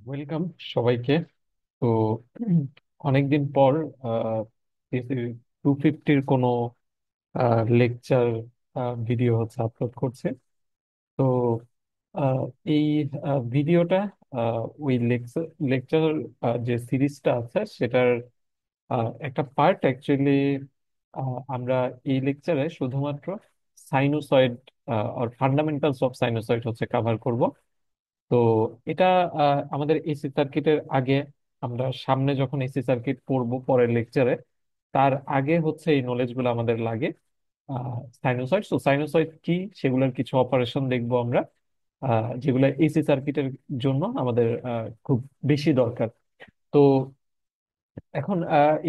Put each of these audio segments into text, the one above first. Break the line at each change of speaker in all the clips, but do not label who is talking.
Welcome সবাইকে। তো অনেকদিন পর 250-র কোনো লেকচার ভিডিও হচ্ছে আপলোড করছে। তো আহ, এই ভিডিওটা ওই লেকচার লেকচার যে সিরিজটা আছে সেটার একটা পার্ট অ্যাকচুয়ালি। আমরা এই লেকচারে শুধুমাত্র সাইনোসয়েড আর ফান্ডামেন্টালস অফ সাইনোসয়েড হচ্ছে কভার করব। তো এটা আমাদের এসি সার্কিটের আগে, আমরা সামনে যখন এসি সার্কিট পড়বো পরের লেকচারে, তার আগে হচ্ছে এই নলেজ গুলো আমাদের লাগে। সাইনোসয়েড, তো সাইনোসয়েড কি, সেগুলোর কিছু অপারেশন দেখবো আমরা, যেগুলো এসি সার্কিটের জন্য আমাদের খুব বেশি দরকার। তো এখন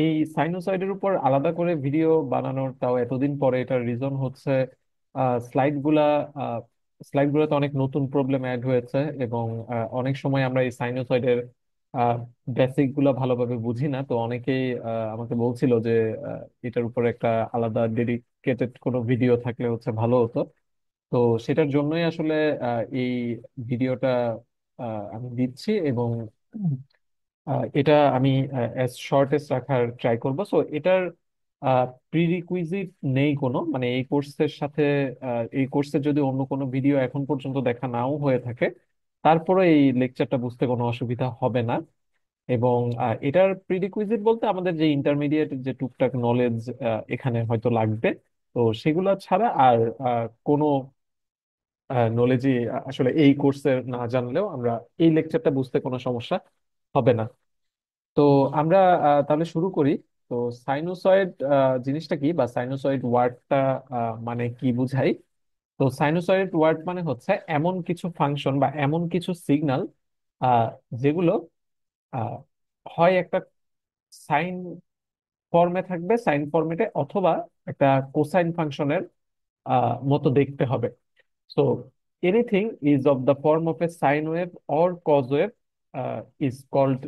এই সাইনোসয়েডের উপর আলাদা করে ভিডিও বানানোর, তাও এতদিন পরে, এটার রিজন হচ্ছে স্লাইড গুলা স্লাইড গুলোতে অনেক নতুন প্রবলেম অ্যাড হয়েছে, এবং অনেক সময় আমরা এই সাইনোসয়েডের বেসিক গুলা ভালোভাবে বুঝি না। তো অনেকেই আমাকে বলছিল যে এটার উপর একটা আলাদা ডেডিকেটেড কোনো ভিডিও থাকলে হচ্ছে ভালো হতো। তো সেটার জন্যই আসলে এই ভিডিওটা আমি দিচ্ছি, এবং এটা আমি অ্যাজ শর্টেস্ট রাখার ট্রাই করব। সো এটার প্রিরিকুইজিট নেই কোনো, মানে এই কোর্সের সাথে এই কোর্সের যদি অন্য কোনো ভিডিও এখন পর্যন্ত দেখা নাও হয়ে থাকে, তারপরে এই লেকচারটা বুঝতে কোনো অসুবিধা হবে না। এবং এটার প্রিরিকুইজিট বলতে আমাদের যে ইন্টারমিডিয়েট যে টুকটাক নলেজ এখানে হয়তো লাগবে, তো সেগুলা ছাড়া আর কোনো নলেজই আসলে এই কোর্সের না জানলেও আমরা এই লেকচারটা বুঝতে কোনো সমস্যা হবে না। তো আমরা তাহলে শুরু করি। তো সাইনোসয়েড জিনিসটা কি, বা সাইনোসয়েড ওয়ার্ডটা মানে কি বুঝাই? তো সাইনোসয়েড ওয়ার্ড মানে হচ্ছে এমন কিছু ফাংশন বা এমন কিছু সিগন্যাল যেগুলো আহ, হয় একটা সাইন ফর্মে থাকবে, সাইন ফর্মেটে, অথবা একটা কোসাইন ফাংশনের মতো দেখতে হবে। So anything is of the form of a sine wave or cos wave is called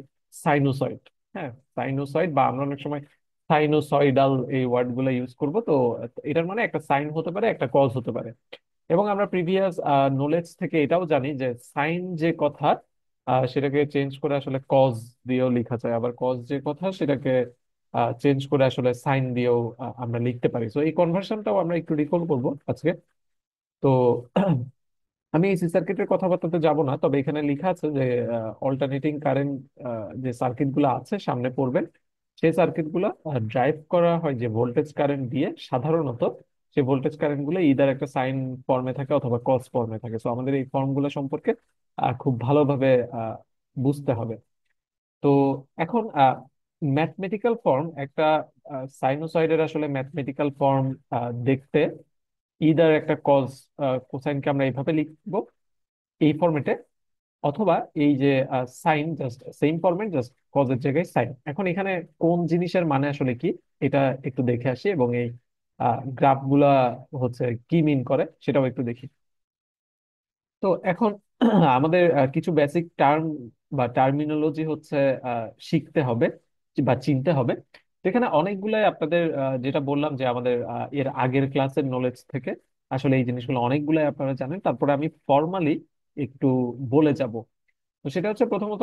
sinusoid। হ্যাঁ, সাইনোসয়েড, বা আমরা অনেক সময় সাইনোসয়েডাল এই ওয়ার্ড গুলো ইউজ করবো। তো এটার মানে একটা সাইন হতে পারে, একটা কজ হতে পারে। এবং আমরা প্রিভিয়াস নলেজ থেকে এটাও জানি যে সাইন যে কথা, সেটাকে চেঞ্জ করে আসলে কজ দিয়েও লেখা যায়, আবার কজ যে কথা সেটাকে চেঞ্জ করে আসলে সাইন দিয়েও আমরা লিখতে পারি। তো এই কনভার্সনটাও আমরা একটু রিকল করবো আজকে। তো আমি এসি সার্কিটের কথাবার্তাতে যাব না, তবে এখানে লেখা আছে যে অল্টারনেটিং কারেন্ট যে সার্কিট গুলো আছে সামনে পড়বেন, সেই সার্কিট গুলো ড্রাইভ করা হয় যে ভোল্টেজ কারেন্ট দিয়ে। সাধারণত সেই ভোল্টেজ কারেন্ট গুলো ইদার একটা সাইন ফর্মে থাকে অথবা কস ফর্মে থাকে। তো আমাদের এই ফর্ম গুলো সম্পর্কে খুব ভালোভাবে আহ, বুঝতে হবে। তো এখন ম্যাথমেটিক্যাল ফর্ম একটা সাইনোসয়েডের, আসলে ম্যাথমেটিক্যাল ফর্ম দেখতে ইদার একটা কজ, কোসাইনকে আমরা এইভাবে লিখবো এই ফরম্যাটে, অথবা এই যে sine, just same format, just কজের জায়গায় সাইন। এখন এখানে কোন জিনিসের মানে আসলে কি, এটা একটু দেখে আসি, এবং এই গ্রাফ গুলা হচ্ছে কি মিন করে সেটাও একটু দেখি। তো এখন আমাদের কিছু বেসিক টার্ম বা টার্মিনোলজি হচ্ছে শিখতে হবে বা চিনতে হবে। তো এখানে অনেকগুলাই আপনাদের, যেটা বললাম যে আমাদের এর আগের ক্লাসের নলেজ থেকে আসলে এই জিনিসগুলো অনেকগুলাই আপনারা জানেন। তারপরে আমি ফর্মালি একটু বলে যাব। তো সেটা হচ্ছে প্রথমত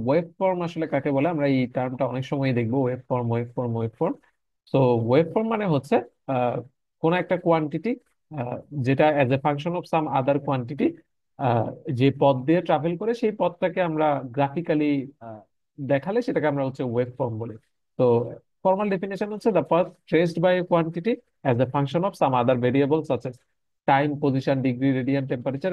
ওয়েভ ফর্ম আসলে কাকে বলে, আমরা এই টার্মটা অনেক সময় দেখবো, wave form, wave form, wave form. তো ওয়েভ ফর্ম মানে হচ্ছে আহ, কোন একটা কোয়ান্টিটি যেটা as a function of some other quantity যে পথ দিয়ে ট্রাভেল করে, সেই পথটাকে আমরা গ্রাফিক্যালি দেখালে সেটাকে আমরা হচ্ছে ওয়েভ ফর্ম বলি। তো ফর্মাল ডেফিনেশন হচ্ছে the path traced by quantity as a function of some other variable such as time, position, degree, radian, temperature,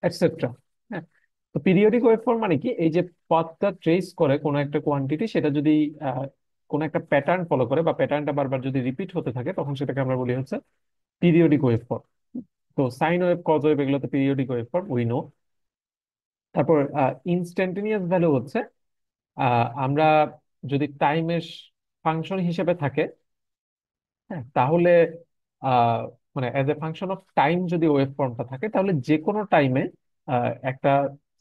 etcetera. হ্যাঁ, তো পিরিয়ডিক ওয়েভফর্ম মানে কি, এই যে পথটা ট্রেস করে কোনো একটা কোয়ান্টিটি, সেটা যদি আহ, কোনো একটা প্যাটার্ন ফলো করে, বা প্যাটার্নটা বারবার যদি রিপিট হতে থাকে, তখন সেটাকে আমরা বলি হচ্ছে পিরিয়ডিক ওয়েভফর্ম। তো সাইন ওয়েভ, কজ ওয়েভ, এগুলো তো পিরিয়ডিক ওয়েভফর্ম, উই নো। তারপর ইনস্ট্যান্টেনিয়াস ভ্যালু হচ্ছে আমরা যদি টাইমের ফাংশন হিসেবে থাকে, হ্যাঁ, তাহলে আহ, মানে as a function of time যদি ওয়েভ ফর্মটা থাকে, তাহলে যে কোনো টাইমে একটা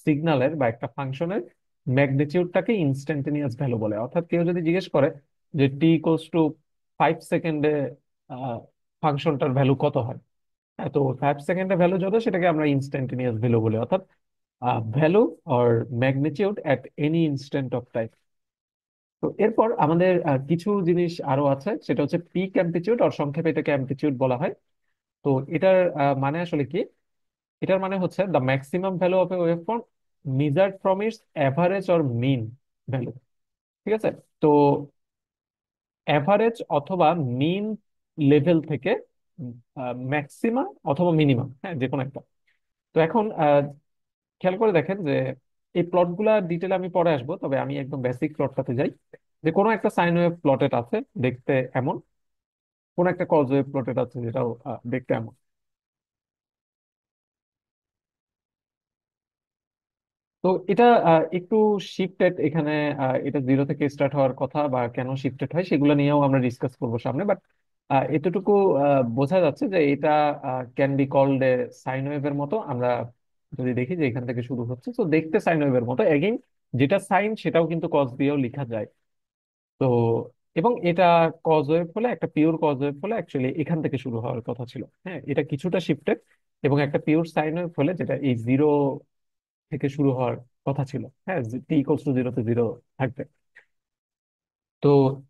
সিগন্যালের বা একটা ফাংশনের ম্যাগনিটিউডটাকে ইনস্ট্যান্টেনিয়াস ভ্যালু বলে। অর্থাৎ কেউ যদি জিজ্ঞেস করে যে t = 5 সেকেন্ডে ফাংশনটার ভ্যালু কত হয়, হ্যাঁ, তো 5 সেকেন্ডের ভ্যালু যত, সেটাকে আমরা ইনস্ট্যান্টেনিয়াস ভ্যালু বলি। অর্থাৎ value or magnitude at any instant of time. তো এরপর আমাদের কিছু জিনিস আরো আছে, সেটা হচ্ছে পিক অ্যামপ্লিটিউড, আর সংক্ষেপে এটাকে অ্যামপ্লিটিউড বলা হয়। তো এটার মানে আসলে কি? এটার মানে হচ্ছে the maximum value of a waveform measured from its average or mean value. ঠিক আছে? তো অ্যাভারেজ অথবা মিন লেভেল থেকে ম্যাক্সিমাম অথবা মিনিমাম, হ্যাঁ, যে কোনো একটা। তো এখন খেয়াল করে দেখেন যে এই প্লটগুলা ডিটেলে আমি পরে আসবো, তবে আমি একদম বেসিক প্লটটাতে যাই। যে কোনো একটা সাইন ওয়েভ প্লটেড আছে দেখতে এমন, কোন একটা কজ ওয়েভ প্লটেড আছে যেটাও দেখতে এমন। তো এটা একটু শিফটেড এখানে। এটা জিরো থেকে স্টার্ট হওয়ার কথা, বা কেন শিফটেড হয় সেগুলো নিয়েও আমরা ডিসকাস করবো সামনে। বাট এতটুকু বোঝা যাচ্ছে যে এটা can be called a sine ওয়েভের মতো। আমরা যদি দেখি যে এখান থেকে শুরু হচ্ছে, তো দেখতে সাইন ওয়েভের মতো। এগেইন, যেটা সাইন সেটাও কিন্তু কজ দিয়েও লেখা যায়। তো এবং এটা কজ ওয়েভ হলে, একটা পিওর কজ ওয়েভ হলে অ্যাকচুয়ালি এখান থেকে শুরু হওয়ার কথা ছিল। হ্যাঁ, এটা কিছুটা শিফটেড। এবং একটা পিওর সাইন ওয়েভ হলে, যেটা এই জিরো থেকে শুরু হওয়ার কথা ছিল, হ্যাঁ, টি ইকুয়ালস টু জিরোতে জিরো থাকবে। তো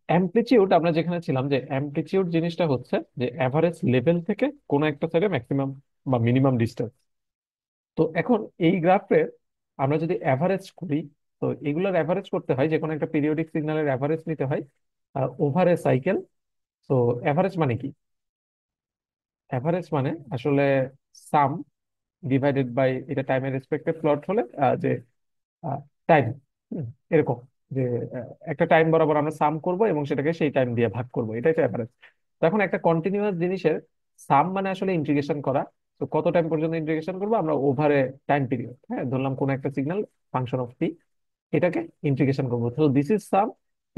অ্যামপ্লিটিউড, আমরা যেখানে ছিলাম, যে অ্যামপ্লিটিউড জিনিসটা হচ্ছে যে অ্যাভারেজ লেভেল থেকে কোনো একটা সাইডে ম্যাক্সিমাম বা মিনিমাম ডিস্টেন্স। তো এখন এই গ্রাফে আমরা যদি অ্যাভারেজ করি, তো এগুলোর অ্যাভারেজ করতে হয়, যে কোনো একটা পিরিয়ডিক সিগন্যালের অ্যাভারেজ নিতে হয় ওভার এ সাইকেল। তো অ্যাভারেজ মানে কি? অ্যাভারেজ মানে আসলে সাম ডিভাইডেড বাই, এটা টাইমের রেসপেক্টে প্লট হলে যে টাইম, এরকম যে একটা টাইম বরাবর আমরা সাম করব এবং সেটাকে সেই টাইম দিয়ে ভাগ করব, এটাই তো অ্যাভারেজ। এখন একটা কন্টিনিউয়াস জিনিসের সাম মানে আসলে ইন্টিগ্রেশন করা। তো কত টাইম পর্যন্ত ইন্টিগ্রেশন করবো আমরা? ওভারে টাইম পিরিয়ড, হ্যাঁ, ধরলাম কোন একটা সিগন্যাল ফাংশন অফ টি, এটাকে ইন্টিগ্রেশন করবো, তো দিস ইজ সাম।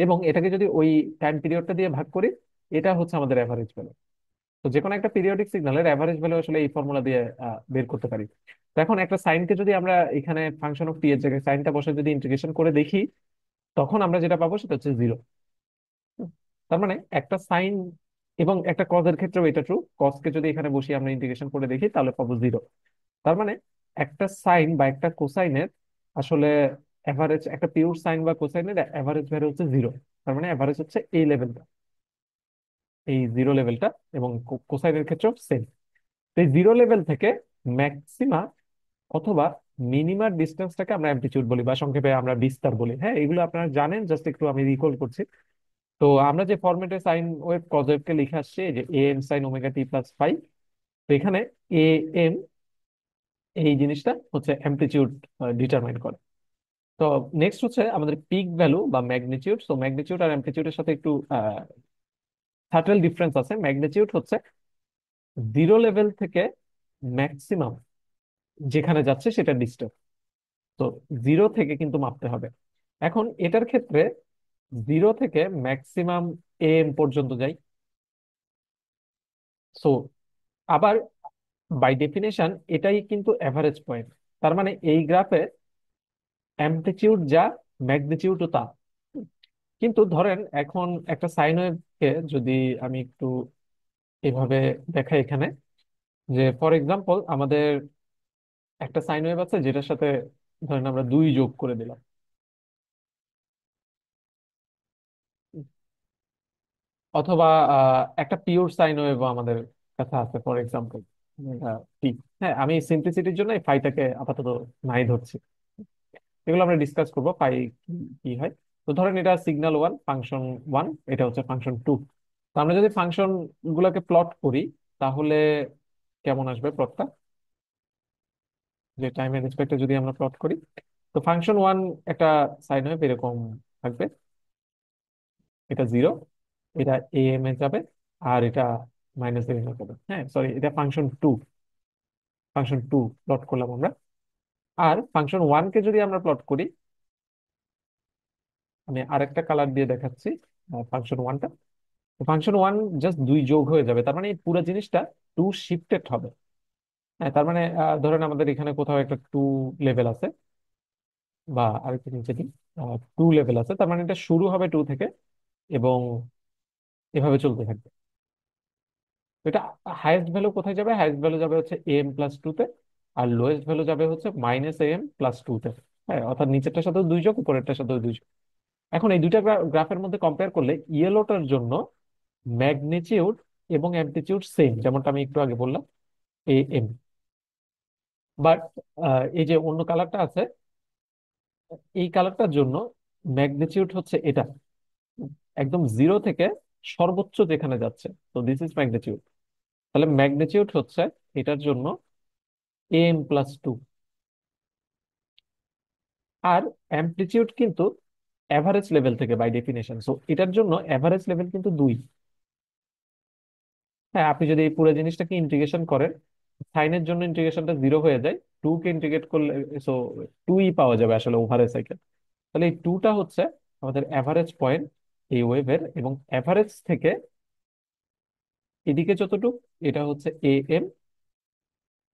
এবং এটাকে যদি ওই টাইম পিরিয়ডটা দিয়ে ভাগ করি, এটা হচ্ছে আমাদের অ্যাভারেজ ভ্যালু। তো যে কোনো একটা পিরিয়ডিক সিগন্যালের অ্যাভারেজ ভ্যালু আসলে এই ফর্মুলা দিয়ে বের করতে পারি। তো এখন একটা সাইনকে যদি আমরা এখানে ফাংশন অফ টি এর জায়গায় সাইনটা বসে যদি ইন্টিগ্রেশন করে দেখি, তখন আমরা যেটা পাবো সেটা হচ্ছে জিরো। তার মানে একটা সাইন এবং একটা কজের ক্ষেত্রেও এটা ট্রু, কজকে যদি এখানে বসিয়ে আমরা ইন্টিগ্রেশন করে দেখি তাহলে পাবো জিরো। তার মানে একটা সাইন বা একটা কোসাইনের আসলে অ্যাভারেজ, একটা পিওর সাইন বা কোসাইনের অ্যাভারেজ ভ্যালু হচ্ছে জিরো। তার মানে অ্যাভারেজ হচ্ছে এই লেভেলটা, এই জিরো লেভেলটা। এবং কোসাইনের ক্ষেত্রেও সেম। তো এই জিরো লেভেল থেকে ম্যাক্সিমা অথবা মিনিমার ডিস্টেন্সটাকে আমরা অ্যামপ্লিটিউড বলি, বা সংক্ষেপে আমরা বিস্তার বলি। হ্যাঁ, এগুলো আপনারা জানেন, জাস্ট একটু আমি রিকল করছি। তো আমরা যে ফরম্যাটে সাইন ওয়েভ কজ ওয়েভকে লিখে আসছি, এই যে A M sine omega t plus phi, তো এখানে এ এম, এই জিনিসটা হচ্ছে অ্যামপ্লিটিউড ডিটারমাইন করে। তো নেক্সট হচ্ছে আমাদের পিক ভ্যালু বা ম্যাগনিটিউড। তো ম্যাগনিটিউড আর অ্যামপ্লিটিউডের সাথে একটু সাটেল ডিফারেন্স আছে। ম্যাগনিটিউড হচ্ছে জিরো লেভেল থেকে ম্যাক্সিমাম যেখানে যাচ্ছে সেটা ডিস্টেন্স। তো জিরো থেকে কিন্তু মাপতে হবে। এখন এটার ক্ষেত্রে জিরো থেকে ম্যাক্সিমাম এম পর্যন্ত যাই। সো আবার বাই ডেফিনেশন এটাই কিন্তু অ্যাভারেজ পয়েন্ট। তার মানে এই গ্রাফে অ্যামপ্লিটিউড যা, ম্যাগনিটিউডও তা। কিন্তু ধরেন এখন একটা সাইন ওয়েভকে যদি আমি একটু এভাবে দেখাই এখানে, যে ফর এক্সাম্পল আমাদের একটা সাইন ওয়েভ আছে যেটার সাথে ধরেন আমরা দুই যোগ করে দিলাম, অথবা একটা পিওর সাইন ওয়েভ আমাদের কাছে আছে ফর এক্সাম্পল ঠিক। হ্যাঁ, আমি সিম্পলিসিটির জন্য এই ফাইটাকে আপাতত নাই ধরছি। এগুলো আমরা ডিসকাস করবো ফাই কি কি হয়। তো ধরেন এটা সিগন্যাল ওয়ান, ফাংশন ওয়ান, এটা হচ্ছে ফাংশন টু। তো আমরা যদি ফাংশন গুলোকে প্লট করি, তাহলে কেমন আসবে প্লটটা? যে টাইমের রেসপেক্টে যদি আমরা প্লট করি, তো ফাংশন ওয়ান একটা সাইন ওয়েভ এরকম থাকবে, এটা জিরো, এটা এ এম এ যাবে, আর এটা মাইনাস এ এম এ যাবে। হ্যাঁ, সরি, এটা function two, function two plot করলাম আমরা। আর ফাংশন ওয়ান কে যদি আমরা প্লট করি, আমি আরেকটা কালার দিয়ে দেখাচ্ছি ফাংশন ওয়ানটা। ফাংশন ওয়ান জাস্ট দুই যোগ হয়ে যাবে, তার মানে এই পুরো জিনিসটা টু শিফটেড হবে। হ্যাঁ, তার মানে ধরেন আমাদের এখানে কোথাও একটা টু লেভেল আছে, বা আরেকটু নিচে দিই, টু লেভেল আছে, তার মানে এটা শুরু হবে টু থেকে এবং এভাবে চলতে থাকবে। তো এটা হাইয়েস্ট ভ্যালু কোথায় যাবে? হাইয়েস্ট ভ্যালু যাবে হচ্ছে এম প্লাস টু তে। আর লোয়েস্ট ভ্যালু যাবে হচ্ছে -am+2 তে। হ্যাঁ, অর্থাৎ নিচেরটার সাথে 2 যোগ, উপরেরটার সাথে 2 যোগ। এখন এই দুইটা গ্রাফের মধ্যে কম্পেয়ার করলে ইয়েলোটার জন্য ম্যাগনিটিউড এবং অ্যামপ্লিটিউড সেম, যেমনটা আমি একটু আগে বললাম, am। বাট এই যে অন্য কালারটা আছে, এই কালারটার জন্য ম্যাগনিটিউড হচ্ছে এটা, একদম 0 থেকে সর্বোচ্চ যেখানে যাচ্ছে। তো দিস ইজ ম্যাগনিটিউড। তাহলে ম্যাগনিটিউড হচ্ছে এটার জন্য am+2। আর অ্যামপ্লিটিউড কিন্তু এভারেজ লেভেল থেকে বাই ডেফিনেশন, সো এটার জন্য এভারেজ লেভেল কিন্তু 2। হ্যাঁ, আপনি যদি এই পুরো জিনিসটাকে ইন্টিগ্রেশন করেন, সাইনের জন্য ইন্টিগ্রেশনটা 0 হয়ে যায়, 2 কে ইন্টিগ্রেট করলে সো 2ই পাওয়া যাবে আসলে ওভারেজ সাইকেল। তাহলে এই 2টা হচ্ছে আমাদের এভারেজ পয়েন্ট এই ওয়েভের, এবং এভারেজ থেকে এদিকে যতটুকু, এটা হচ্ছে am।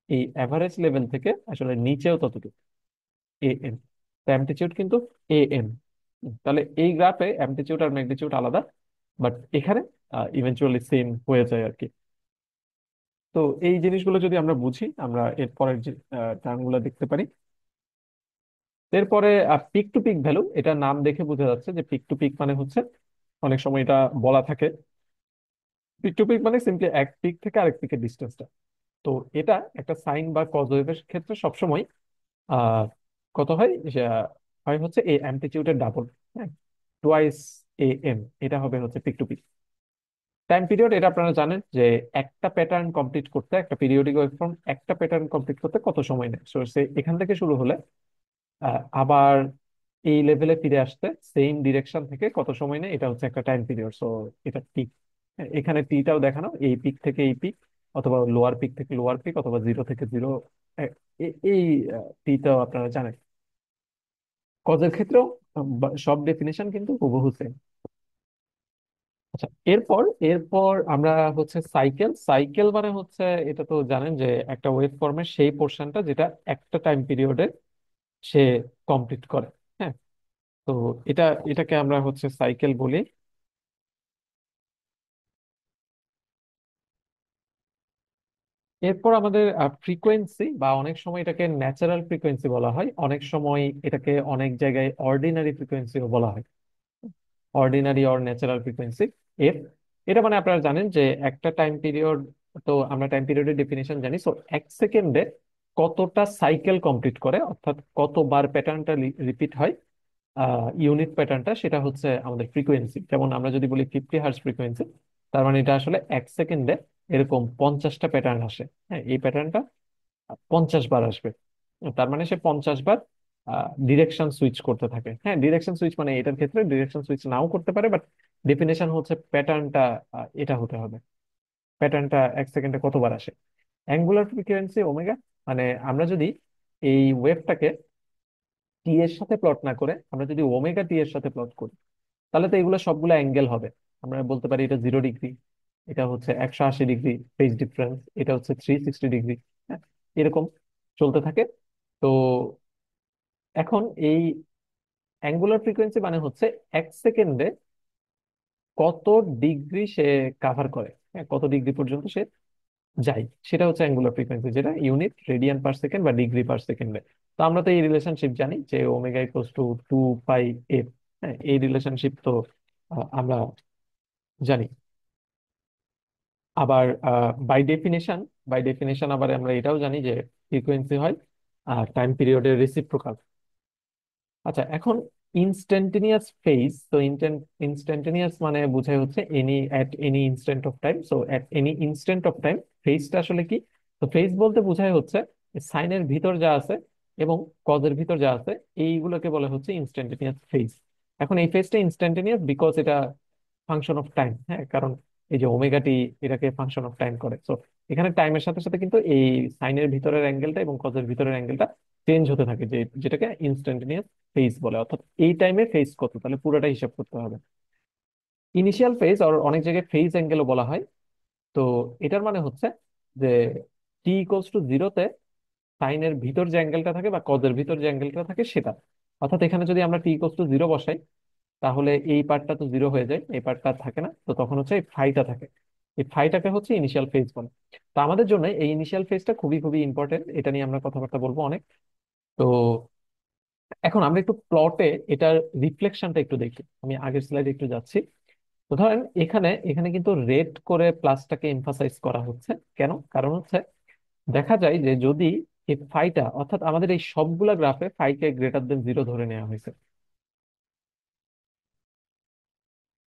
এই এভারেজ লেভেল থেকে আসলে নিচেও ততটুকু am। অ্যামপ্লিটিউড কিন্তু am। তাহলে এই গ্রাফে অ্যামপ্লিটিউড আর ম্যাগনিটিউড আলাদা, বাট এখানে ইভেনচুয়ালি সেম হয়ে যায় আর কি। তো এই জিনিসগুলো যদি আমরা বুঝি, আমরা এরপরের যে টার্মগুলো দেখতে পারি। এরপরে পিক টু পিক ভ্যালু, এটা নাম দেখে বোঝা যাচ্ছে যে পিক টু পিক মানে হচ্ছে, অনেক সময় এটা বলা থাকে, পিক টু পিক মানে সিম্পলি এক পিক থেকে আরেক পিকের ডিস্টেন্সটা। তো এটা একটা সাইন বা কজ ওয়েভের ক্ষেত্রে সবসময় আহ কত হয়, হয় হচ্ছে এই অ্যামপ্লিটিউডের ডাবল। হ্যাঁ, টোয়াইস am, এটা হবে হচ্ছে peak to peak. Time period, এটা আপনারা জানেন যে একটা প্যাটার্ন কমপ্লিট করতে, একটা পিরিয়ডিক ওয়েভফর্ম একটা প্যাটার্ন কমপ্লিট করতে কত সময় নেয়। সো সে এখান থেকে শুরু হলে আবার এই লেভেলে ফিরে আসতে সেম ডিরেকশন থেকে কত সময় নেয়, এটা হচ্ছে একটা টাইম পিরিয়ড। সো এটা পিক। এখানে টিটাও দেখানো, এই পিক থেকে এই পিক, অথবা লোয়ার পিক থেকে লোয়ার পিক, অথবা 0 থেকে 0। এই টিটাও আপনারা জানেন। কজের ক্ষেত্রেও সব ডেফিনেশন কিন্তু হুবহু same। আচ্ছা, এরপর এরপর আমরা হচ্ছে সাইকেল। সাইকেল মানে হচ্ছে, এটা তো জানেন যে একটা ওয়েভ ফর্মের সেই পোর্শনটা যেটা একটা টাইম পিরিয়ডে সে কমপ্লিট করে। হ্যাঁ, তো এটা এটাকে আমরা হচ্ছে সাইকেল বলি। এরপর আমাদের ফ্রিকোয়েন্সি, বা অনেক সময় এটাকে ন্যাচারাল ফ্রিকোয়েন্সি বলা হয়, অনেক সময় এটাকে অনেক জায়গায় অর্ডিনারি ফ্রিকোয়েন্সিও বলা হয়। Ordinary or natural frequency, F. এটা মানে আপনারা জানেন যে একটা টাইম পিরিয়ড, তো আমরা টাইম পিরিয়ডের ডেফিনেশন জানি। সো এক সেকেন্ডে কতটা সাইকেল কমপ্লিট করে, অর্থাৎ কতবার প্যাটার্নটা রিপিট হয়, ইউনিট প্যাটার্নটা, সেটা হচ্ছে আমাদের ফ্রিকোয়েন্সি। যেমন আমরা যদি বলি 50 হার্জ ফ্রিকোয়েন্সি, তার মানে এটা আসলে এক সেকেন্ডে এরকম 50টা প্যাটার্ন আসে। হ্যাঁ, এই প্যাটার্নটা 50 বার আসবে। তার মানে সে 50 বার ডিরেকশন সুইচ করতে থাকে। হ্যাঁ, ডিরেকশন সুইচ মানে এটার ক্ষেত্রে ডিরেকশন সুইচ নাও করতে পারে, বাট ডেফিনেশন হচ্ছে প্যাটার্নটা এটা হতে হবে। প্যাটার্নটা এক সেকেন্ডে কতবার আসে। অ্যাঙ্গুলার ফ্রিকোয়েন্সি ওমেগা, মানে আমরা যদি এই ওয়েভটাকে টি এর সাথে প্লট না করে আমরা যদি ওমেগা টি এর সাথে প্লট করি, তাহলে তো এগুলো সবগুলো অ্যাঙ্গেল হবে। আমরা বলতে পারি এটা 0 ডিগ্রি, এটা হচ্ছে 180 ডিগ্রি ফেজ ডিফারেন্স, এটা হচ্ছে 360 ডিগ্রি। হ্যাঁ, এরকম চলতে থাকে। তো এখন এই অ্যাঙ্গুলার ফ্রিকোয়েন্সি মানে হচ্ছে এক সেকেন্ডে কত ডিগ্রি সে কাভার করে, হ্যাঁ, কত ডিগ্রি পর্যন্ত সে যায়, সেটা হচ্ছে অ্যাঙ্গুলার ফ্রিকোয়েন্সি, যেটা ইউনিট রেডিয়ান পার সেকেন্ড বা ডিগ্রি পার সেকেন্ডে। তো আমরা তো এই রিলেশনশিপ জানি যে omega equals to 2 pi F. হ্যাঁ, এই রিলেশনশিপ তো আমরা জানি। আবার বাই ডেফিনেশন আবার আমরা এটাও জানি যে ফ্রিকোয়েন্সি হয় টাইম পিরিয়ডের রেসিপ্রোকাল। আচ্ছা, এখন ইনস্ট্যান্টেনিয়াস ফেজ, তো ইনস্ট্যান্টেনিয়াস মানে বোঝায় হচ্ছে any instant of time. So at any instant of time ফেজটা আসলে কি? তো ফেজ বলতে বোঝায় হচ্ছে সাইনের ভিতর যা আছে এবং কজের ভিতর যা আছে, এইগুলোকে বলা হচ্ছে ইনস্ট্যান্টেনিয়াস ফেজ। এখন এই ফেজটা ইনস্ট্যান্টেনিয়াস বিকজ এটা ফাংশন অফ টাইম। হ্যাঁ, কারণ এই যে ওমেগা টি, এটাকে ফাংশন অফ টাইম করে। সো এখানে টাইমের সাথে সাথে কিন্তু এই সাইনের ভিতরের অ্যাঙ্গেলটা এবং কজের ভিতরের অ্যাঙ্গেলটা চেঞ্জ হতে থাকে, যেটাকে ইনস্ট্যান্টেনিয়াস ফেজ বলে। অর্থাৎ এই টাইমে ফেজ কত, তাহলে পুরোটা হিসাব করতে হবে। ইনিশিয়াল ফেজ আর অনেক জায়গায় ফেজ অ্যাঙ্গেলও বলা হয়। তো এটার মানে হচ্ছে যে t = 0-তে সাইনের ভিতর যে অ্যাঙ্গেলটা থাকে বা কজের ভিতর যে অ্যাঙ্গেলটা থাকে সেটা। অর্থাৎ এখানে যদি আমরা t = 0 বসাই, তাহলে এই পার্টটা তো 0 হয়ে যায়, এই পার্টটা থাকে না, তো তখন হচ্ছে এই ফাইটা থাকে। এই ফাইটাকে হচ্ছে ইনিশিয়াল ফেজ বলে। তো আমাদের জন্য এই ইনিশিয়াল ফেজটা খুবই খুবই ইম্পর্টেন্ট, এটা নিয়ে আমরা কথাবার্তা বলবো অনেক। তো এখন আমরা একটু প্লটে এটার রিফ্লেকশনটা একটু দেখি, আমি আগের স্লাইডে একটু যাচ্ছি। তো ধরেন এখানে এখানে কিন্তু রেড করে প্লাসটাকে এমফাসাইজ করা হচ্ছে। কেন? কারণ হচ্ছে দেখা যায় যে যদি এই ফাইটা, অর্থাৎ আমাদের এই সবগুলা গ্রাফে ফাইকে গ্রেটার দেন জিরো ধরে নেওয়া হয়েছে,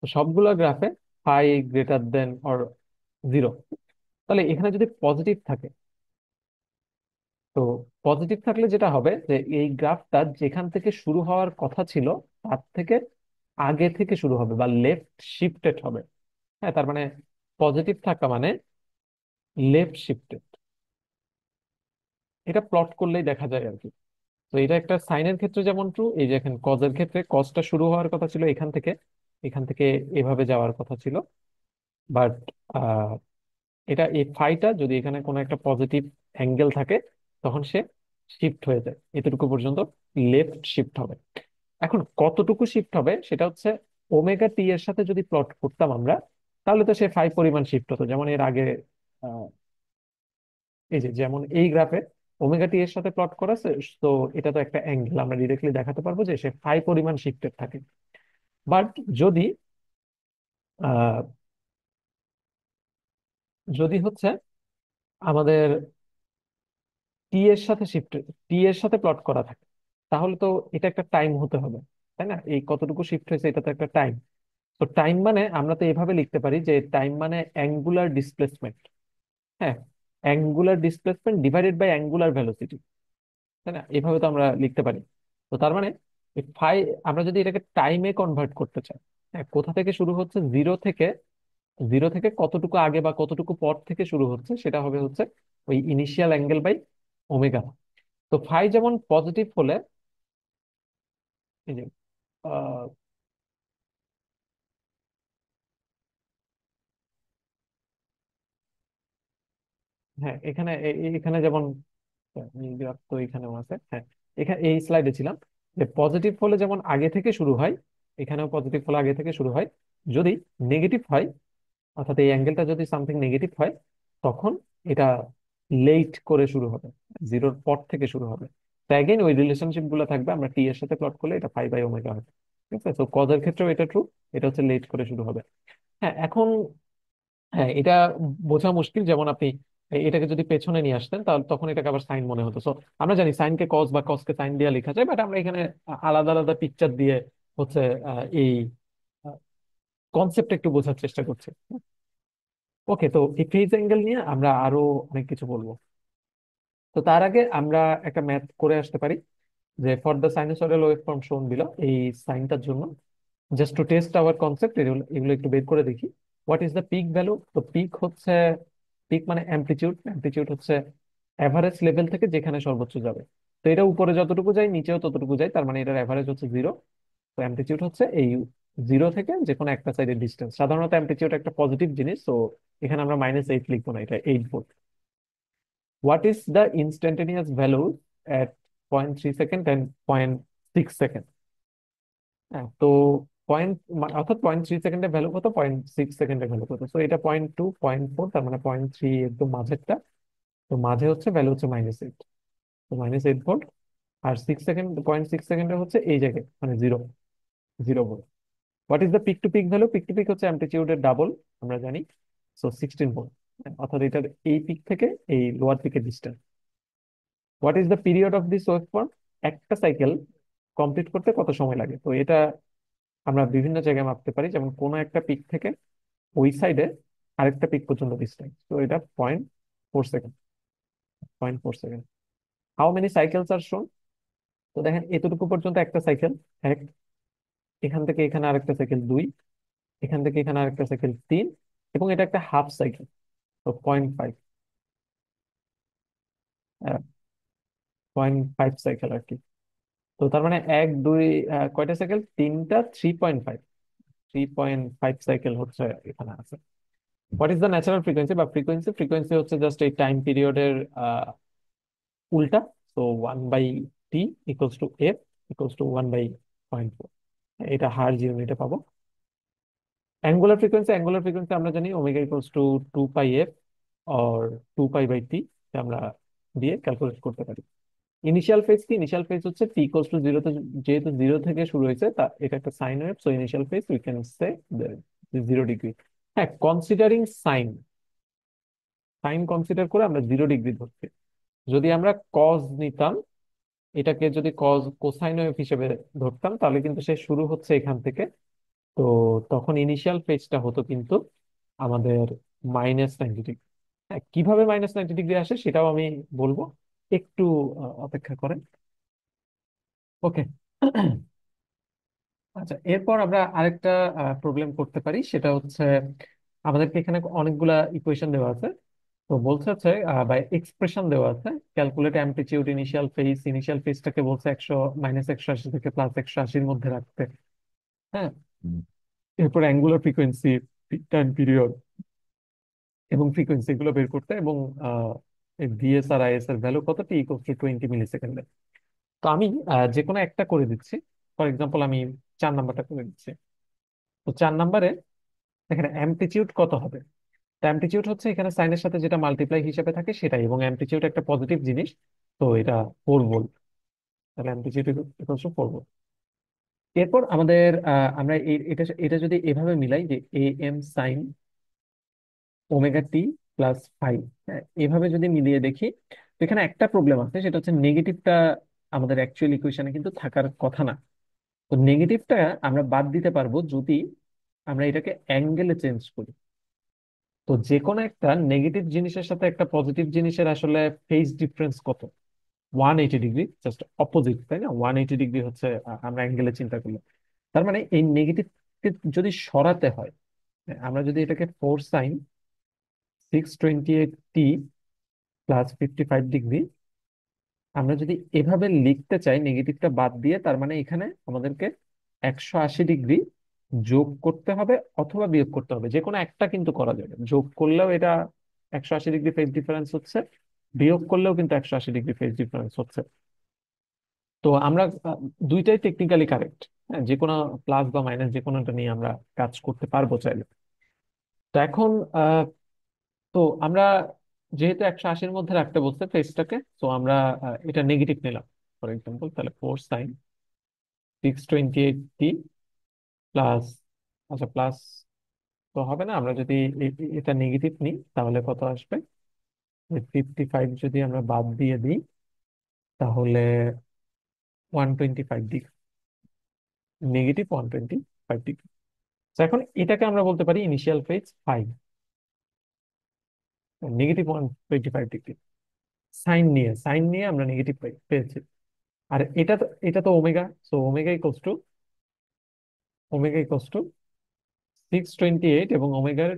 তো সবগুলা গ্রাফে phi greater than or zero, তাহলে এখানে যদি পজিটিভ থাকে, তো পজিটিভ থাকলে যেটা হবে যে এই গ্রাফটা যেখান থেকে শুরু হওয়ার কথা ছিল তার থেকে আগে থেকে শুরু হবে বা লেফট শিফটেড হবে। হ্যাঁ, তার মানে পজিটিভ থাকা মানে লেফট শিফটেড। এটা প্লট করলেই দেখা যায় আর কি। তো এটা একটা সাইনের ক্ষেত্রে যেমন ট্রু, এই যে এখানে কজের ক্ষেত্রে কজটা শুরু হওয়ার কথা ছিল এখান থেকে, এখান থেকে এভাবে যাওয়ার কথা ছিল, বাট এটা এই ফাইটা যদি এখানে কোনো একটা পজিটিভ অ্যাঙ্গেল থাকে তখন সে শিফট হয়ে যায় এতটুকু পর্যন্ত, লেফট শিফট হবে। এখন কতটুকু শিফট হবে সেটা হচ্ছে ওমেগা টি এর সাথে যদি প্লট করতাম আমরা, তাহলে তো সে ফাই পরিমাণ শিফট হতো, যেমন এর আগে আহ, এই যে যেমন এই গ্রাফে ওমেগা টি এর সাথে প্লট করা আছে, তো এটা তো একটা অ্যাঙ্গেল, আমরা ডিরেক্টলি দেখাতে পারবো যে সে ফাই পরিমাণ শিফটেড থাকে। বাট যদি আহ যদি হচ্ছে আমাদের টি এর সাথে শিফট, টি এর সাথে প্লট করা থাকে, তাহলে তো এটা একটা টাইম হতে হবে, তাই না? এই কতটুকু শিফট হয়েছে এটা তো একটা টাইম। তো টাইম মানে আমরা তো এভাবে লিখতে পারি যে টাইম মানে অ্যাঙ্গুলার ডিসপ্লেসমেন্ট। হ্যাঁ, angular displacement divided by angular velocity, তাই না? এভাবে তো আমরা লিখতে পারি। তো তার মানে ফাই, আমরা যদি এটাকে টাইমে কনভার্ট করতে চাই, হ্যাঁ, কোথা থেকে শুরু হচ্ছে, জিরো থেকে, জিরো থেকে কতটুকু আগে বা কতটুকু পর থেকে শুরু হচ্ছে, সেটা হবে হচ্ছে ওই ইনিশিয়াল অ্যাঙ্গেল বাই ওমেগা। তো ফাই যেমন পজিটিভ হলে, এই যে আহ, হ্যাঁ এখানে এখানে যেমন এই গ্রাফ তো এখানেও আছে, হ্যাঁ এখানে এই স্লাইডে ছিলাম, যে পজিটিভ হলে যেমন আগে থেকে শুরু হয়, এখানেও পজিটিভ হলে আগে থেকে শুরু হয়। যদি নেগেটিভ হয়, অর্থাৎ এই অ্যাঙ্গেলটা যদি সামথিং নেগেটিভ হয়, তখন এটা লেট করে শুরু হবে, জিরোর পর থেকে শুরু হবে। তো অ্যাগেন ওই রিলেশনশিপ গুলো থাকবে, আমরা টি এর সাথে প্লট করলে এটা ফাই বাই ওমেগা হবে। ঠিক আছে, তো কজের ক্ষেত্রেও এটা ট্রু, এটা হচ্ছে লেট করে শুরু হবে। হ্যাঁ এখন, হ্যাঁ এটা বোঝা মুশকিল, যেমন আপনি এটাকে যদি পেছনে নিয়ে আসতেন তাহলে তখন এটাকে আবার সাইন মনে হতো। সো আমরা জানি সাইনকে কজ বা কজকে সাইন দিয়ে লেখা যায়, বাট আমরা এখানে আলাদা আলাদা পিকচার দিয়ে হচ্ছে এই কনসেপ্ট একটু বোঝার চেষ্টা করছি। ওকে, তো এই ফেজ অ্যাঙ্গেল নিয়ে আমরা আরো অনেক কিছু বলবো। তো তার আগে আমরা একটা ম্যাথ করে আসতে পারি, যে for the sinusoidal wave form shown below, এই সাইনটার জন্য just to test our concept এগুলো এগুলো একটু বের করে দেখি। What is the peak value? তো পিক হচ্ছে, পিক মানে অ্যামপ্লিটিউড, অ্যামপ্লিটিউড হচ্ছে এভারেজ লেভেল থেকে যেখানে সর্বোচ্চ যাবে। তো এটা উপরে যতটুকু যায় নিচেও ততটুকু যায়, তার মানে এটার এভারেজ হচ্ছে জিরো। তো অ্যামপ্লিটিউড হচ্ছে এই জিরো থেকে যে কোনো একটা সাইডের ডিস্টেন্স। সাধারণত অ্যামপ্লিটিউড একটা পজিটিভ জিনিস, তো এখানে আমরা -8 লিখবো না, এটা 8 volt. What is the instantaneous value at 0.3 second and 0.6 second? হ্যাঁ, তো পয়েন্ট, অর্থাৎ 0.3 সেকেন্ডের ভ্যালু কত, 0.6 সেকেন্ডের ভ্যালু কত? তো এটা 0.2, 0.4, তার মানে 0.3 একদম মাঝেরটা। তো মাঝে হচ্ছে ভ্যালু হচ্ছে -8, তো -8 ভোল্ট। আর 6 সেকেন্ড, 0.6 সেকেন্ডের হচ্ছে এই জায়গায় মানে zero, 0 volt. What is the peak to peak value? Peak to peak হচ্ছে অ্যামপ্লিটিউডের ডাবল, আমরা জানি। সো 16 ভোল্ট, অর্থাৎ এটার এই পিক থেকে এই লোয়ার পিকের distance. What is the period of this wave form? একটা সাইকেল কমপ্লিট করতে কত সময় লাগে? তো এটা আমরা বিভিন্ন জায়গায় মাপতে পারি, যেমন কোনো একটা পিক থেকে ওই সাইডে আরেকটা পিক পর্যন্ত ডিস্টেন্স, তো এটা 0.4 second, 0.4 second. How many cycles are shown? তো দেখেন এতটুকু পর্যন্ত একটা সাইকেল, এক, এখান থেকে এখানে আরেকটা সাইকেল দুই, এখান থেকে এখানে আরেকটা সাইকেল তিন, এবং এটা একটা হাফ সাইকেল, তো 0.5, 0.5 সাইকেল আর কি। তো তার মানে এক দুই কয়টা সাইকেল, তিনটা, 3.5, 3.5 সাইকেল হচ্ছে এখানে আছে। What is the natural frequency বা ফ্রিকোয়েন্সি? ফ্রিকোয়েন্সি হচ্ছে জাস্ট এই টাইম পিরিয়ডের উল্টা। তো 1/t equals to F equals to 1/0.4, এটা হার্জ ইউনিটে পাবো। অ্যাঙ্গুলার ফ্রিকোয়েন্সি আমরা জানি omega equals to 2 pi F or 2 পাই/টি, আমরা দিয়ে ক্যালকুলেট করতে পারি। ইনিশিয়াল ফেজ কি? ইনিশিয়াল ফেজ হচ্ছে টি ইকুয়ালস টু জিরোতে, যেহেতু জিরো থেকে শুরু হয়েছে তা এটা একটা sine wave, so initial phase we can say 0 degree. হ্যাঁ, কনসিডারিং সাইন, সাইন কনসিডার করে আমরা 0 ডিগ্রি ধরছি। যদি আমরা কজ নিতাম, এটাকে যদি কজ কোসাইন ওয়েভ হিসেবে ধরতাম, তাহলে কিন্তু সে শুরু হচ্ছে এখান থেকে। তো তখন ইনিশিয়াল ফেজটা হতো কিন্তু আমাদের -90 ডিগ্রি। হ্যাঁ, কিভাবে -90 ডিগ্রি আসে সেটাও আমি বলবো, একটু অপেক্ষা করেন। ওকে। আচ্ছা, এরপর আমরা আরেকটা প্রবলেম করতে পারি, সেটা হচ্ছে আমাদেরকে এখানে অনেকগুলা ইকুয়েশন দেওয়া আছে। তো বলছে হচ্ছে বা এক্সপ্রেশন দেওয়া আছে, calculate amplitude initial phase, initial ফেজটাকে বলছে 100 -180 থেকে +180-র মধ্যে রাখতে। হ্যাঁ, এরপর অ্যাঙ্গুলার ফ্রিকোয়েন্সি, টাইম পিরিয়ড এবং ফ্রিকোয়েন্সি এগুলো বের করতে, এবং ভিএস আর আইএস এর ভ্যালু কত, টি ইকুয়াল টু 20 মিলি সেকেন্ডে। তো আমি যে কোনো একটা করে দিচ্ছি। ফর এক্সাম্পল আমি 4 নাম্বারটা করে দিচ্ছি। তো 4 নাম্বারে এখানে অ্যামপ্লিটিউড কত হবে? অ্যামপ্লিটিউড হচ্ছে এখানে সাইনের সাথে যেটা মাল্টিপ্লাই হিসেবে থাকে সেটাই, এবং অ্যামপ্লিটিউড একটা পজিটিভ জিনিস। তো এটা 4 ভোল্ট, তাহলে অ্যামপ্লিটিউড ইকুয়াল টু 4 ভোল্ট। এরপর আমাদের আমরা এটা এটা যদি এভাবে মিলাই যে এম সাইন ওমেগা টি +5, হ্যাঁ, এভাবে যদি মিলিয়ে দেখি, তো এখানে একটা প্রবলেম আছে, সেটা হচ্ছে নেগেটিভটা আমাদের অ্যাকচুয়াল ইকুয়েশনে কিন্তু থাকার কথা না। তো নেগেটিভটা আমরা বাদ দিতে পারবো যদি আমরা এটাকে অ্যাঙ্গেলে চেঞ্জ করি। তো যে কোনো একটা নেগেটিভ জিনিসের সাথে একটা পজিটিভ জিনিসের আসলে ফেজ ডিফারেন্স কত? 180 ডিগ্রি, জাস্ট অপোজিট, তাই না? 180 ডিগ্রি হচ্ছে আমরা অ্যাঙ্গেলে চিন্তা করলে, তার মানে এই নেগেটিভ যদি সরাতে হয়, আমরা যদি এটাকে 4sin 628t +55 ডিগ্রি আমরা যদি এভাবে লিখতে চাই নেগেটিভটা বাদ দিয়ে, তার মানে এখানে আমাদেরকে 180 ডিগ্রি যোগ করতে হবে অথবা বিয়োগ করতে হবে, যে কোনো একটা কিন্তু করা যাবে। যোগ করলেও এটা 180 ডিগ্রি ফেজ ডিফারেন্স হচ্ছে, বিয়োগ করলেও কিন্তু 180 ডিগ্রি ফেজ ডিফারেন্স হচ্ছে। তো আমরা দুইটাই টেকনিক্যালি কারেক্ট। হ্যাঁ, যে কোনো প্লাস বা মাইনাস যে কোনোটা নিয়ে আমরা কাজ করতে পারবো চাইলে। তো এখন তো আমরা যেহেতু 180-র মধ্যে রাখতে বলছে ফেজটাকে, তো আমরা এটা নেগেটিভ নিলাম। ফর এক্সাম্পল, তাহলে 4sin 628t প্লাস, আচ্ছা প্লাস তো হবে না, আমরা যদি এটা নেগেটিভ নিই তাহলে কত আসবে? 55 যদি আমরা বাদ দিয়ে দিই, তাহলে 125 ডিগ্রি, -125 ডিগ্রি। এখন এটাকে আমরা বলতে পারি ইনিশিয়াল ফেজ 5, -125 ডিগ্রি। সাইন নিয়ে আমরা নেগেটিভ পেয়েছি। আর এটা তো omega, so omega equals to 628, এবং ওমেগার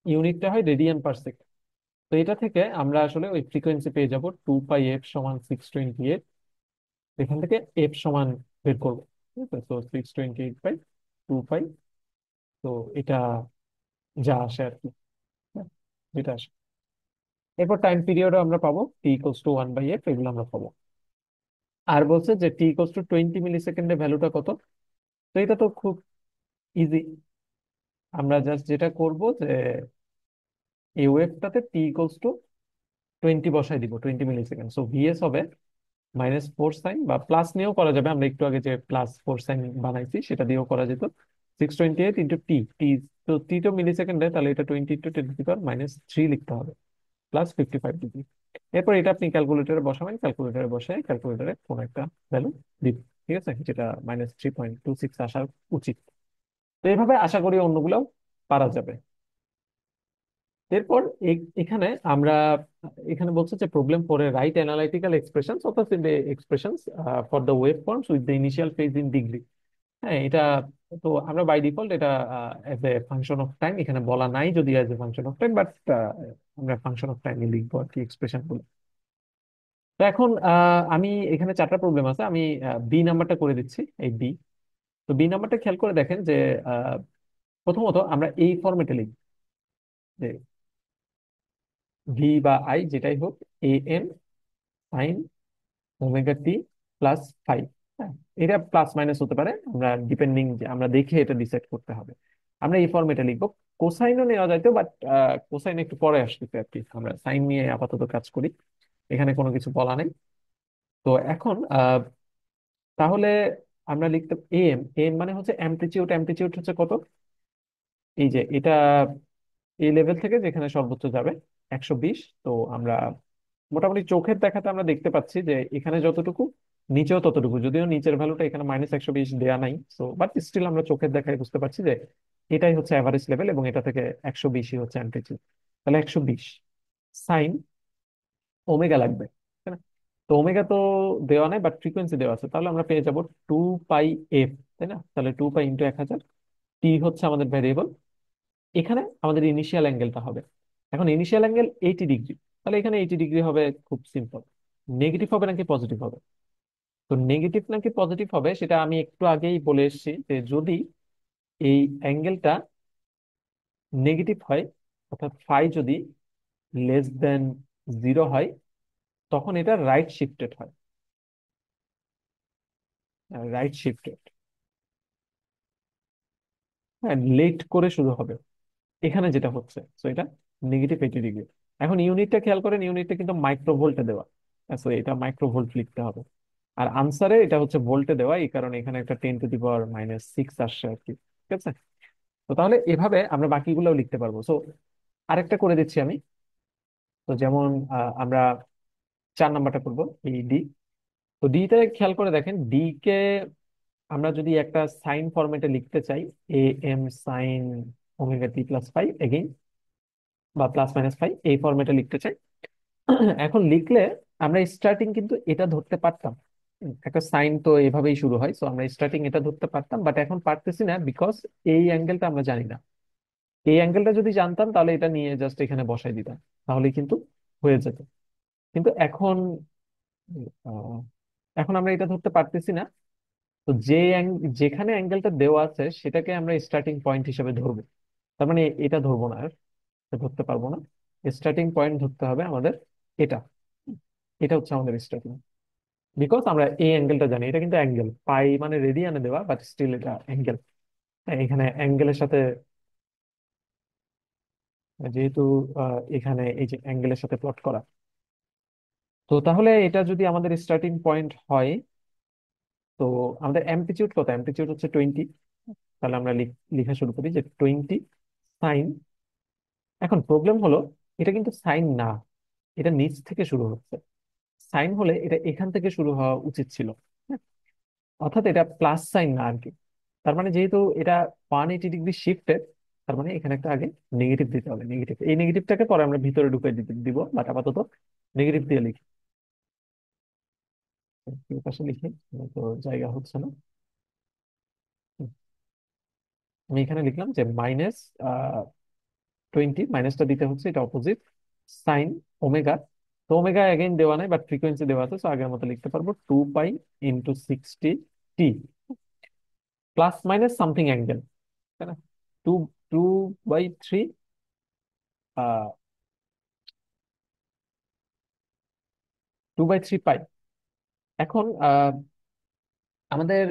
ইউনিটটা হয় রেডিয়ান/সেকেন্ড। তো এটা থেকে আমরা আসলে ওই ফ্রিকোয়েন্সি পেয়ে যাব 2πf = 628। এখান থেকে এফ সমান বের করবো, ঠিক আছে? তো 628/2π, তো এটা যা আসে আর কি, হ্যাঁ, যেটা আসে। এরপর টাইম পিরিয়ডও আমরা পাবো, t = 1/f, এগুলো আমরা পাবো। আর বলছে যে t = 20 মিলি সেকেন্ডের ভ্যালুটা কত? তো এটা তো খুব ইজি। আমরা জাস্ট যেটা করব যে এই ওয়েভটাতে t = 20 বসাই দিব, 20 মিলি সেকেন্ড। সো ভিএস হবে -4 সাইন, বা প্লাস নিয়েও করা যাবে, আমরা একটু আগে যে +4 সাইন বানাইছি সেটা দিয়েও করা যেত। 628 × টি, তো টি তো মিলি সেকেন্ডে, তাহলে এটা 20 × 10⁻³ লিখতে হবে, +55 ডিগ্রি। এরপর এটা আপনি ক্যালকুলেটরে বসাবেন, ক্যালকুলেটরে বসে ক্যালকুলেটরে কোন একটা ভ্যালু দিবেন, ঠিক আছে, যেটা -3.26 আসা উচিত। তো এইভাবে আশা করি অন্যগুলো পারা যাবে। এরপর এখানে আমরা, এখানে বলছে যে problem for a write analytical expressions অর্থাৎ the expressions for the wave forms with the initial phase in degree. হ্যাঁ, এটা তো আমরা বাই ডিফল্ট এটা as a function of time এখানে বলা নাই, যদি as a function of time, but আমরা ফাংশন অফ টাইমে লিখবো আর কি এক্সপ্রেশন গুলো। তো এখন আমি এখানে 4টা প্রবলেম আছে, আমি বি নাম্বারটা করে দিচ্ছি, এই বি। তো বি নাম্বারটা খেয়াল করে দেখেন যে আহ, প্রথমত আমরা এই ফরম্যাটে লিখি যে ভি বা আই যেটাই হোক, এ এন সাইন ওমেগা টি +5। হ্যাঁ, এটা প্লাস মাইনাস হতে পারে, আমরা ডিপেন্ডিং যে আমরা দেখে এটা ডিসাইড করতে হবে। আমরা এই ফর্মেটে লিখবো। কোসাইনও নেওয়া যাইতো, বাট কোসাইন একটু পরে আসতেছে আর কি, আমরা সাইন নিয়ে আপাতত কাজ করি, এখানে কোনো কিছু বলা নেই। তো এখন তাহলে আমরা লিখতে এম, এম মানে হচ্ছে অ্যামপ্লিটিউড, অ্যামপ্লিটিউড হচ্ছে কত, এই যে এটা এই লেভেল থেকে যেখানে সর্বোচ্চ যাবে 120। তো আমরা মোটামুটি চোখের দেখাতে আমরা দেখতে পাচ্ছি যে এখানে যতটুকু নিচেও ততটুকু, যদিও নিচের ভ্যালুটা এখানে -120 দেয়া নাই, সো বাট স্টিল আমরা চোখের দেখায় বুঝতে পারছি যে এটাই হচ্ছে অ্যাভারেজ লেভেল এবং এটা থেকে 120ই হচ্ছে অ্যাম্পলিটিউড। তাহলে 120 সাইন ওমেগা লাগবে, তাই না? তো ওমেগা তো দেওয়া নাই, বাট ফ্রিকোয়েন্সি দেওয়া আছে, তাহলে আমরা পেয়ে যাব 2πf, তাই না? তাহলে 2π ইন্টু 1000, টি হচ্ছে আমাদের ভ্যারিয়েবল। এখানে আমাদের ইনিশিয়াল অ্যাঙ্গেলটা হবে, এখন ইনিশিয়াল অ্যাঙ্গেল 80 ডিগ্রি, তাহলে এখানে 80 ডিগ্রি হবে, খুব সিম্পল। নেগেটিভ হবে নাকি পজিটিভ হবে? তো নেগেটিভ নাকি পজিটিভ হবে সেটা আমি একটু আগেই বলে এসেছি, যে যদি এই অ্যাঙ্গেলটা নেগেটিভ হয়, অর্থাৎ ফাই যদি <<0 হয়, তখন এটা রাইট শিফটেড হয়। রাইট শিফটেড, হ্যাঁ, লেট করে শুরু হবে এখানে যেটা হচ্ছে, তো এটা -80 ডিগ্রি। এখন ইউনিটটা খেয়াল করেন, ইউনিটটা কিন্তু মাইক্রোভোল্টে দেওয়া, তো এটা মাইক্রোভোল্ট লিখতে হবে। আর আনসারে এটা হচ্ছে ভোল্টে দেওয়া, এই কারণে এখানে একটা 10⁻⁻6 আসছে আর কি। ঠিক আছে, তো তাহলে এভাবে আমরা বাকিগুলোও লিখতে পারবো। সো আরেকটা করে দিচ্ছি আমি। তো যেমন আমরা 4 নাম্বারটা করবো, এই ডি। তো ডিতে খেয়াল করে দেখেন, ডি কে আমরা যদি একটা সাইন ফরম্যাটে লিখতে চাই, AM sin ωt+φ এগেইন, বা +-φ এই ফরম্যাটে লিখতে চাই, এখন লিখলে আমরা স্টার্টিং কিন্তু এটা ধরতে পারতাম। একটা সাইন তো এভাবেই শুরু হয়, সো আমরা স্টার্টিং এটা ধরতে পারতাম, বাট এখন পারতেছি না, বিকজ এই অ্যাঙ্গেলটা আমরা জানি না। এই অ্যাঙ্গেলটা যদি জানতাম তাহলে এটা নিয়ে জাস্ট এখানে বসাই দিতাম, তাহলে কিন্তু হয়ে যেত। কিন্তু এখন আহ, এখন আমরা এটা ধরতে পারতেছি না। তো যেখানে অ্যাঙ্গেলটা দেওয়া আছে সেটাকে আমরা স্টার্টিং পয়েন্ট হিসেবে ধরবো, তার মানে এটা ধরবো না আর, এটা ধরতে পারবো না। স্টার্টিং পয়েন্ট ধরতে হবে আমাদের এটা, এটা হচ্ছে আমাদের স্টার্টিং, বিকজ আমরা এই অ্যাঙ্গেলটা জানি, এটা কিন্তু অ্যাঙ্গেল, পাই মানে রেডিয়ানে দেওয়া, বাট স্টিল এটা অ্যাঙ্গেল। এখানে অ্যাঙ্গেলের সাথে যেহেতু এখানে এই যে অ্যাঙ্গেলের সাথে প্লট করা, তো তাহলে এটা যদি আমাদের স্টার্টিং পয়েন্ট হয়, তো আমাদের অ্যামপ্লিটিউড কত? অ্যামপ্লিটিউড হচ্ছে 20। তাহলে আমরা লেখা শুরু করি যে 20 সাইন। এখন প্রবলেম হলো, এটা কিন্তু সাইন না, এটা নিচ থেকে শুরু হচ্ছে। সাইন হলে এটা এখান থেকে শুরু হওয়া উচিত ছিল, হ্যাঁ? অর্থাৎ এটা প্লাস সাইন না আর কি। তার মানে যেহেতু এটা 180 ডিগ্রি শিফটেড, তার মানে এখানে একটা আগে নেগেটিভ দিতে হবে। নেগেটিভ, এই নেগেটিভটাকে পরে আমরা ভিতরে ঢুকে দিতে দিব, বাট আপাতত নেগেটিভ দিয়ে লিখি। এই পাশে লিখি, তো জায়গা হচ্ছে না। হুম, আমি এখানে লিখলাম যে -20, মাইনাসটা দিতে হচ্ছে, এটা অপোজিট সাইন ওমেগা। তো ওমেগা অ্যাগেইন দেওয়া নাই, বাট ফ্রিকোয়েন্সি দেওয়া আছে, তো আগের মতো লিখতে পারবো 2π × 60t, plus minus something angle, তাই না? টু 2/3, 2/3 পাই। এখন আমাদের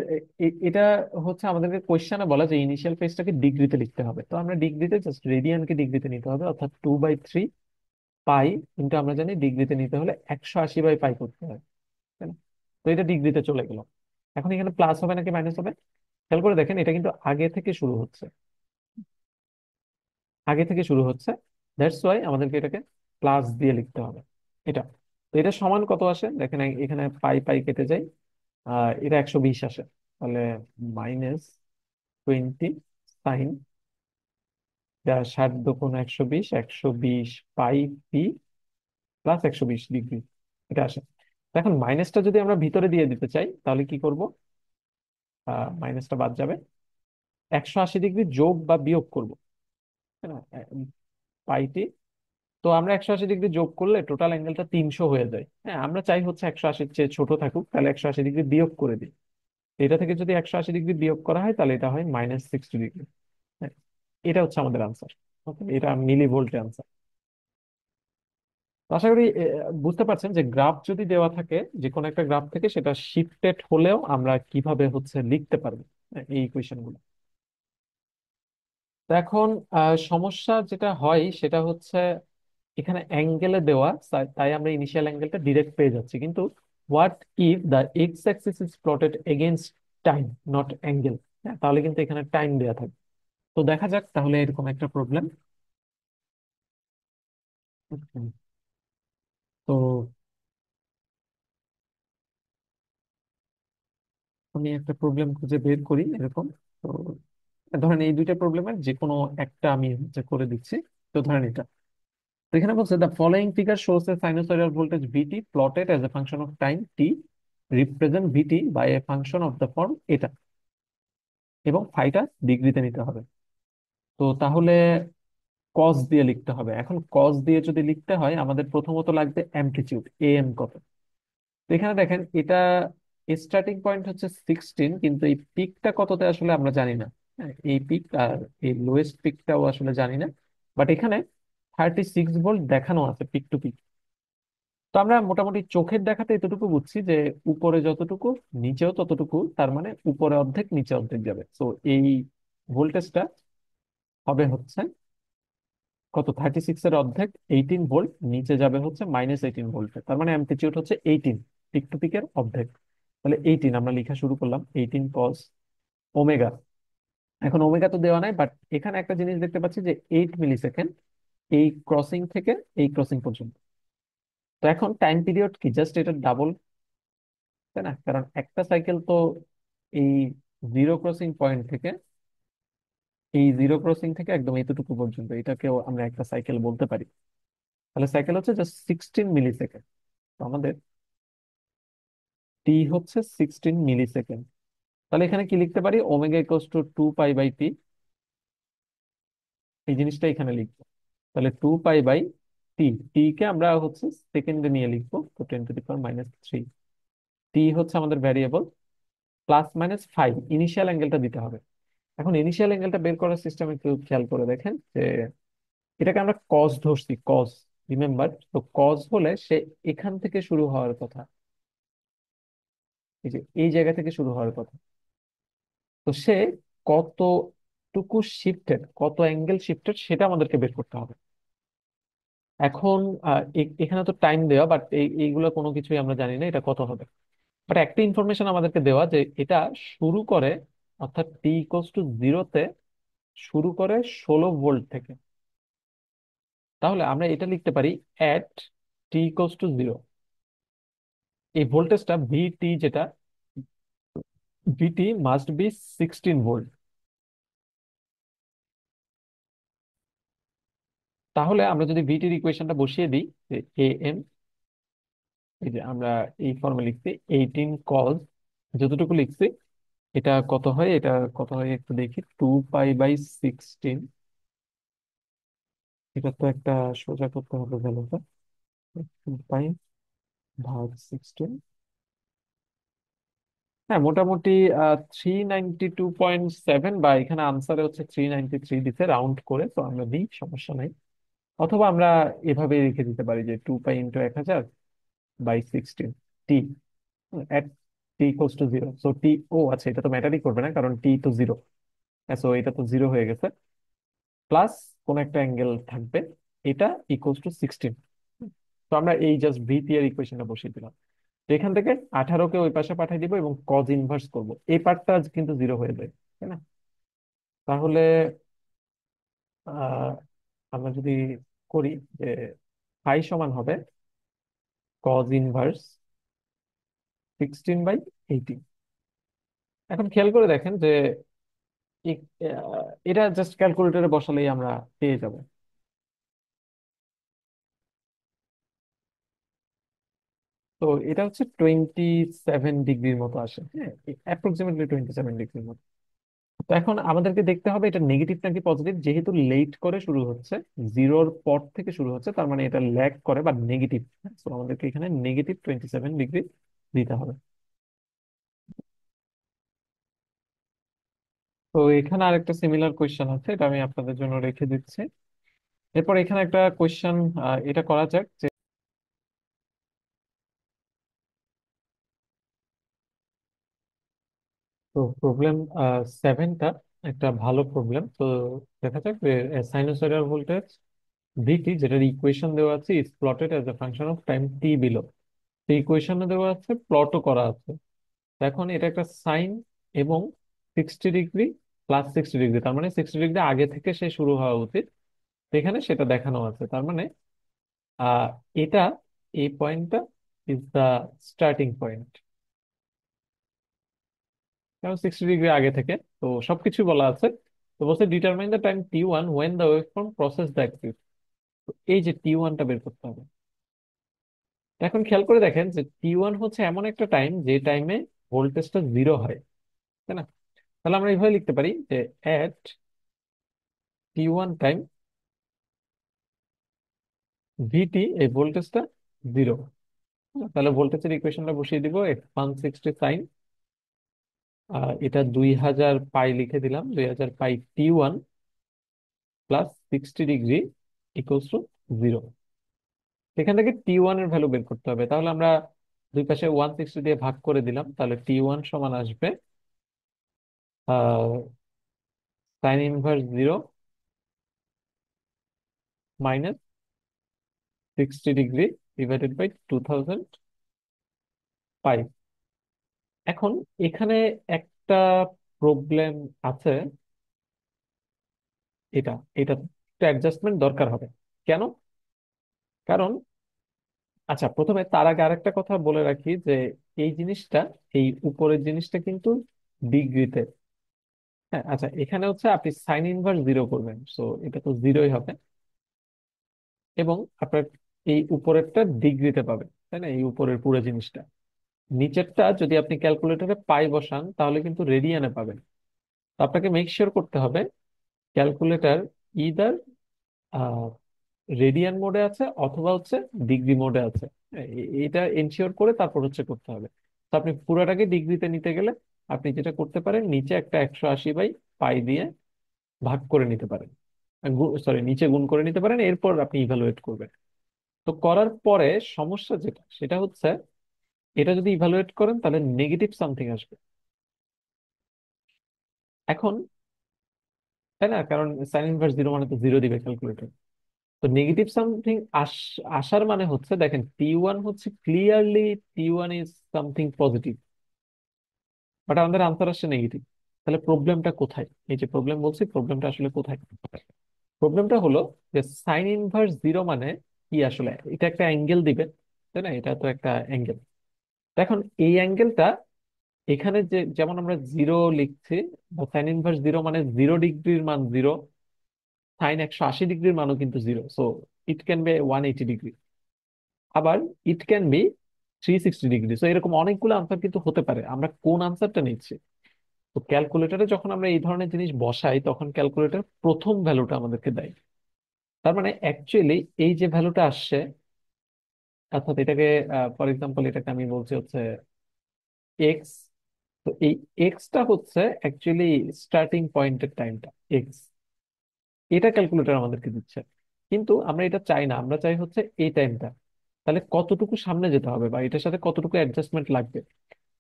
এটা হচ্ছে আমাদেরকে কোয়েশ্চেনে বলা যে ইনিশিয়াল ফেজটাকে ডিগ্রিতে লিখতে হবে, তো আমরা ডিগ্রিতে জাস্ট রেডিয়ানকে ডিগ্রিতে নিতে হবে, অর্থাৎ 2/3 পাই, কিন্তু আমরা জানি ডিগ্রিতে নিতে হলে 180/পাই করতে হয়, তাই না? তো এটা ডিগ্রিতে চলে গেল। এখন এখানে প্লাস হবে নাকি মাইনাস হবে? খেয়াল করে দেখেন, এটা কিন্তু আগে থেকে শুরু হচ্ছে, আগে থেকে শুরু হচ্ছে, দ্যাটস ওয়াই আমাদেরকে এটাকে প্লাস দিয়ে লিখতে হবে। এটা, তো এটা সমান কত আসে দেখেন, এখানে পাই পাই কেটে যায়, এটা 120 আসে। তাহলে -20 সাইন, 60 × 2 = 120, 120 পাই পি প্লাস 120 ডিগ্রি, এটা আসে। তো এখন মাইনাসটা যদি আমরা ভিতরে দিয়ে দিতে চাই তাহলে কি করব? মাইনাসটা বাদ যাবে, 180 ডিগ্রি যোগ বা বিয়োগ করবো, তাই না? পাইটি, তো আমরা 180 ডিগ্রি যোগ করলে টোটাল অ্যাঙ্গেলটা 300 হয়ে যায়। হ্যাঁ, আমরা চাই হচ্ছে 180-র চেয়ে ছোট থাকুক, তাহলে 180 ডিগ্রি বিয়োগ করে দিই। এটা থেকে যদি 180 ডিগ্রি বিয়োগ করা হয় তাহলে এটা হয় -60 ডিগ্রি। হ্যাঁ, এটা হচ্ছে আমাদের আনসার। ওকে, এটা মিলি ভোল্টে আনসার। তো আশা করি বুঝতে পারছেন যে গ্রাফ যদি দেওয়া থাকে, যে কোনো একটা গ্রাফ থেকে সেটা শিফটেড হলেও আমরা কিভাবে হচ্ছে লিখতে পারবো এই ইকুয়েশন গুলো। তো এখন সমস্যা যেটা হয় সেটা হচ্ছে এখানে অ্যাঙ্গেলে দেওয়া, তাই আমরা ইনিশিয়াল অ্যাঙ্গেলটা ডিরেক্ট পেয়ে যাচ্ছি, কিন্তু what if the x Axis is plotted against time not angle? তাহলে কিন্তু এখানে টাইম দেওয়া থাকে। তো দেখা যাক তাহলে এরকম একটা প্রবলেম। তো আমি একটা প্রবলেম খুঁজে বের করি এরকম। তো ধরেন এই দুইটা প্রবলেমের যে কোনো একটা আমি হচ্ছে করে দিচ্ছি। তো ধরেন এটা, তো এখানে বলছে the following figure shows a sinusoidal voltage v t plotted as a function of time t, represent v t by a function of the form এটা, এবং ফাইটা ডিগ্রিতে নিতে হবে। তো তাহলে কস দিয়ে লিখতে হবে। এখন কস দিয়ে যদি লিখতে হয় আমাদের প্রথমত লাগবে অ্যামপ্লিটিউড, এম কত। তো এখানে দেখেন এটা স্টার্টিং পয়েন্ট হচ্ছে 16, কিন্তু এই পিকটা কততে আসলে আমরা জানি না। এই পিক আর এই লোয়েস্ট পিকটাও আসলে জানি না, বাট এখানে 36 ভোল্ট দেখানো আছে পিক টু পিক। তো আমরা মোটামুটি চোখের দেখাতে এতটুকু বুঝছি যে উপরে যতটুকু নিচেও ততটুকু, তার মানে উপরে অর্ধেক নিচে অর্ধেক যাবে। তো এই ভোল্টেজটা হবে হচ্ছে কত, 36 এর অর্ধেক 18 ভোল্ট, নিচে যাবে হচ্ছে -18 ভোল্টে, তার মানে অ্যামপ্লিটিউড হচ্ছে 18, পিক টু পিকের অর্ধেক। তাহলে 18 আমরা লেখা শুরু করলাম, 18 cos ওমেগা। এখন ওমেগা তো দেওয়া নাই, বাট এখানে একটা জিনিস দেখতে পাচ্ছি যে 8 মিলিসেকেন্ড এই ক্রসিং থেকে এই ক্রসিং পর্যন্ত। তো এখন টাইম পিরিয়ড কি জাস্ট এটা ডাবল, তাই না? কারণ একটা সাইকেল তো এই জিরো ক্রসিং পয়েন্ট থেকে, এই জিরো ক্রসিং থেকে একদম এতটুকু পর্যন্ত, এটাকেও আমরা একটা সাইকেল বলতে পারি। তাহলে সাইকেল হচ্ছে জাস্ট 16 মিলিসেকেন্ড। তো আমাদের টি হচ্ছে 16 মিলিসেকেন্ড। তাহলে এখানে কি লিখতে পারি, omega equals to 2 pi by T, এই জিনিসটা এখানে লিখবো। তাহলে 2 পাই বাই টি, টি কে আমরা হচ্ছে সেকেন্ডে নিয়ে লিখবো, তো 10⁻³ টি হচ্ছে আমাদের ভ্যারিয়েবল, +-5 ইনিশিয়াল অ্যাঙ্গেলটা দিতে হবে। এখন ইনিশিয়াল অ্যাঙ্গেলটা বের করার সিস্টেম একটু খেয়াল করে দেখেন যে এটাকে আমরা কজ ধরছি, কজ, রিমেম্বার। তো কজ হলে সে এখান থেকে শুরু হওয়ার কথা, এই যে এই জায়গা থেকে শুরু হওয়ার কথা। তো সে কতটুকু শিফটেড, কত অ্যাঙ্গেল শিফটেড সেটা আমাদেরকে বের করতে হবে। এখন এখানে তো টাইম দেওয়া, বাট এইগুলো কোনো কিছুই আমরা জানি না এটা কত হবে। বাট একটা ইনফরমেশন আমাদেরকে দেওয়া যে এটা শুরু করে, অর্থাৎ t = 0-তে শুরু করে 16 ভোল্ট থেকে। তাহলে আমরা এটা লিখতে পারি অ্যাট t = 0, এই ভোল্টেজটা ভিটি, যেটা ভিটি মাস্ট বি 16 ভোল্ট। তাহলে আমরা যদি ভিটির ইকুয়েশনটা বসিয়ে দিই, যে এ এম, এই যে আমরা এই ফর্মে লিখছি 18 cos, যতটুকু লিখছি এটা কত হয়, এটা কত হয় একটু দেখি, 2 পাই বাই 16। এটা তো একটা সোজা করতে হবে ভ্যালুটা, 2 পাই/16। হ্যাঁ, মোটামুটি 392.7, বা এখানে আনসারে হচ্ছে 393 দিতে রাউন্ড করে, তো আমরা দিই, সমস্যা নাই। অথবা আমরা এভাবে রেখে দিতে পারি যে 2 পাই × 1000/16 টি এট t = 0। সো টি, ও আচ্ছা, এটা তো ম্যাটারই করবে না কারণ টি তো 0। সো এটা তো 0 হয়ে গেছে, প্লাস কোন একটা অ্যাঙ্গেল থাকবে, এটা = 16। তো আমরা এই জাস্ট ভিটি এর ইকুয়েশনটা বসিয়ে দিলাম। তো এখান থেকে 18কে ওই পাশে পাঠিয়ে দিব এবং কজ ইনভার্স করব, এই পার্টটা কিন্তু 0 হয়ে যায়, তাই না? তাহলে আহ আমরা যদি করি যে ফাই সমান হবে কজ ইনভার্স 16/18। এখন খেয়াল করে দেখেন যে এটা জাস্ট ক্যালকুলেটরে বসালেই আমরা পেয়ে যাব। তো এটা হচ্ছে 27 ডিগ্রির মতো আসে, হ্যাঁ, অ্যাপ্রক্সিমেটলি 27 ডিগ্রির মতো। তো এখন আমাদেরকে দেখতে হবে এটা নেগেটিভ নাকি পজিটিভ, যেহেতু লেট করে শুরু হচ্ছে, জিরোর পর থেকে শুরু হচ্ছে, তার মানে এটা ল্যাগ করে বা নেগেটিভ। তো আমাদেরকে এখানে -27 ডিগ্রি দিতে হবে। তো এখানে আরেকটা সিমিলার কোয়েশ্চেন আছে, এটা আমি আপনাদের জন্য রেখে দিচ্ছি। এরপর এখানে একটা কোয়েশ্চেন, এটা করা যাক। তো প্রবলেম সেভেনটা একটা ভালো প্রবলেম। তো দেখা যাক যে সাইনোসয়েডাল ভোল্টেজ ভিটি, যেটার ইকুয়েশন দেওয়া আছে, is plotted as a function of time T below. তো ইকুয়েশনে দেওয়া আছে, প্লটও করা আছে। তো এখন এটা একটা সাইন এবং 60 ডিগ্রি প্লাস 60 ডিগ্রি, তার মানে 60 ডিগ্রি আগে থেকে সে শুরু হওয়া উচিত। তো এখানে সেটা দেখানো আছে, তার মানে আহ এটা, এই পয়েন্টটা ইজ দা স্টার্টিং পয়েন্ট, কারণ 60 ডিগ্রি আগে থেকে। তো সবকিছু বলা আছে। তো বলছে determine the time t one when the wave form crosses the axis. এই যে টি ওয়ানটা বের করতে হবে। এখন খেয়াল করে দেখেন যে টি ওয়ান হচ্ছে এমন একটা টাইম যে টাইমে ভোল্টেজটা জিরো হয়, তাই না? তাহলে আমরা এইভাবে লিখতে পারি যে এট টি ওয়ান টাইম ভিটি, এই ভোল্টেজটা জিরো। তাহলে ভোল্টেজের ইকুয়েশনটা বসিয়ে দিব, 160 সাইন, এটা 2000 পাই লিখে দিলাম, 2000 pi T one plus 60 degree equals to zero. এখান থেকে টি ওয়ান এর ভ্যালু বের করতে হবে। তাহলে আমরা দুই পাশে 160 দিয়ে ভাগ করে দিলাম, তাহলে টি ওয়ান সমান আসবে sine inverse zero minus 60 degree divided by 2000 pi. এখন এখানে একটা প্রবলেম আছে, এটা এটা একটু অ্যাডজাস্টমেন্ট দরকার হবে। কেন? কারণ, আচ্ছা, প্রথমে তার আগে আরেকটা কথা বলে রাখি যে এই জিনিসটা, এই উপরের জিনিসটা কিন্তু ডিগ্রিতে। হ্যাঁ, আচ্ছা, এখানে হচ্ছে আপনি সাইন ইনভার্স জিরো করবেন, সো এটা তো জিরোই হবে। এবং আপনার এই উপরেরটা ডিগ্রিতে পাবেন, তাই না? এই উপরের পুরো জিনিসটা। নিচেরটা যদি আপনি ক্যালকুলেটরে পাই বসান তাহলে কিন্তু রেডিয়ানে পাবেন। তো আপনাকে মেক শিওর করতে হবে ক্যালকুলেটর ইদার রেডিয়ান মোডে আছে অথবা হচ্ছে ডিগ্রি মোডে আছে। হ্যাঁ, এটা এনশিওর করে তারপর হচ্ছে করতে হবে। তো আপনি পুরোটাকে ডিগ্রিতে নিতে গেলে আপনি যেটা করতে পারেন, নিচে একটা 180/পাই দিয়ে ভাগ করে নিতে পারেন, সরি, নিচে গুণ করে নিতে পারেন, এরপর আপনি ইভালুয়েট করবেন। তো করার পরে সমস্যা যেটা সেটা হচ্ছে, এটা যদি ইভালুয়েট করেন তাহলে নেগেটিভ সামথিং আসবে। এখন, তাই না? কারণ সাইন ইনভার্স জিরো মানে তো জিরো দিবে ক্যালকুলেটর। তো নেগেটিভ সামথিং আসার মানে হচ্ছে, দেখেন টি ওয়ান হচ্ছে clearly, T one is something positive, but আমাদের আনসার আসছে নেগেটিভ। তাহলে প্রবলেমটা কোথায়? এই যে প্রবলেম বলছি, প্রবলেমটা আসলে কোথায়? প্রবলেমটা হলো যে সাইন ইনভার্স জিরো মানে কি আসলে, এটা একটা অ্যাঙ্গেল দিবে, তাই না? এটা তো একটা অ্যাঙ্গেল। এখন এই অ্যাঙ্গেলটা এখানে যে যেমন আমরা জিরো লিখছি, বা সাইন ইনভার্স জিরো মানে 0 ডিগ্রির মান জিরো, সাইন 180 ডিগ্রির মানও কিন্তু zero, so it can be 180 degree, আবার ইট ক্যান বি 360 ডিগ্রি। তো এরকম অনেকগুলো আনসার কিন্তু হতে পারে, আমরা কোন আনসারটা নিচ্ছি। তো ক্যালকুলেটরে যখন আমরা এই ধরনের জিনিস বসাই তখন ক্যালকুলেটর প্রথম ভ্যালুটা আমাদেরকে দেয়। তার মানে অ্যাকচুয়ালি এই যে ভ্যালুটা আসছে, অর্থাৎ এটাকে, ফর এক্সাম্পল এটাকে আমি বলছি হচ্ছে এক্স। তো এই এক্সটা হচ্ছে অ্যাকচুয়ালি স্টার্টিং পয়েন্টের টাইমটা, এক্স। এটা ক্যালকুলেটর আমাদেরকে দিচ্ছে। কিন্তু আমরা এটা চাই না, আমরা চাই হচ্ছে এই টাইমটা। তাহলে কতটুকু সামনে যেতে হবে বা এটার সাথে কতটুকু অ্যাডজাস্টমেন্ট লাগবে?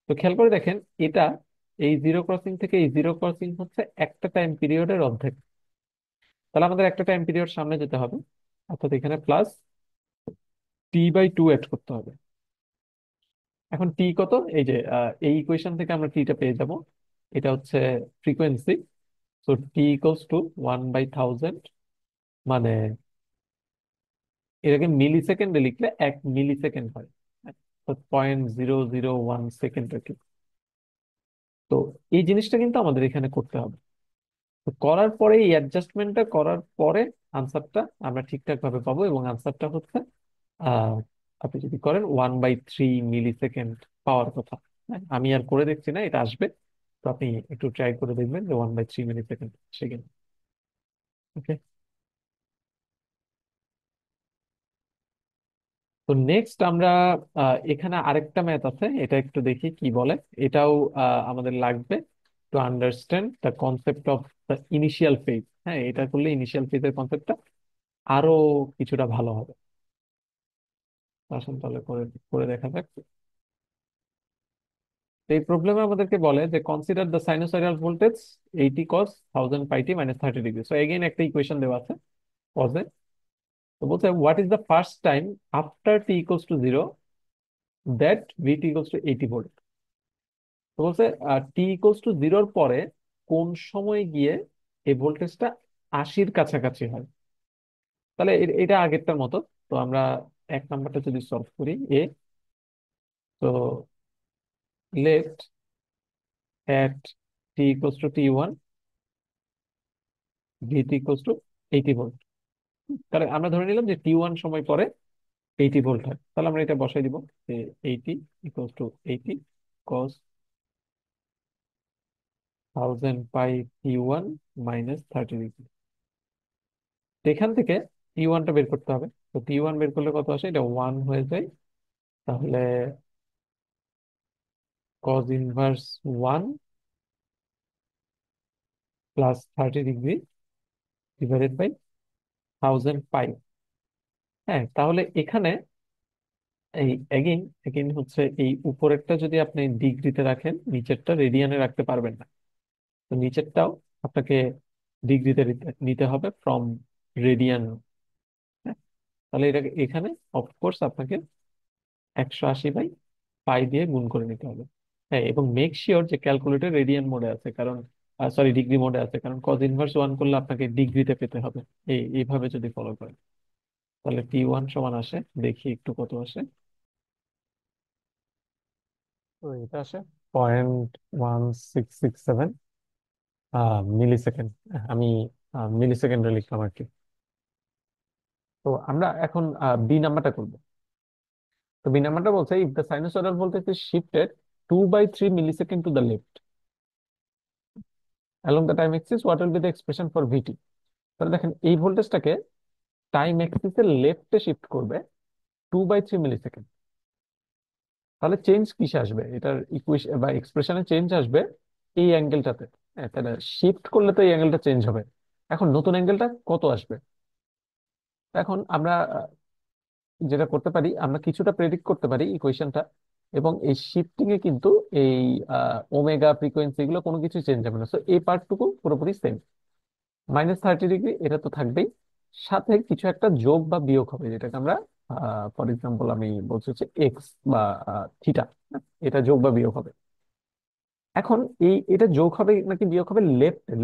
তো খেয়াল করে দেখেন, এটা এই জিরো ক্রসিং থেকে এই জিরো ক্রসিং হচ্ছে একটা টাইম পিরিয়ডের অর্ধেক। তাহলে আমাদের একটা টাইম পিরিয়ড সামনে যেতে হবে, অর্থাৎ এখানে প্লাস টি/2 অ্যাড করতে হবে। এখন টি কত? এই যে এই ইকুয়েশন থেকে আমরা টিটা পেয়ে যাব, এটা হচ্ছে ফ্রিকোয়েন্সি। সো টি ইকুয়ালস টু 1/1000, মানে এটাকে মিলি সেকেন্ডে লিখলে 1 মিলি সেকেন্ড হয়, 0.001 সেকেন্ড আর কি। তো এই জিনিসটা কিন্তু আমাদের এখানে করতে হবে। তো করার পরে, এই অ্যাডজাস্টমেন্টটা করার পরে আনসারটা আমরা ঠিকঠাক ভাবে পাবো, এবং আনসারটা হচ্ছে আহ আপনি যদি করেন 1/3 মিলি সেকেন্ড পাওয়ার কথা। হ্যাঁ, আমি আর করে দেখছি না, এটা আসবে। তো আপনি একটু ট্রাই করে দেখবেন যে 1/3 মিলি সেকেন্ড সেকেন্ড। ওকে। তো নেক্সট আমরা এখানে আরেকটা ম্যাথ আছে, এটা একটু দেখি কি বলে। এটাও আমাদের লাগবে to understand the concept of the initial phase. হ্যাঁ, এটা করলে ইনিশিয়াল ফেজের কনসেপ্টটা আরো কিছুটা ভালো হবে। আসুন তাহলে করে করে দেখা যাক। তো এই প্রবলেমে আমাদেরকে বলে যে consider the sinusoidal voltage 80 cos 1000 pi t minus 30 degree. So again একটা ইকুয়েশন দেওয়া আছে cos এ। তো বলছে what is the first time after t equals to 0 that v t equals to 80 volt. তো বলছে টি ইকুয়ালস টু 0-র পরে কোন সময় গিয়ে এই ভোল্টেজটা 80-র কাছাকাছি হয়। তাহলে এটা আগেরটার মতো। তো আমরা এক নাম্বারটা যদি সলভ করি তো let at t equals to t1 vt equals to 80 volt. তাহলে আমরা ধরে নিলাম যে t1 সময় পরে 80 ভোল্ট হয়। তাহলে আমরা এটা বসাই দিব যে 80 = 80 cos 1000 pi t1 minus 30 degree. এখান থেকে t1টা বের করতে হবে। তো t1 বের করলে কত আসে, এটা 1 হয়ে যায়। তাহলে cos inverse 1 plus 30 degree divided by 1000 pi. হ্যাঁ, তাহলে এখানে এই এগেইন এগেইন হচ্ছে এই উপরেরটা যদি আপনি ডিগ্রিতে রাখেন, নিচেরটা রেডিয়ানে রাখতে পারবেন না। তো নিচেরটাও আপনাকে ডিগ্রিতে নিতে হবে ফ্রম রেডিয়ান। তাহলে এটা এখানে অফকোর্স আপনাকে 180/পাই দিয়ে গুণ করে নিতে হবে। হ্যাঁ, এবং মেক শিওর যে ক্যালকুলেটর রেডিয়ান মোডে আছে, কারণ সরি ডিগ্রি মোডে আছে, কারণ কজ ইনভার্স 1 করলে আপনাকে ডিগ্রিতে পেতে হবে। এইভাবে যদি ফলো করেন তাহলে t1 সমান আসে, দেখি একটু কত আসে। তো এটা আসে 0.1667 মিলি সেকেন্ড। আমি মিলি সেকেন্ডে লিখলাম আর কি। তো আমরা এখন বি নাম্বারটা করবো। তো বি নাম্বারটা বলছে if the sinusoidal voltage is shifted 2/3 millisecond to the left along the time axis what will be the expression for VT. তাহলে দেখেন এই ভোল্টেজটাকে টাইম এক্সিসের লেফটে শিফট করবে 2/3 মিলিসেকেন্ড। তাহলে চেঞ্জ কিসে আসবে, এটার ইকুয়েশন বা এক্সপ্রেশনে চেঞ্জ আসবে এই অ্যাঙ্গেলটাতে। হ্যাঁ, তাহলে শিফট করলে তো এই অ্যাঙ্গেলটা চেঞ্জ হবে। এখন নতুন অ্যাঙ্গেলটা কত আসবে। এখন আমরা যেটা করতে পারি, আমরা কিছুটা প্রেডিক্ট করতে পারি ইকুয়েশনটা, এবং এই শিফটিং এ কিন্তু এই ওমেগা ফ্রিকোয়েন্সি এগুলো কোনো কিছু চেঞ্জ হবে না। তো এই পার্টটুকু পুরোপুরি সেম। -30 ডিগ্রি এটা তো থাকবেই, সাথে কিছু একটা যোগ বা বিয়োগ হবে, যেটাকে আমরা ফর এক্সাম্পল আমি বলছি হচ্ছে এক্স বা থিটা। এটা যোগ বা বিয়োগ হবে। এখন এটা যোগ হবে নাকি বিয়োগ হবে,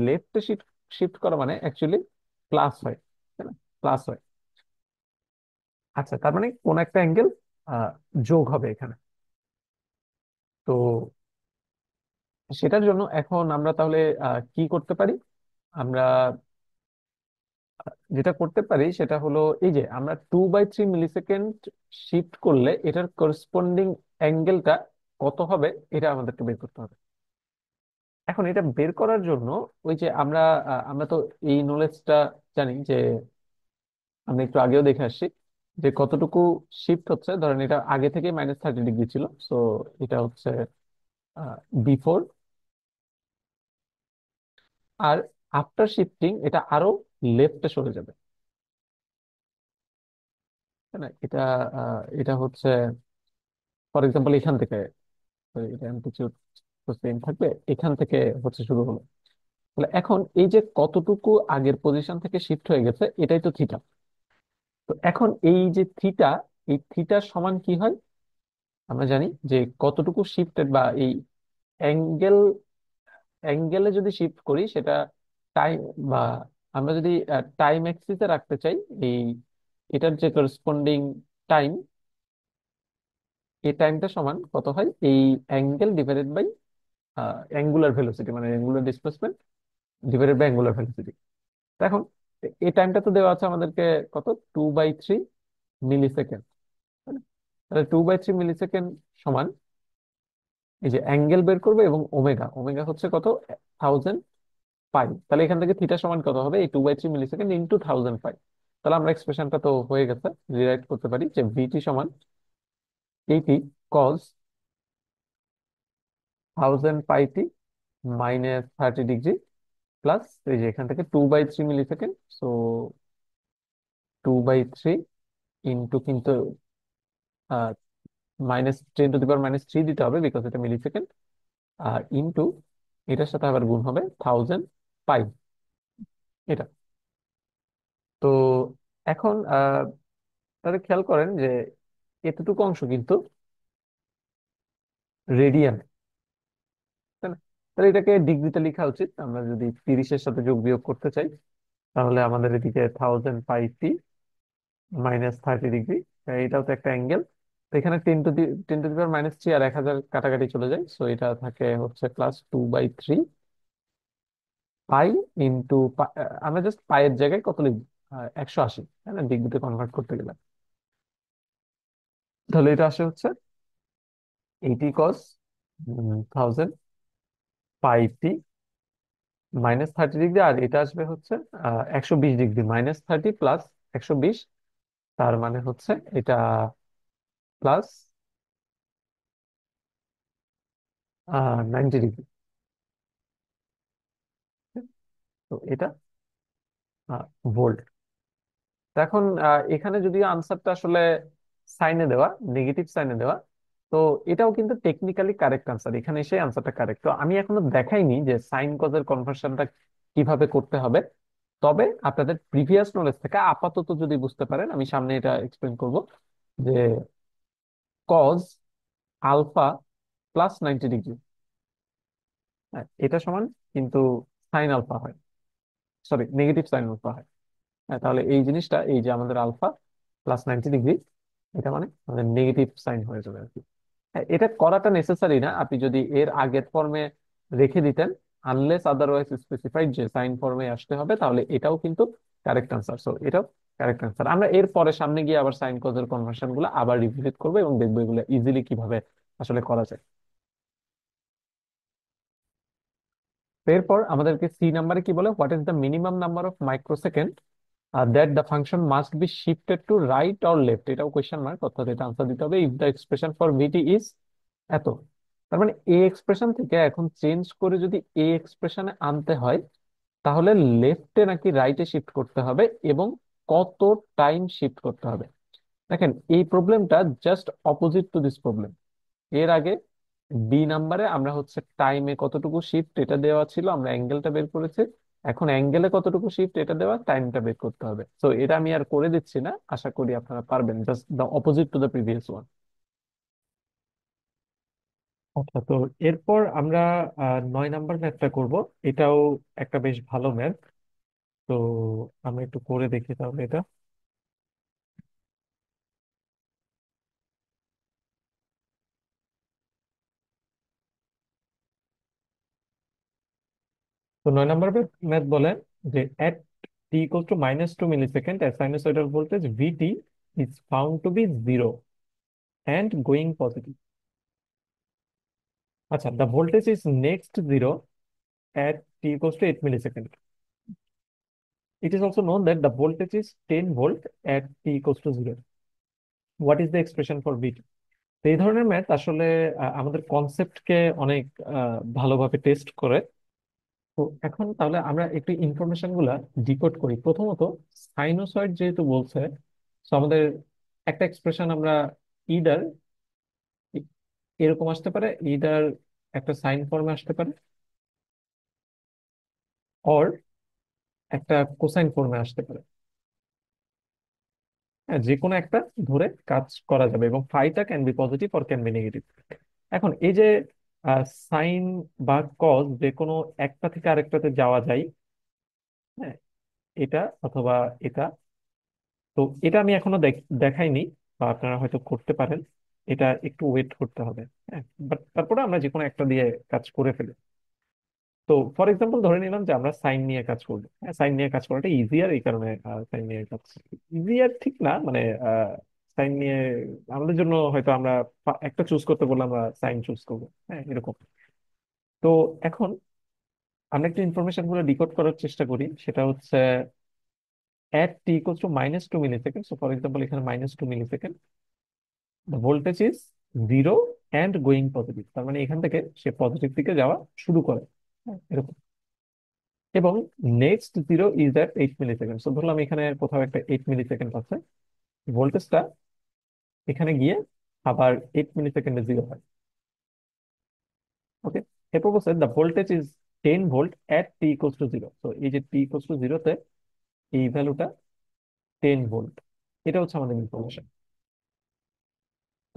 লেফটে শিফট শিফট করা মানে অ্যাকচুয়ালি প্লাস হয়, তাই না? প্লাস হয়। আচ্ছা, তার মানে কোন একটা অ্যাঙ্গেল যোগ হবে এখানে। তো সেটার জন্য এখন আমরা তাহলে কি করতে পারি। আমরা যেটা করতে পারি সেটা হলো এই যে আমরা 2/3 মিলিসেকেন্ড শিফট করলে এটার করসপন্ডিং অ্যাঙ্গেলটা কত হবে, এটা আমাদেরকে বের করতে হবে। এখন এটা বের করার জন্য ওই যে আমরা তো এই নলেজটা জানি যে আমরা একটু আগেও দেখে আসছি যে কতটুকু শিফট হচ্ছে। ধরেন এটা আগে থেকে -30 ডিগ্রি ছিল, সো এটা হচ্ছে বিফোর। আর আফটার শিফটিং এটা আরো লেফটে সরে যাবে, তাই না? এটা হচ্ছে ফর এক্সাম্পল এখান থেকে, sorry, এটা অ্যাম্পলিটিউড তো সেম থাকবে, এখান থেকে হচ্ছে শুরু হলো। তাহলে এখন এই যে কতটুকু আগের পজিশন থেকে শিফট হয়ে গেছে এটাই তো থিটা। তো এখন এই যে থিটা, এই থিটার সমান কি হয় আমরা জানি যে কতটুকু শিফটেড বা এই অ্যাঙ্গেল অ্যাঙ্গেলে যদি শিফট করি সেটা টাইম বা আমরা যদি টাইম এক্সিসে রাখতে চাই এই এটার যে করসপন্ডিং টাইম, এই টাইমটা সমান কত হয়, এই angle divided by angular velocity, মানে angular displacement divided by angular velocity. এখন এই টাইমটা তো দেওয়া আছে আমাদেরকে কত, 2/3 মিলিসেকেন্ড। তাহলে 2/3 মিলিসেকেন্ড সমান এই যে অ্যাঙ্গেল বের করবে এবং ওমেগা, ওমেগা হচ্ছে কত, 1000 পাই। তাহলে এখান থেকে থিটা সমান কত হবে, এই 2/3 মিলিসেকেন্ড ইন্টু 1000 পাই। তাহলে আমরা এক্সপ্রেশনটা তো হয়ে গেছে, রিরাইট করতে পারি যে ভিটি সমান 80 cos 1000 পাই টি -30 ডিগ্রি প্লাস এই যে এখান থেকে 2/3 মিলিসেকেন্ড। সো 2/3 ইন্টু, কিন্তু -10⁻³ দিতে হবে বিকজ এটা মিলিসেকেন্ড, আর ইনটু এটার সাথে আবার গুণ হবে 1000 পাই, এটা। তো এখন তাহলে খেয়াল করেন যে এতটুকু অংশ কিন্তু রেডিয়ান, তাই না? তাহলে এটাকে ডিগ্রিতে লেখা উচিত। আমরা যদি 30-এর সাথে যোগ বিয়োগ করতে চাই, তাহলে আমাদের এদিকে 1000 পাই -30 ডিগ্রি, এটাও তো একটা অ্যাঙ্গেল। তো এখানে 10 টু দি পাওয়ার -3 আর 1000 কাটাকাটি চলে যায়, সো এটা থাকে হচ্ছে +2/3 পাই ইন্টু, আমরা জাস্ট পাইয়ের জায়গায় কত লিখব, 180, তাই না, ডিগ্রিতে কনভার্ট করতে গেলে। তাহলে এটা আসে হচ্ছে 80 cos 1000 পাই -30 ডিগ্রি, আর এটা আসবে হচ্ছে 120 ডিগ্রি, -30 প্লাস 120, তার মানে হচ্ছে এটা প্লাস 90 ডিগ্রি। তো এটা ভোল্ট। এখন এখানে যদি আনসারটা আসলে সাইনে দেওয়া, নেগেটিভ সাইনে দেওয়া, তো এটাও কিন্তু টেকনিক্যালি কারেক্ট আনসার, এখানে এসে আনসারটা কারেক্ট। তো আমি এখনো দেখাইনি যে সাইন কজের কনভার্সনটা কিভাবে করতে হবে, তবে আপনাদের প্রিভিয়াস নলেজ থেকে আপাতত যদি বুঝতে পারেন, আমি সামনে এটা এক্সপ্লেন করব যে কজ আলফা +90 ডিগ্রি, এটা সমান কিন্তু সাইন আলফা হয়, সরি নেগেটিভ সাইন আলফা হয়। তাহলে এই জিনিসটা, এই যে আমাদের আলফা +90 ডিগ্রি, এটা মানে আমাদের নেগেটিভ সাইন হয়ে যাবে আর কি। এটা করাটা নেসেসারি না, আপনি যদি এর আগের ফর্মে রেখে দিতেন, আনলেস আদারওয়াইজ স্পেসিফাইড যে সাইন ফর্মে আসতে হবে, তাহলে এটাও কিন্তু কারেক্ট আনসার। সো এটাও কারেক্ট আনসার। আমরা এর পরে সামনে গিয়ে আবার সাইন কজের কনভার্সন গুলো আবার রিভিজিট করবো এবং দেখবো এগুলো ইজিলি কিভাবে আসলে করা যায়। তো এরপর আমাদেরকে সি নাম্বারে কি বলে, what is the minimum number of microsecond that the function must be shifted to right or left, এটাও কোয়েশ্চেন মার্ক, অর্থাৎ এটা আনসার দিতে হবে if the expression for v t is এত। তার মানে এ এক্সপ্রেশন থেকে এখন চেঞ্জ করে যদি এ এক্সপ্রেশনে আনতে হয়, তাহলে লেফটে নাকি রাইটে শিফট করতে হবে, এবং কত টাইম শিফট করতে হবে। দেখেন এই প্রবলেমটা just opposite to this problem. এর আগে বি নাম্বারে আমরা হচ্ছে টাইমে কতটুকু শিফট এটা দেওয়া ছিল, আমরা অ্যাঙ্গেলটা বের করেছি। এখন অ্যাঙ্গেলে কতটুকু শিফট এটা দেওয়া, টাইমটা বের করতে হবে। তো এটা আমি আর করে দিচ্ছি না, আশা করি আপনারা পারবেন, just the opposite to the previous one. আচ্ছা, তো এরপর আমরা 9 নাম্বার ম্যাথটা করব। এটাও একটা বেশ ভালো ম্যাথ। তো আমরা একটু করে দেখি তাহলে এটা। তো 9 নাম্বার ম্যাথ বলে যে at t = -2 millisecond, a sinusoidal voltage vt is found to be 0 and going positive. আচ্ছা, the voltage is next 0 at t = 8 milliseconds. It is also known that the voltage is 10 volt at t = 0. What is the expression for vt? তো এই ধরনের math আসলে আমাদের কনসেপ্টকে অনেক ভালোভাবে test করে। তো এখন তাহলে আমরা একটু ইনফরমেশন গুলা ডিকোড করি। প্রথমত সাইনোসয়েড যেহেতু বলছে, তো আমাদের একটা এক্সপ্রেশন আমরা ইদার এরকম আসতে পারে, ইদার একটা সাইন ফর্মে আসতে পারে, অর একটা কোসাইন ফর্মে আসতে পারে। হ্যাঁ, যে কোনো একটা ধরে কাজ করা যাবে, এবং ফাইটা can be positive or can be negative. এখন এই যে সাইন বা কজ, যে কোনো একটা থেকে আরেকটাতে যাওয়া যায়, হ্যাঁ, এটা অথবা এটা। তো এটা আমি এখনো দেখাইনি, বা আপনারা হয়তো করতে পারেন, এটা একটু ওয়েট করতে হবে। হ্যাঁ, বাট তারপরে আমরা যে কোনো একটা দিয়ে কাজ করে ফেলি। তো ফর এক্সাম্পল ধরে নিলাম যে আমরা সাইন নিয়ে কাজ করবো। হ্যাঁ, সাইন নিয়ে কাজ করাটা ইজিয়ার, এই কারণে সাইন নিয়ে কাজ, ইজিয়ার ঠিক না মানে, সাইন নিয়ে আমাদের জন্য হয়তো আমরা একটা চুজ করতে বললে আমরা সাইন চুজ করবো, হ্যাঁ এরকম। তো এখন আমরা একটু ইনফরমেশন গুলো ডিকোড করার চেষ্টা করি, সেটা হচ্ছে at t = -2 millisecond. So for example এখানে -2 millisecond, the voltage is 0 and going positive, তার মানে এখান থেকে সে পজিটিভ দিকে যাওয়া শুরু করে, হ্যাঁ, এরকম। এবং next 0 is at 8 millisecond. So ধরলাম এখানে কোথাও একটা 8 মিলিসেকেন্ড আছে, ভোল্টেজটা এখানে গিয়ে আবার 8 মিলিসেকেন্ডে 0 হয়। ওকে। এরপর বলছে the voltage is 10 volt at T equals to zero. তো এই যে টি ইকুয়ালস টু জিরোতে এই ভ্যালুটা 10 ভোল্ট। এটা হচ্ছে আমাদের ইনফরমেশন।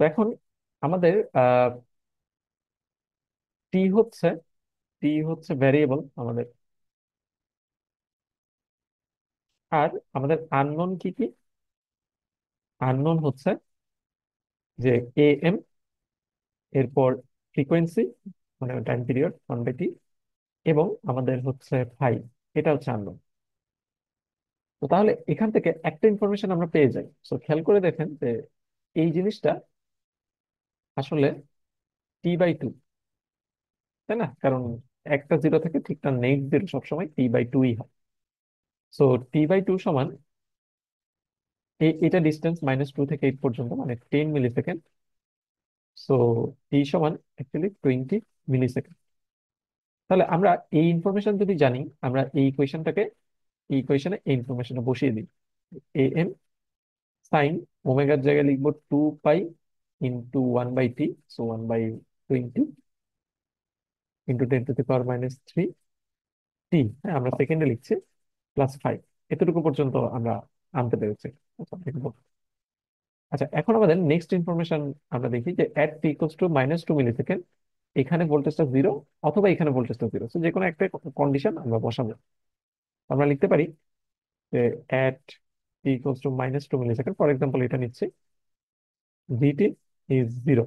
তো এখন আমাদের টি হচ্ছে টি হচ্ছে ভ্যারিয়েবল আমাদের। আর আমাদের আননোন কি কি? আননোন হচ্ছে যে এ এম, এরপর ফ্রিকোয়েন্সি মানে টাইম পিরিয়ড 1/t, এবং আমাদের হচ্ছে ফাই। এটা হচ্ছে আননোন। তো তাহলে এখান থেকে একটা ইনফরমেশন আমরা পেয়ে যাই। তো খেয়াল করে দেখেন যে এই জিনিসটা আসলে টি/2, তাই না? কারণ একটা জিরো থেকে ঠিক তার নেক্সট জিরো সবসময় টি/2ই হয়। সো টি/2 সমান এটা ডিস্টেন্স -2 থেকে 8 পর্যন্ত, মানে 10 মিলি সেকেন্ড। সো টি সমান অ্যাকচুয়ালি 20 মিলি সেকেন্ড। তাহলে আমরা এই ইনফরমেশন যদি জানি, আমরা এই ইকুয়েশনটাকে, এই ইকুয়েশনে এই ইনফরমেশনটা বসিয়ে দিই। এ এম সাইন ওমেগার জায়গায় লিখবো 2 pi into 1/t। So 1/20 into 10⁻³ টি, হ্যাঁ আমরা সেকেন্ডে লিখছি, +5। এতটুকু পর্যন্ত আমরা আনতে পেরেছি। আচ্ছা দেখবো। আচ্ছা এখন আমাদের নেক্সট ইনফরমেশন আমরা দেখি যে at T equals to -2 milli second এখানে ভোল্টেজটা জিরো, অথবা এখানে ভোল্টেজটা জিরো, যে কোনো একটা কন্ডিশন আমরা বসাবো। আমরা লিখতে পারি যে at T equals to -2 millisecond, for example এটা নিচ্ছি, ভিটি ইজ জিরো।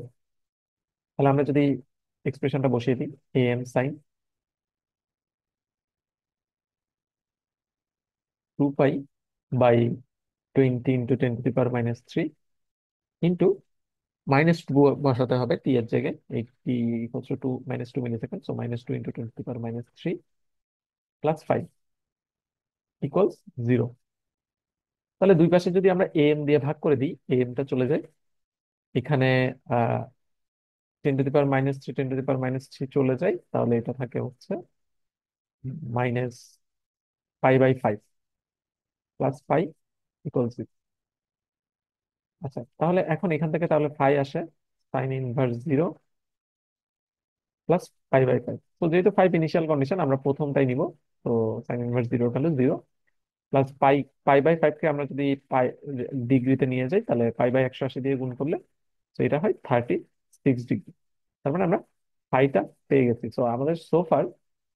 তাহলে আমরা যদি এক্সপ্রেশনটা বসিয়ে দিই, এ এম সাইন 2 পাই/20 × 10⁻³ ইন্টু -2 বসাতে হবে টি এর জায়গায়, এই T equals to -2 millisecond, so -2 × 10⁻³ +5 equals zero. তাহলে দুই পাশে যদি আমরা এ এম দিয়ে ভাগ করে দিই, এ এমটা চলে যায় এখানে, 10⁻³ 10⁻³ চলে যায়, তাহলে এটা থাকে হচ্ছে -π/5 +π ইকুয়ালস। আচ্ছা তাহলে এখন এখান থেকে তাহলে ফাই আসে sin−1 0 +π/5। তো যেহেতু 5 ইনিশিয়াল কন্ডিশন, আমরা প্রথমটাই নিব। তো sin−1 0 হলো 0, প্লাস পাই/5 কে আমরা যদি পাই ডিগ্রিতে নিয়ে যাই, তাহলে π/180 দিয়ে গুণ করলে তো এটা হয় 36 ডিগ্রি। তার মানে আমরা ফাইটা পেয়ে গেছি। তো আমাদের সোফার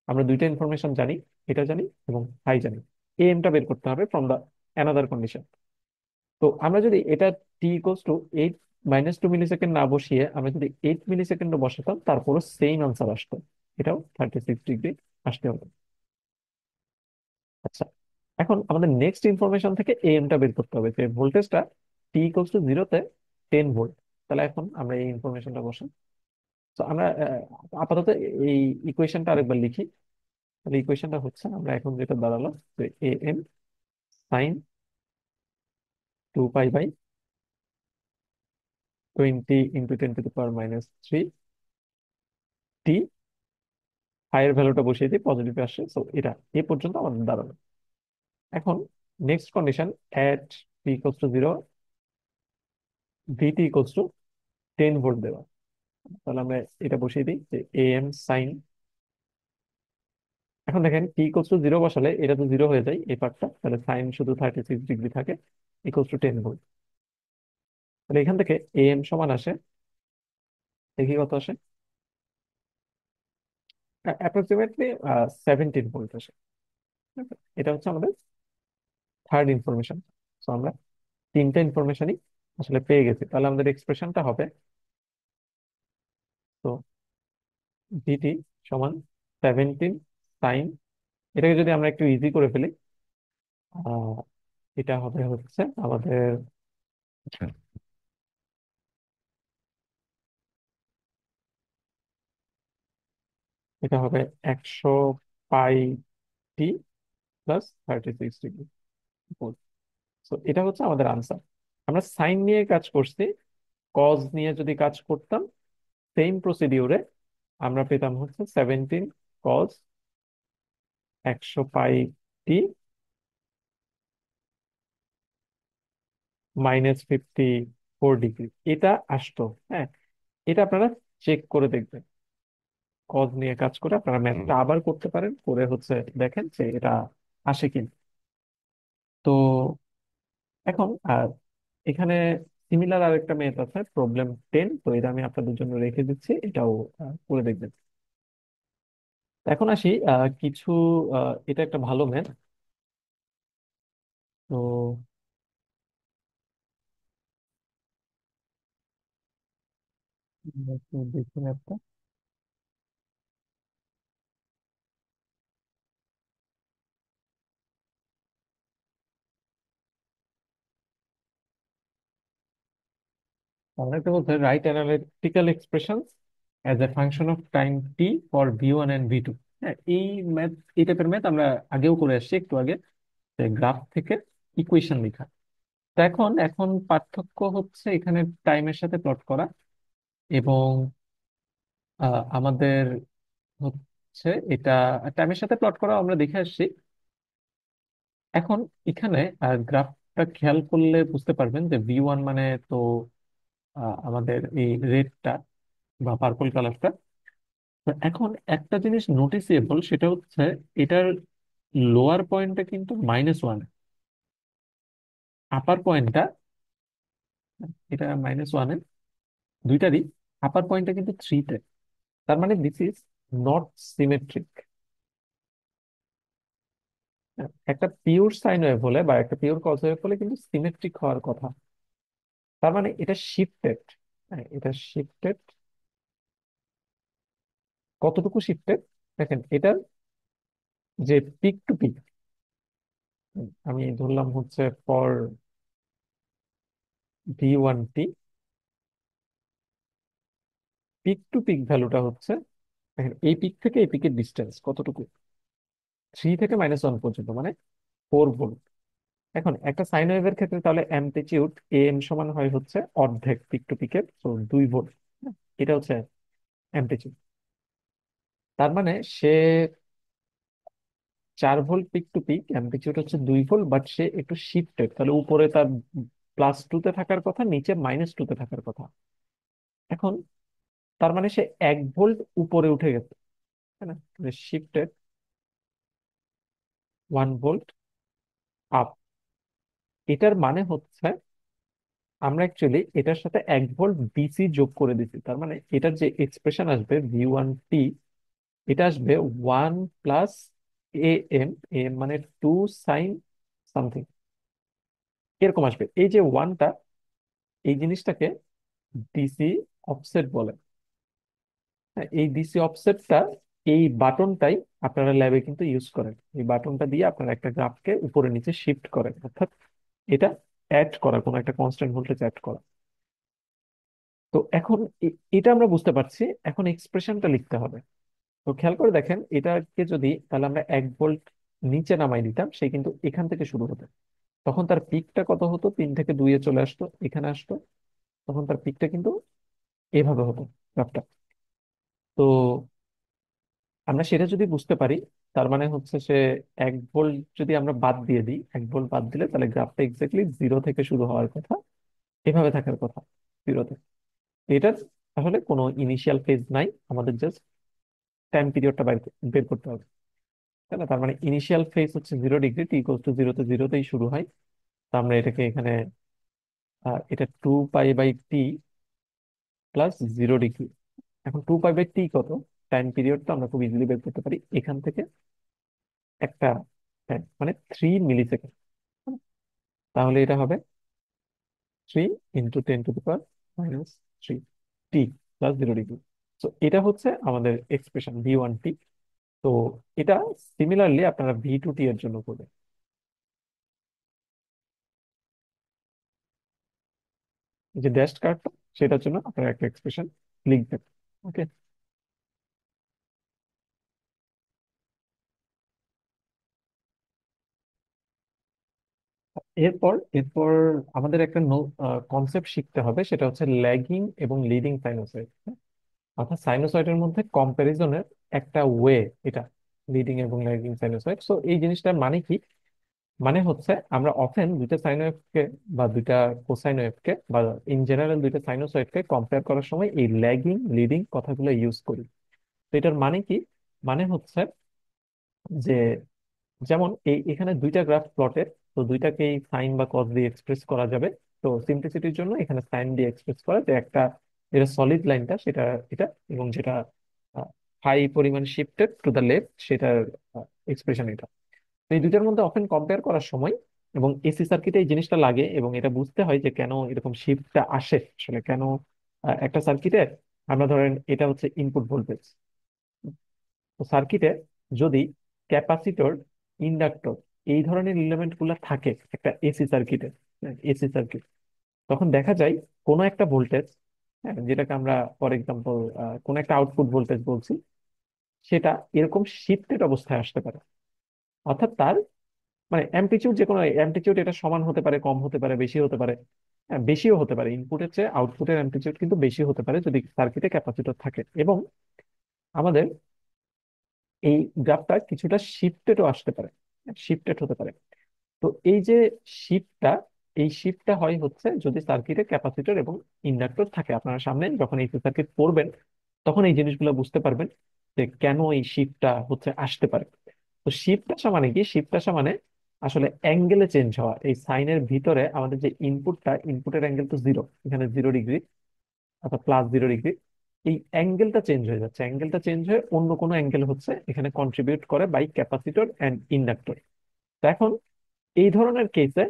আমরা দুইটা ইনফরমেশন জানি, এটা জানি এবং ফাই জানি। এ এমটা বের করতে হবে ফ্রম দা অ্যানাদার কন্ডিশন। তো আমরা যদি এটা টি ইকুয়ালস টু 8 - 2 মিলি সেকেন্ড না বসিয়ে আমরা যদি 8 মিলি সেকেন্ডও বসাতাম, তারপরও সেম আনসার আসতো, এটাও 36 ডিগ্রি আসতে হবে। আচ্ছা এখন আমাদের নেক্সট ইনফরমেশন থেকে এম টা বের করতে হবে, যে ভোল্টেজটা টি ইকুয়ালস টু জিরোতে 10 ভোল্ট। তাহলে এখন আমরা এই ইনফরমেশনটা বসাই। তো আমরা আপাতত এই ইকুয়েশনটা আরেকবার লিখি। তাহলে ইকুয়েশনটা হচ্ছে, আমরা এখন যেটা দাঁড়ালো, যে এ এম সাইন 2 পাই/20 × 10⁻³ টি, ফাই এর ভ্যালুটা বসিয়ে দিই, পজিটিভ আসে। সো এটা এ পর্যন্ত আমাদের দাঁড়ালো। এখন next condition, at T equals to zero v t equals to 10 volt দেওয়া। তাহলে আমরা এটা বসিয়ে দিই যে এ এম সাইন, এখন দেখেন টি ইকুয়ালস টু জিরো বসালে এটা তো জিরো হয়ে যায় এই পার্টটা, তাহলে সাইন শুধু 36 ডিগ্রি থাকে, ইকুয়ালস টু 10 ভোল্ট। তাহলে এখান থেকে এ এম সমান আসে, দেখি কত আসে, অ্যাপ্রক্সিমেটলি 17 ভোল্ট আসে। ঠিক আছে? এটা হচ্ছে আমাদের থার্ড ইনফরমেশন। তো আমরা তিনটা ইনফরমেশনই আসলে পেয়ে গেছি। তাহলে আমাদের এক্সপ্রেশনটা হবে, তো ডিটি সমান 17 সাইন, এটাকে যদি আমরা একটু ইজি করে ফেলি, আহ, এটা হবে হচ্ছে আমাদের, এটা হবে 100 পাই টি +36 ডিগ্রি। তো এটা হচ্ছে আমাদের আনসার। আমরা সাইন নিয়ে কাজ করছি, কজ নিয়ে যদি কাজ করতাম সেম প্রসিডিউরে, আমরা পেতাম হচ্ছে 17 কজ 100 পাই টি -54 ডিগ্রি, এটা আসতো। হ্যাঁ, এটা আপনারা চেক করে দেখবেন। কজ নিয়ে কাজ করে আপনারা ম্যাথটা আবার করতে পারেন, করে হচ্ছে দেখেন যে এটা আসে কিনা। তো এখন এখানে সিমিলার আরেকটা ম্যাথ আছে, প্রবলেম 10। তো এটা আমি আপনাদের জন্য রেখে দিচ্ছি, এটাও করে দেখবেন। এখন আসি কিছু এটা একটা ভালো ম্যাথ। তো একটু দেখি ম্যাথটা। আমরা একটা বলতে right analytical expression as a function of time T for V1 and V2। হ্যাঁ, এই ম্যাথ, এই টাইপের ম্যাথ আমরা আগেও করে আসছি একটু আগে, গ্রাফ থেকে ইকুয়েশন লেখা। তো এখন এখন পার্থক্য হচ্ছে এখানে টাইমের সাথে প্লট করা, এবং আমাদের হচ্ছে এটা টাইমের সাথে প্লট করা আমরা দেখে আসছি। এখন এখানে গ্রাফটা খেয়াল করলে বুঝতে পারবেন যে V1 মানে তো আমাদের এই রেডটা বা পার্পল কালারটা। তো এখন একটা জিনিস নোটিসেবল, সেটা হচ্ছে এটার লোয়ার পয়েন্টটা কিন্তু -1, আপার পয়েন্টটা, এটা -1, দুইটারই আপার পয়েন্টটা কিন্তু 3-তে। তার মানে দিস ইজ নট সিমেট্রিক। একটা পিওর সাইন ওয়েভ হলে বা একটা পিওর কজ ওয়েভ হলে কিন্তু সিমেট্রিক হওয়ার কথা। তার মানে এটা শিফটেড। এটা শিফটেড, কতটুকু শিফটেড দেখেন এটার যে পিক টু পিক, আমি ধরলাম হচ্ছে for V1 t, peak to peak ভ্যালুটা হচ্ছে, দেখেন এই পিক থেকে এই পিকের ডিস্টেন্স কতটুকু, 3 থেকে -1 পর্যন্ত, মানে 4 ভোল্ট। এখন একটা সাইন ওয়েভের ক্ষেত্রে তাহলে অ্যামপ্লিটিউড এম সমান হয় হচ্ছে অর্ধেক পিক টু পিকের, তো 2 ভোল্ট। এটা হচ্ছে অ্যামপ্লিটিউড। তার মানে সে 4 volt peak to peak, amplitude হচ্ছে 2 ভোল্ট, বাট সে একটু শিফটেড, তাহলে উপরে তার +2-তে থাকার কথা, নিচে -2-তে থাকার কথা। এখন তার মানে সে 1 ভোল্ট উপরে উঠে গেছে, তাই না? Shifted 1 volt up. এটার মানে হচ্ছে আমরা অ্যাকচুয়ালি এটার সাথে 1 ভোল্ট ডিসি যোগ করে দিচ্ছি। তার মানে এটার যে এক্সপ্রেশন আসবে V1 t, এটা আসবে 1 + AM, AM মানে 2 sin সামথিং, এরকম আসবে। এই যে ওয়ানটা, এই জিনিসটাকে ডিসি অফসেট বলে। হ্যাঁ, এই ডিসি অফসেটটা, এই বাটনটাই আপনারা ল্যাবে কিন্তু ইউজ করেন। এই বাটনটা দিয়ে আপনারা একটা গ্রাফকে উপরে নিচে শিফট করেন, অর্থাৎ এটা অ্যাড করা, কোনো একটা কনস্ট্যান্ট ভোল্টেজ অ্যাড করা। তো এখন এটা আমরা বুঝতে পারছি, এখন এক্সপ্রেশনটা লিখতে হবে। তো খেয়াল করে দেখেন, এটাকে যদি তাহলে আমরা 1 ভোল্ট নিচে নামাই দিতাম, সে কিন্তু এখান থেকে শুরু হতো। তখন তার পিকটা কত হতো, 3 থেকে 2-এ চলে আসতো, এখানে আসতো। তখন তার পিকটা কিন্তু এভাবে হতো গ্রাফটা। তো আমরা সেটা যদি বুঝতে পারি, তার মানে হচ্ছে সে 1 ভোল্ট যদি আমরা বাদ দিয়ে দিই, 1 ভোল্ট বাদ দিলে তাহলে গ্রাফটা এক্স্যাক্টলি 0 থেকে শুরু হওয়ার কথা, এভাবে থাকার কথা, 0-তে। এটার আসলে কোনো ইনিশিয়াল ফেজ নাই, আমাদের জাস্ট টাইম পিরিয়ডটা বের বের করতে হবে, তাই না? তার মানে ইনিশিয়াল ফেজ হচ্ছে 0 ডিগ্রি, t = 0-তে, 0-তেই শুরু হয়। তো আমরা এটাকে এখানে এটা 2π/t +0 ডিগ্রি। এখন 2π/t কত, টাইম পিরিয়ড তো আমরা খুব ইজিলি বের করতে পারি এখান থেকে, একটা টাইম মানে 3 মিলি সেকেন্ড। তাহলে এটা হবে 3 × 10⁻³ টি +0 ডিগ্রি। তো এটা হচ্ছে আমাদের এক্সপ্রেশন V1 t। তো এটা সিমিলারলি আপনারা V2 t এর জন্য করবেন। এই যে ড্যাশ কার্ডটা, সেটার জন্য আপনারা একটা এক্সপ্রেশন লিখবেন। ওকে। এরপর এরপর আমাদের একটা কনসেপ্ট শিখতে হবে, সেটা হচ্ছে ল্যাগিং এবং লিডিং সাইনোসয়েড। অর্থাৎ সাইনোসয়েডের মধ্যে কম্পারিজনের একটা ওয়ে, এটা লিডিং এবং ল্যাগিং সাইনোসয়েড। সো এই জিনিসটার মানে কি, মানে হচ্ছে আমরা অফেন দুইটা সাইন ওয়েভকে বা দুইটা কোসাইন ওয়েভকে বা ইন জেনারেল দুইটা সাইনোসয়েডকে কম্পেয়ার করার সময় এই ল্যাগিং লিডিং কথাগুলো ইউজ করি। তো এটার মানে কি? মানে হচ্ছে যে যেমন এখানে দুইটা গ্রাফ প্লটের, তো দুইটাকেই সাইন বা কস দিয়ে এক্সপ্রেস করা যাবে। তো সিম্পলিসিটির জন্য এখানে সাইন দিয়ে এক্সপ্রেস করা, যে একটা যেটা সলিড লাইনটা সেটা এটা, এবং যেটা হাই পরিমাণ শিফটেড টু দ্য লেফট সেটার এক্সপ্রেশন এটা। তো এই দুইটার মধ্যে অফেন কম্পেয়ার করার সময় এবং এসি সার্কিটে এই জিনিসটা লাগে, এবং এটা বুঝতে হয় যে কেন এরকম শিফটটা আসে, আসলে কেন একটা সার্কিটে আমরা ধরেন এটা হচ্ছে ইনপুট ভোল্টেজ। তো সার্কিটে যদি ক্যাপাসিটর, ইন্ডাক্টর এই ধরনের এলিমেন্ট গুলা থাকে একটা এসি সার্কিটে, এসি সার্কিট, তখন দেখা যায় কোনো একটা ভোল্টেজ, যেটাকে আমরা ফর এক্সাম্পল কোন একটা আউটপুট ভোল্টেজ বলছি, সেটা এরকম শিফটেড অবস্থায় আসতে পারে। অর্থাৎ তার মানে অ্যামপ্লিচিউড, যে কোনো অ্যামপ্লিচিউড এটা সমান হতে পারে, কম হতে পারে, বেশি হতে পারে। হ্যাঁ, বেশিও হতে পারে, ইনপুটের চেয়ে আউটপুটের অ্যামপ্লিচিউড কিন্তু বেশি হতে পারে যদি সার্কিটে ক্যাপাসিটর থাকে। এবং আমাদের এই গ্রাফটা কিছুটা শিফটেডও আসতে পারে, শিফটেড হতে পারে। তো এই যে শিফটটা, এই শিফটটা হয় হচ্ছে যদি সার্কিটে ক্যাপাসিটর এবং ইন্ডাক্টর থাকে। আপনারা সামনে যখন এই সার্কিট পড়বেন তখন এই জিনিসগুলো বুঝতে পারবেন যে কেন এই শিফটটা হচ্ছে আসতে পারে। তো শিফট আসা মানে কি? শিফট আসা মানে আসলে অ্যাঙ্গেলে চেঞ্জ হওয়া। এই সাইনের ভিতরে আমাদের যে ইনপুটটা, ইনপুটের অ্যাঙ্গেল তো জিরো, এখানে 0 ডিগ্রি অর্থাৎ +0 ডিগ্রি। এই অ্যাঙ্গেলটা চেঞ্জ হয়ে যাচ্ছে, অ্যাঙ্গেলটা চেঞ্জ হয়ে অন্য কোনো অ্যাঙ্গেল হচ্ছে এখানে কন্ট্রিবিউট করে বাই ক্যাপাসিটর অ্যান্ড ইন্ডাক্টর। তো এখন এই ধরনের কেসে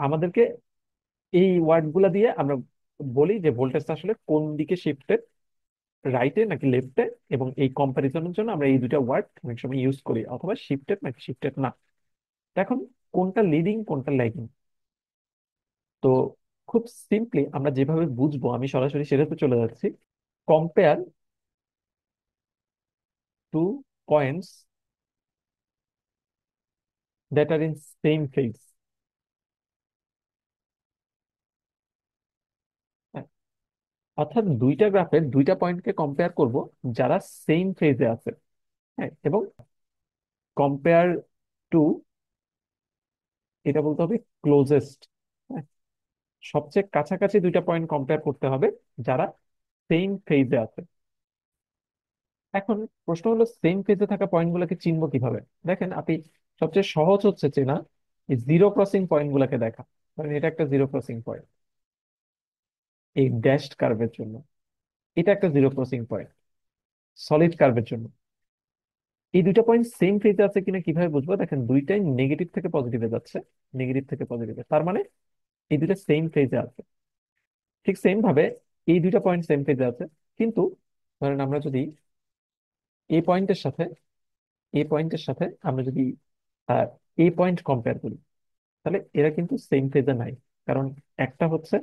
আমাদেরকে এই ওয়ার্ড গুলা দিয়ে আমরা বলি যে ভোল্টেজটা আসলে কোন দিকে শিফটেড, রাইটে নাকি লেফটে। এবং এই কম্পারিজনের জন্য আমরা এই দুইটা ওয়ার্ড অনেক সময় ইউজ করি, অথবা শিফটেড নাকি শিফটেড না। এখন কোনটা লিডিং কোনটা ল্যাগিং, তো খুব সিম্পলি আমরা যেভাবে বুঝবো, আমি সরাসরি সেটাতে চলে যাচ্ছি। Compare two points that are in same phase. অর্থাৎ দুইটা গ্রাফের দুইটা পয়েন্টকে কম্পেয়ার করব যারা সেম ফেজে আছে। হ্যাঁ, এবং কম্পেয়ার টু, এটা বলতে হবে ক্লোজেস্ট, সবচেয়ে কাছাকাছি দুইটা পয়েন্ট কম্পেয়ার করতে হবে যারা সেম ফেজে আছে। এখন প্রশ্ন হলো সেম ফেজে থাকা পয়েন্ট গুলোকে চিনবো কিভাবে? দেখেন আপনি, সবচেয়ে সহজ হচ্ছে চেনা এই জিরো ক্রসিং পয়েন্ট গুলাকে দেখা। ধরেন এটা একটা জিরো ক্রসিং পয়েন্ট এই ড্যাশড কার্ভের জন্য, এটা একটা জিরো ক্রসিং পয়েন্ট সলিড কার্ভের জন্য। এই দুইটা পয়েন্ট সেম ফেজে আছে কিনা কিভাবে বুঝবো? দেখেন দুইটাই নেগেটিভ থেকে পজিটিভে যাচ্ছে, নেগেটিভ থেকে পজিটিভে, তার মানে এই দুইটা সেম ফেজে আছে। ঠিক সেম ভাবে এই দুইটা পয়েন্ট সেম ফেজে আছে, কিন্তু ধরেন আমরা যদি এই পয়েন্টের সাথে এই পয়েন্টের সাথে আমরা যদি এই পয়েন্ট কম্পেয়ার করি, তাহলে এরা কিন্তু সেম ফেজে নাই। কারণ একটা হচ্ছে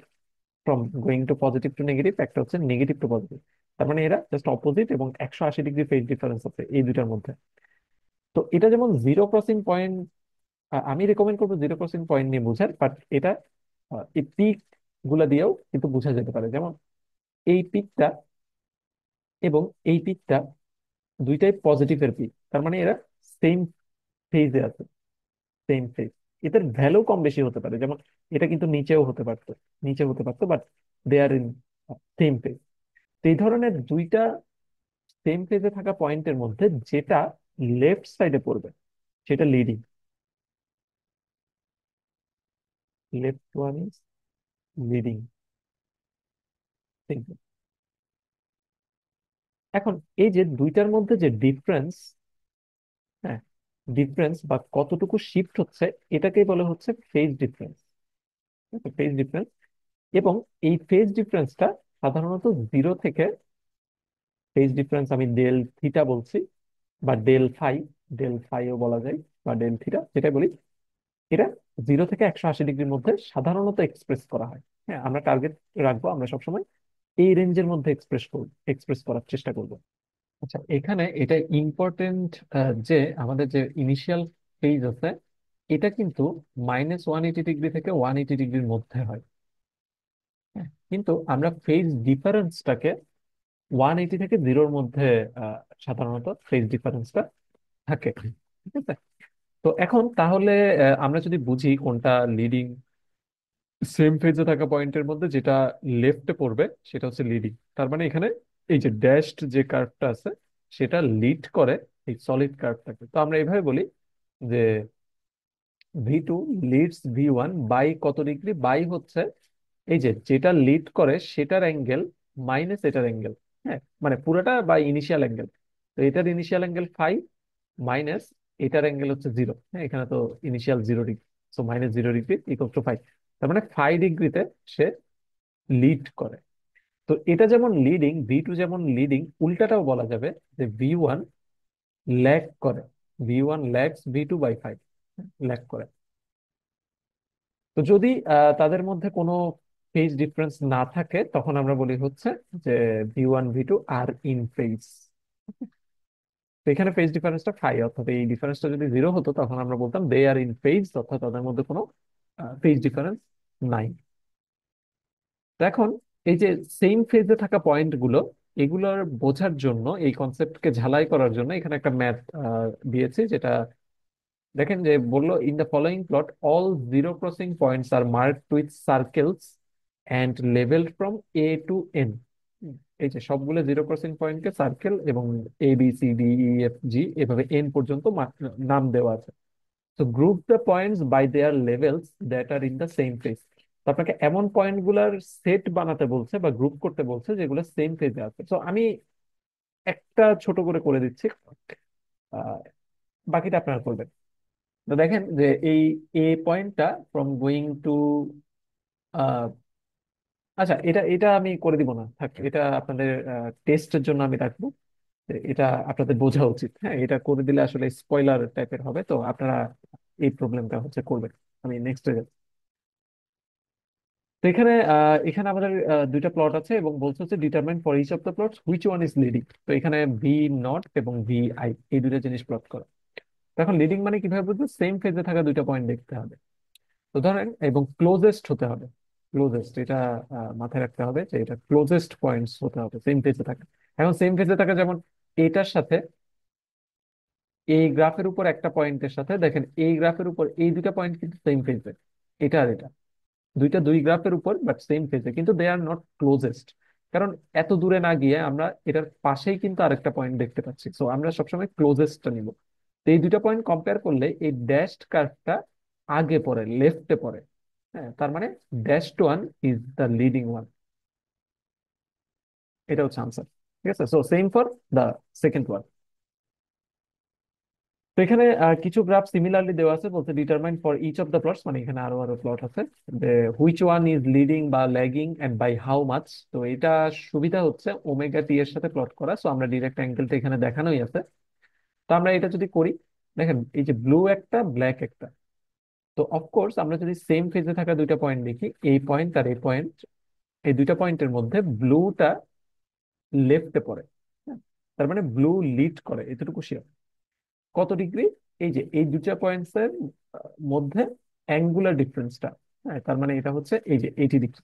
from going to positive to negative, একটা হচ্ছে নেগেটিভ টু পজিটিভ। তার মানে এরা জাস্ট অপোজিট, এবং 180 ডিগ্রি ফেজ ডিফারেন্স আছে এই দুইটার মধ্যে। তো এটা যেমন জিরো ক্রসিং পয়েন্ট, আমি রেকমেন্ড করবো জিরো ক্রসিং পয়েন্ট নিয়ে বুঝার, বাট এটা এই পিক গুলা দিয়েও কিন্তু বোঝা যেতে পারে। যেমন এই পিকটা এবং এই পিকটা দুইটাই পজিটিভের পিক, তার মানে এরা সেম ফেজে আছে, সেম ফেজ। এদের ভ্যালু কম বেশি হতে পারে, যেমন এটা কিন্তু নিচেও হতে পারতো, নিচে হতে পারতো, but they are in same phase. তো এই ধরনের দুইটা সেম ফেজে থাকা পয়েন্টের মধ্যে যেটা লেফট সাইডে পড়বে সেটা leading, left one is leading. এখন এই যে দুইটার মধ্যে যে ডিফারেন্স, হ্যাঁ, ডিফারেন্স বা কতটুকু শিফট হচ্ছে, এটাকেই বলে হচ্ছে ফেজ ডিফারেন্স। ফেজ ডিফারেন্স, এবং এই ফেজ ডিফারেন্সটা সাধারণত জিরো থেকে, ফেজ ডিফারেন্স আমি ডেল থিটা বলছি, বা ডেল ফাইও বলা যায়, বা ডেল থিটা যেটাই বলি, এটা 0 থেকে 180 ডিগ্রির মধ্যে সাধারণত এক্সপ্রেস করা হয়। হ্যাঁ, আমরা টার্গেট রাখবো, আমরা সবসময় এই রেঞ্জের মধ্যে এক্সপ্রেস করার চেষ্টা করব। আচ্ছা, এখানে এটা ইম্পর্টেন্ট যে আমাদের যে ইনিশিয়াল ফেজ আছে এটা কিন্তু -180 ডিগ্রি থেকে 180 ডিগ্রির মধ্যে হয়। হ্যাঁ, কিন্তু আমরা ফেজ ডিফারেন্সটাকে 180 থেকে জিরোর মধ্যে আহ, সাধারণত ফেজ ডিফারেন্সটা থাকে। ঠিক আছে? তো এখন তাহলে আমরা যদি বুঝি কোনটা লিডিং, সেম ফেজে থাকা পয়েন্টের মধ্যে যেটা লেফটে পড়বে সেটা হচ্ছে লিডিং। তার মানে এখানে এই যে ড্যাশড যে কার্ভটা আছে সেটা লিড করে এই সলিড কার্ভটাকে। তো আমরা এইভাবে বলি যে V2 লিডস V1 বাই কত ডিগ্রি, বাই হচ্ছে এই যে যেটা লিড করে সেটার অ্যাঙ্গেল মাইনাস এটার অ্যাঙ্গেল। হ্যাঁ, মানে পুরোটা বাই ইনিশিয়াল অ্যাঙ্গেল। তো এটার ইনিশিয়াল অ্যাঙ্গেল ফাই মাইনাস এটার অ্যাঙ্গেল হচ্ছে জিরো। হ্যাঁ, এখানে তো initial 0 degree, so -0 degree equal to phi. তার মানে ফাই ডিগ্রিতে সে লিড করে। তো এটা যেমন লিডিং, V2 যেমন লিডিং, উল্টাটাও বলা যাবে যে V1 ল্যাগ করে, V1 lags V2 by five, lag করে। তো যদি তাদের মধ্যে কোনো ফেজ ডিফারেন্স না থাকে তখন আমরা বলি হচ্ছে যে V1 V2 R in phase. তো এখানে ফেজ ডিফারেন্সটা ফাই, অর্থাৎ এই ডিফারেন্সটা যদি জিরো হতো তখন আমরা বলতাম দে আর ইন ফেজ, অর্থাৎ তাদের মধ্যে কোনো ফেজ ডিফারেন্স নাই। তো এখন এই যে সেম ফেজে থাকা পয়েন্ট গুলো, এগুলোর বোঝার জন্য, এই কনসেপ্টকে ঝালাই করার জন্য এখানে একটা ম্যাথ দিয়েছি, যেটা দেখেন যে বললো in the following plot all zero crossing points are marked with circles and labelled from A to N। এই যে সবগুলো জিরো ক্রসিং পয়েন্টকে সার্কেল এবং ABCDEFG এভাবে এন পর্যন্ত নাম দেওয়া আছে। তো group the points by their labels that are in the same phase. তো আপনাকে এমন পয়েন্ট গুলার সেট বানাতে বলছে বা গ্রুপ করতে বলছে যেগুলো সেম ফেজে আছে। তো আমি একটা ছোট করে দিচ্ছি, আহ, বাকিটা আপনারা করবেন। তো দেখেন যে এই এ পয়েন্টটা ফ্রম গোয়িং টু, আচ্ছা এটা এটা আমি করে দিব না, থাক, এটা আপনাদের টেস্টের জন্য আমি রাখবো। এটা আপনাদের বোঝা উচিত। হ্যাঁ, এটা করে দিলে আসলে স্পয়লার টাইপের হবে, তো আপনারা এই প্রবলেমটা হচ্ছে করবেন। আমি নেক্সট। তো এখানে এখানে আমাদের দুইটা প্লট আছে এবং বলছে হচ্ছে determine for each of the plots which one is leading. তো এখানে V0 এবং VI এই দুইটা জিনিস প্লট করা। তো এখন লিডিং মানে কিভাবে বুঝবো? সেম ফেজে থাকা দুইটা পয়েন্ট দেখতে হবে। তো ধরেন এবং ক্লোজেস্ট হতে হবে। ক্লোজেস্ট এটা মাথায় রাখতে হবে যে এটা ক্লোজেস্ট পয়েন্টস হতে হবে সেম ফেজে থাকা। এখন সেম ফেজে থাকা যেমন এটার সাথে এই গ্রাফের উপর একটা পয়েন্টের সাথে, দেখেন এই গ্রাফের উপর এই দুইটা পয়েন্ট কিন্তু সেম ফেজে, এটা আর এটা দুইটা দুই গ্রাফের উপর বাট সেম ফেজে, কিন্তু দে আর নট ক্লোজেস্ট। কারণ এত দূরে না গিয়ে আমরা এটার পাশেই কিন্তু আরেকটা পয়েন্ট দেখতে পাচ্ছি, সো আমরা সবসময় ক্লোজেস্টটা নিব। তো এই দুইটা পয়েন্ট কম্পেয়ার করলে এই ড্যাশড কার্ভটা আগে পড়ে, লেফটে পড়ে। হ্যাঁ, তার মানে dashed one is the leading one. এটা হচ্ছে আনসার। ঠিক আছে, so same for the second one. তো এখানে কিছু গ্রাফ সিমিলারলি দেওয়া আছে, বলতে determine for each of the plots, মানে এখানে আরো আরো প্লট আছে যে হুইচ ওয়ান ইজ লিডিং বা lagging and by how much. তো এটা সুবিধা হচ্ছে ওমেগা টি এর সাথে প্লট করা, সো আমরা ডিরেক্ট অ্যাঙ্গেলটা এখানে দেখানোই আছে। তো আমরা এটা যদি করি, দেখেন এই যে ব্লু একটা ব্ল্যাক একটা, তো অফকোর্স আমরা যদি সেম ফেজে থাকা দুইটা পয়েন্ট দেখি, এই পয়েন্ট আর এই পয়েন্ট, এই দুইটা পয়েন্টের মধ্যে ব্লুটা লেফটে পড়ে। হ্যাঁ, তার মানে ব্লু লিড করে, এতটুকু শিওর। কত ডিগ্রি? এই যে এই দুটা পয়েন্টস এর মধ্যে অ্যাঙ্গুলার ডিফারেন্সটা, হ্যাঁ, তার মানে এটা হচ্ছে এই যে 80 ডিগ্রি।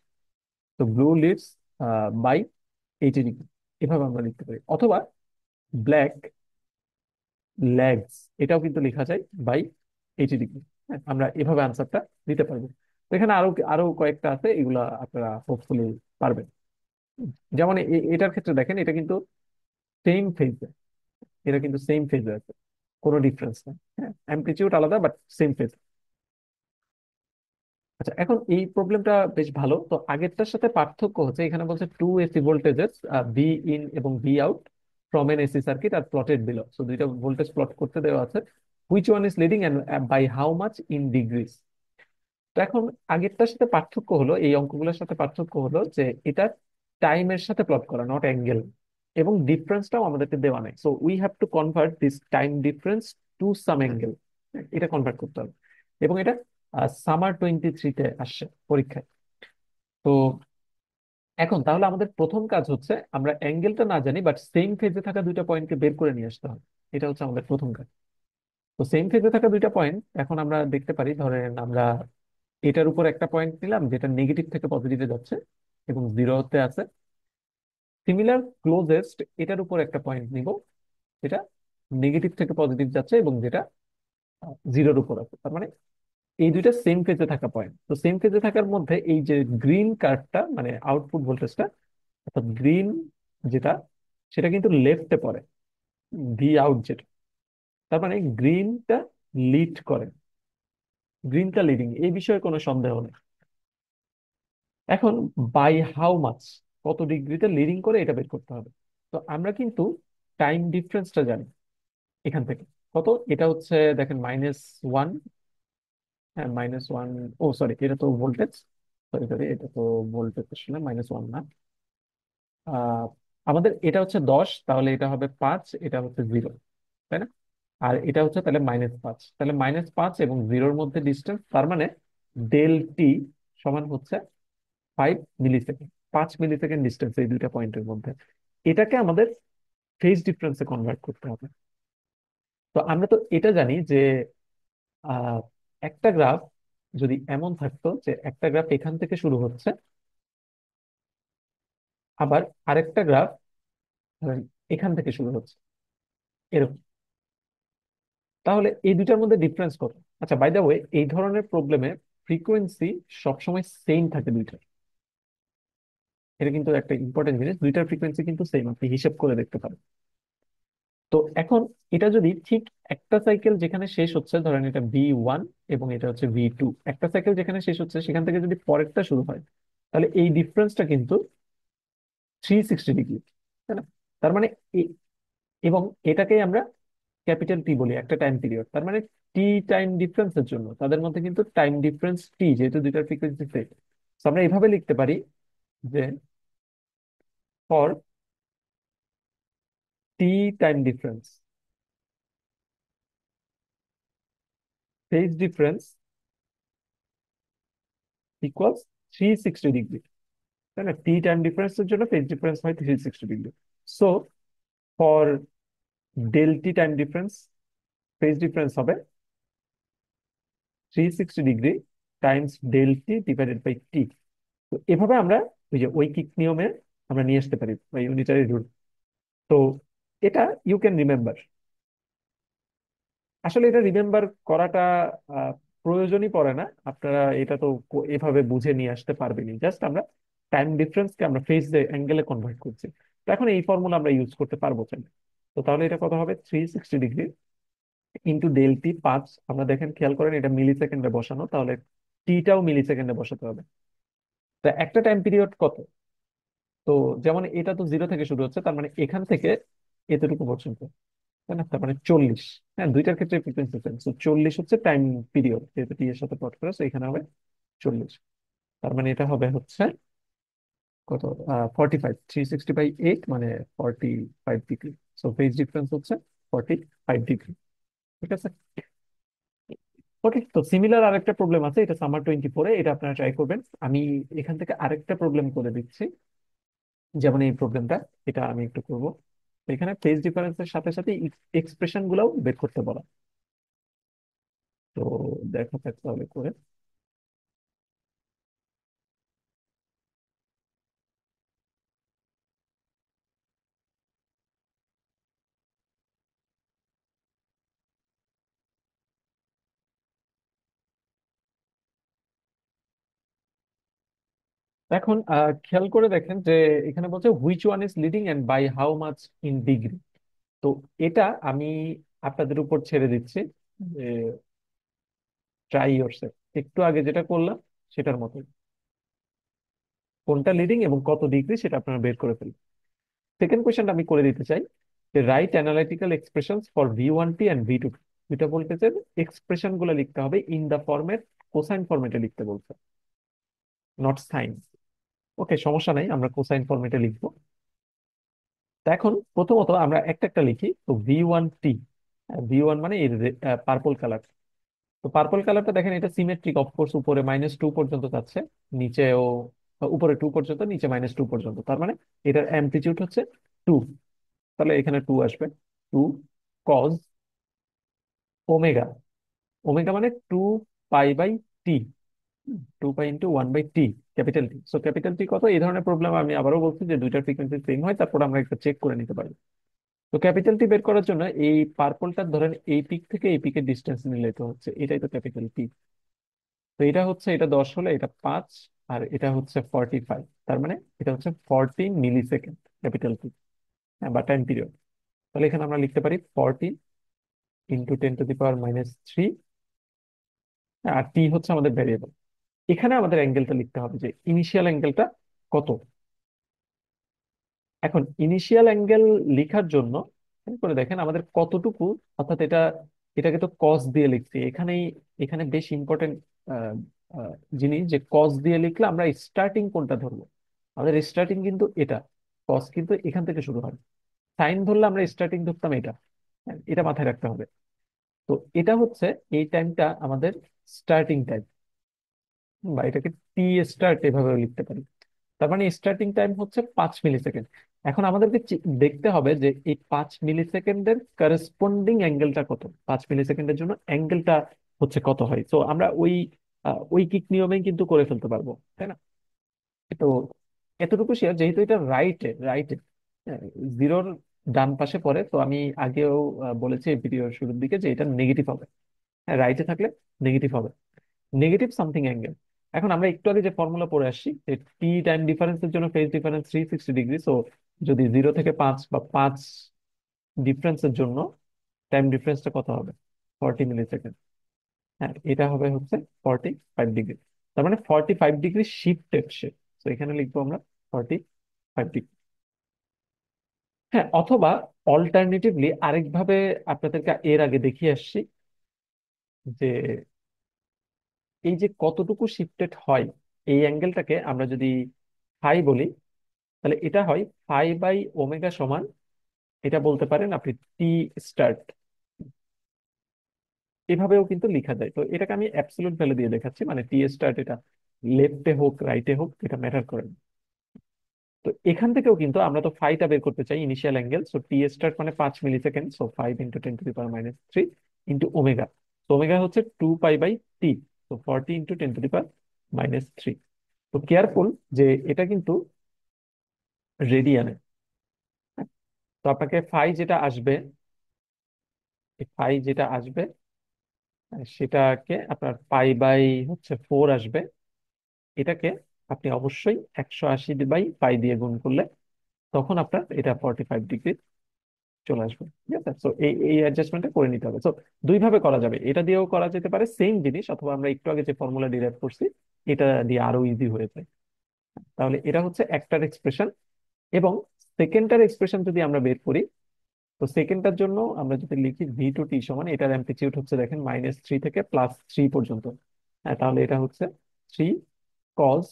তো ব্লু লিডস বাই 80 ডিগ্রি, এভাবে আমরা লিখতে পারি। অথবা ব্ল্যাক ল্যাগস, এটাও কিন্তু লেখা যায় বাই 80 ডিগ্রি। হ্যাঁ, আমরা এভাবে আনসারটা দিতে পারবো। তো এখানে আরো আরো কয়েকটা আছে, এগুলা আপনারা হোপফুলি পারবেন। যেমন এটার ক্ষেত্রে দেখেন এটা কিন্তু সেম ফেজে, এটা কিন্তু সেম ফেজে আছে, কোনো ডিফারেন্স নেই। হ্যাঁ, অ্যামপ্লিটিউড আলাদা বাট সেম ফেজ। আচ্ছা, এখন এই প্রবলেমটা বেশ ভালো। তো আগেরটার সাথে পার্থক্য হচ্ছে এখানে বলছে two AC voltages V in এবং V out from an AC circuit are plotted below. So দুইটা ভোল্টেজ প্লট করতে দেওয়া আছে, which one is leading and by how much in degrees. তো এখন আগেরটার সাথে পার্থক্য হলো, এই অঙ্কগুলোর সাথে পার্থক্য হলো যে এটা টাইমের সাথে প্লট করা, নট অ্যাঙ্গেল, এবং ডিফারেন্সটাও আমাদেরকে দেওয়া নাই। So we have to convert this time difference to some angle. এটা কনভার্ট করতে হবে, এবং এটা সামার 23-তে আসছে পরীক্ষায়। তো এখন তাহলে আমাদের প্রথম কাজ হচ্ছে আমরা অ্যাঙ্গেলটা না জানি বাট সেম ফেজে থাকা দুইটা পয়েন্টকে বের করে নিয়ে আসতে হবে। এটা হচ্ছে আমাদের প্রথম কাজ। তো সেম ফেজে থাকা দুইটা পয়েন্ট এখন আমরা দেখতে পারি, ধরেন আমরা এটার উপর একটা পয়েন্ট নিলাম যেটা নেগেটিভ থেকে পজিটিভে যাচ্ছে এবং জিরোতে আছে। সিমিলার ক্লোজেস্ট এটার উপর একটা পয়েন্ট নিব যেটা নেগেটিভ থেকে পজিটিভ যাচ্ছে এবং যেটা জিরোর উপর আছে। তার মানে এই দুইটা সেম ফেজে থাকা পয়েন্ট। তো সেম ফেজে থাকার মধ্যে এই যে গ্রিন কার্ভটা মানে আউটপুট ভোল্টেজটা, অর্থাৎ গ্রিন যেটা, সেটা কিন্তু লেফটে পড়ে, ভি আউট যেটা। তার মানে গ্রিনটা লিড করে, গ্রিনটা লিডিং, এই বিষয়ে কোনো সন্দেহ নেই। এখন বাই হাউ মাচ, কত ডিগ্রিতে লিডিং করে এটা বের করতে হবে। তো আমরা কিন্তু টাইম ডিফারেন্সটা জানি এখান থেকে। কত? এটা হচ্ছে দেখেন -1। হ্যাঁ, -1। ও সরি, এটা তো ভোল্টেজ। সরি সরি, এটা তো ভোল্টেজ আসলে -1 না। আহ আমাদের এটা হচ্ছে 10, তাহলে এটা হবে 5, এটা হচ্ছে 0, তাই না? আর এটা হচ্ছে তাহলে -5, তাহলে -5 এবং 0-র মধ্যে ডিস্টেন্স, তার মানে ডেল টি সমান হচ্ছে 5 মিলিসেকেন্ড। 5 মিলিসেকেন্ড ডিস্টেন্স এই দুইটা পয়েন্টের মধ্যে। এটাকে আমাদের ফেজ ডিফারেন্সে কনভার্ট করতে হবে। তো আমরা তো এটা জানি যে আহ, একটা গ্রাফ যদি এমন থাকতো যে একটা গ্রাফ এখান থেকে শুরু হচ্ছে, আবার আরেকটা গ্রাফ এখান থেকে শুরু হচ্ছে, এরকম, তাহলে এই দুইটার মধ্যে ডিফারেন্স কত? আচ্ছা, বাই দ্য ওয়ে, এই ধরনের প্রবলেমে ফ্রিকোয়েন্সি সবসময় সেম থাকে দুইটার। এটা কিন্তু একটা ইম্পর্টেন্ট জিনিস, দুইটার ফ্রিকোয়েন্সি কিন্তু সেম, আপনি হিসেব করে দেখতে পারেন। তো এখন এটা যদি ঠিক একটা সাইকেল যেখানে শেষ হচ্ছে, ধরেন এটা V1 এবং এটা হচ্ছে V2, একটা সাইকেল যেখানে শেষ হচ্ছে সেখান থেকে যদি পরেরটা শুরু হয়, তাহলে এই ডিফারেন্সটা কিন্তু 360 ডিগ্রি, তাই না? তার মানে এ- এবং এটাকেই আমরা ক্যাপিটাল টি বলি, একটা টাইম পিরিয়ড। তার মানে টি টাইম ডিফারেন্সের জন্য তাদের মধ্যে কিন্তু টাইম ডিফারেন্স টি, যেহেতু দুইটার ফ্রিকোয়েন্সি সেম, আমরা এভাবে লিখতে পারি যে for T time difference, phase difference equals 360 degree, তাই না? টি টাইম ডিফারেন্সের জন্য ফেজ ডিফারেন্স হয় 360 degree. So for del T time difference, phase difference হবে 360 degree times del T divided by T. তো এভাবে আমরা ওই যে ঐকিক নিয়মে আমরা নিয়ে আসতে পারি, বা ইউনিটারি রুল। তো এটা ইউ ক্যান রিমেম্বার। আসলে এটা রিমেম্বার করাটা আহ, প্রয়োজনই পড়ে না, আপনারা এটা তো এভাবে বুঝে নিয়ে আসতে পারবেনই। জাস্ট আমরা টাইম ডিফারেন্সকে আমরা ফেজ অ্যাঙ্গেলে কনভার্ট করছি। তো এখন এই ফর্মুলা আমরা ইউজ করতে পারবো চাইলে। তো তাহলে এটা কত হবে? 360 ডিগ্রি ইন্টু ডেল টি 5। আমরা দেখেন, খেয়াল করেন, এটা মিলি সেকেন্ডে বসানো, তাহলে টিটাও মিলি সেকেন্ডে বসাতে হবে। তা একটা টাইম পিরিয়ড কত? তো যেমন এটা তো 0 থেকে শুরু হচ্ছে, তার মানে এখান থেকে এতটুকু পর্যন্ত, তাই না? তার মানে 40। হ্যাঁ, দুইটার ক্ষেত্রে ফ্রিকোয়েন্সি সেম, তো 40 হচ্ছে টাইম পিরিয়ড, যেহেতু টি এর সাথে প্লট করে, তো এখানে হবে 40। তার মানে এটা হবে হচ্ছে কত? 45, 360/8 মানে 45 ডিগ্রি। সো ফেজ ডিফারেন্স হচ্ছে 45 ডিগ্রি। ঠিক আছে। ওকে, তো সিমিলার আরেকটা প্রবলেম আছে, এটা সামার 24-এ, এটা আপনারা ট্রাই করবেন। আমি এখান থেকে আরেকটা প্রবলেম করে দিচ্ছি, যেমন এই প্রবলেমটা, এটা আমি একটু করব। এখানে ফেজ ডিফারেন্সের সাথে সাথে এক্সপ্রেশন গুলাও বের করতে বলা। তো দেখা যাক তাহলে করে। এখন খেয়াল করে দেখেন যে এখানে বলছে which one is leading and by how much in degree. তো এটা আমি আপনাদের উপর ছেড়ে দিচ্ছি, যে ট্রাই ইয়োরসেলফ, একটু আগে যেটা করলাম সেটার মতো, কোনটা লিডিং এবং কত ডিগ্রি সেটা আপনারা বের করে ফেলুন। সেকেন্ড কোয়েশ্চেনটা আমি করে দিতে চাই, যে right analytical expressions for V1T and V2T। দুইটা ভোল্টেজের এক্সপ্রেশন গুলো লিখতে হবে ইন দা ফরম্যাট, কোসাইন ফরম্যাটে লিখতে বলছে, নট সাইন। ওকে, সমস্যা নাই, আমরা কোসাইন ফরম্যাটে লিখবো। তা এখন প্রথমত আমরা একটা একটা লিখি। তো V1T, V1 মানে এই পার্পল কালার। তো পার্পল কালারটা দেখেন, এটা সিমেট্রিক অফকোর্স, উপরে -2 পর্যন্ত যাচ্ছে, নিচেও উপরে 2 পর্যন্ত, নিচে -2 পর্যন্ত, তার মানে এটার অ্যামপ্লিটিউড হচ্ছে 2। তাহলে এখানে 2 আসবে। 2 কজ ওমেগা, ওমেগা মানে 2 pi by T, 2 pi × 1/t, capital T. So capital T কত? এই ধরনের প্রবলেম আমি আবারও বলছি যে দুইটার ফ্রিকোয়েন্সি সেম হয়, তারপর আমরা একটা চেক করে নিতে পারি। তো ক্যাপিটাল টি বের করার জন্য এই পার্পলটা ধরেন এই পিক থেকে এই পিকের ডিস্টেন্স নিলে তো হচ্ছে, এটাই তো ক্যাপিটাল টি। তো এটা হচ্ছে, এটা 10 হলে এটা 5, আর এটা হচ্ছে 45, তার মানে এটা হচ্ছে 14 মিলি সেকেন্ড, ক্যাপিটাল টি। বা টাইম পিরিয়ড। তাহলে এখানে আমরা লিখতে পারি 14 × 10⁻³ আর টি হচ্ছে আমাদের ভ্যারিয়েবল। এখানে আমাদের অ্যাঙ্গেলটা লিখতে হবে যে ইনিশিয়াল অ্যাঙ্গেলটা কত। এখন ইনিশিয়াল অ্যাঙ্গেল লেখার জন্য খেয়াল করে দেখেন আমাদের কতটুকু, অর্থাৎ এটাকে তো কস দিয়ে লিখছি এখানেই। এখানে বেশ ইম্পর্টেন্ট জিনিস, যে কস দিয়ে লিখলে আমরা স্টার্টিং কোনটা ধরবো। আমাদের স্টার্টিং কিন্তু এটা, কস কিন্তু এখান থেকে শুরু হয়। সাইন ধরলে আমরা স্টার্টিং ধরতাম এটা। হ্যাঁ, এটা মাথায় রাখতে হবে। তো এটা হচ্ছে, এই টাইমটা আমাদের স্টার্টিং টাইম, বা এটাকে টি স্টার্ট এভাবে লিখতে পারি। তার মানে স্টার্টিং টাইম হচ্ছে 5 মিলি সেকেন্ড। এখন আমাদেরকে দেখতে হবে যে এই 5 মিলি সেকেন্ডের করসপন্ডিং অ্যাঙ্গেলটা কত, 5 মিলি সেকেন্ডের জন্য অ্যাঙ্গেলটা হচ্ছে কত হয়। তো আমরা ওই কিক নিয়মেই কিন্তু করে ফেলতে পারবো, তাই না? তো এতটুকু শেয়ার, যেহেতু এটা রাইটে রাইটে জিরোর ডান পাশে পড়ে, তো আমি আগেও বলেছি ভিডিওর শুরুর দিকে যে এটা নেগেটিভ হবে। হ্যাঁ, রাইটে থাকলে নেগেটিভ হবে, নেগেটিভ সামথিং অ্যাঙ্গেল। এখন আমরা একটু আগে যে ফর্মুলা পড়ে আসছি যে টি টাইম ডিফারেন্সের জন্য ফেজ ডিফারেন্স 360 ডিগ্রি। সো যদি 0 থেকে 5 বা 5 ডিফারেন্সের জন্য টাইম ডিফারেন্সটা কত হবে? 40 মিলি সেকেন্ড। হ্যাঁ, এটা হবে হচ্ছে 45 ডিগ্রি। তার মানে 45 ডিগ্রি শিফটেড সে। তো এখানে লিখবো আমরা 45 ডিগ্রি। হ্যাঁ, অথবা অল্টারনেটিভলি আরেকভাবে আপনাদেরকে এর আগে দেখিয়ে আসছি যে এই যে কতটুকু শিফটেড হয়, এই অ্যাঙ্গেলটাকে আমরা যদি ফাই বলি, তাহলে এটা হয় φ/ω এটা বলতে পারেন আপনি টি স্টার্ট, এভাবেও কিন্তু লেখা যায়। তো এটাকে আমি অ্যাবসলিউট ভ্যালু দিয়ে দেখাচ্ছি, মানে টি স্টার্ট এটা লেফটে হোক রাইটে হোক এটা ম্যাটার করে না। তো এখান থেকেও কিন্তু আমরা তো ফাইটা বের করতে চাই, ইনিশিয়াল অ্যাঙ্গেল। সো টি স্টার্ট মানে 5 মিলি সেকেন্ড, সো 5 × 10⁻³ ইন্টু ওমেগা। তো ওমেগা হচ্ছে 2π/t, তো 40 × 10⁻³ তো কেয়ারফুল যে এটা কিন্তু রেডিয়ানে। তো আপনাকে ফাই যেটা আসবে সেটাকে আপনার π/4 আসবে। এটাকে আপনি অবশ্যই 180/π দিয়ে গুণ করলে তখন আপনার এটা 45 ডিগ্রি চলে আসবে। ঠিক আছে, তো এই এই অ্যাডজাস্টমেন্টটা করে নিতে হবে। তো দুই ভাবে করা যাবে, এটা দিয়েও করা যেতে পারে সেম জিনিস, অথবা আমরা একটু আগে যে ফর্মুলা ডিরাইভ করছি এটা দিয়ে আরো ইজি হয়ে যায়। তাহলে এটা হচ্ছে একটার এক্সপ্রেশন। এবং সেকেন্ডটার এক্সপ্রেশন যদি আমরা বের করি, তো সেকেন্ডটার জন্য আমরা যদি লিখি v2t সমান, এটার অ্যামপ্লিটিউড হচ্ছে দেখেন -3 থেকে +3 পর্যন্ত। হ্যাঁ, তাহলে এটা হচ্ছে 3 cos,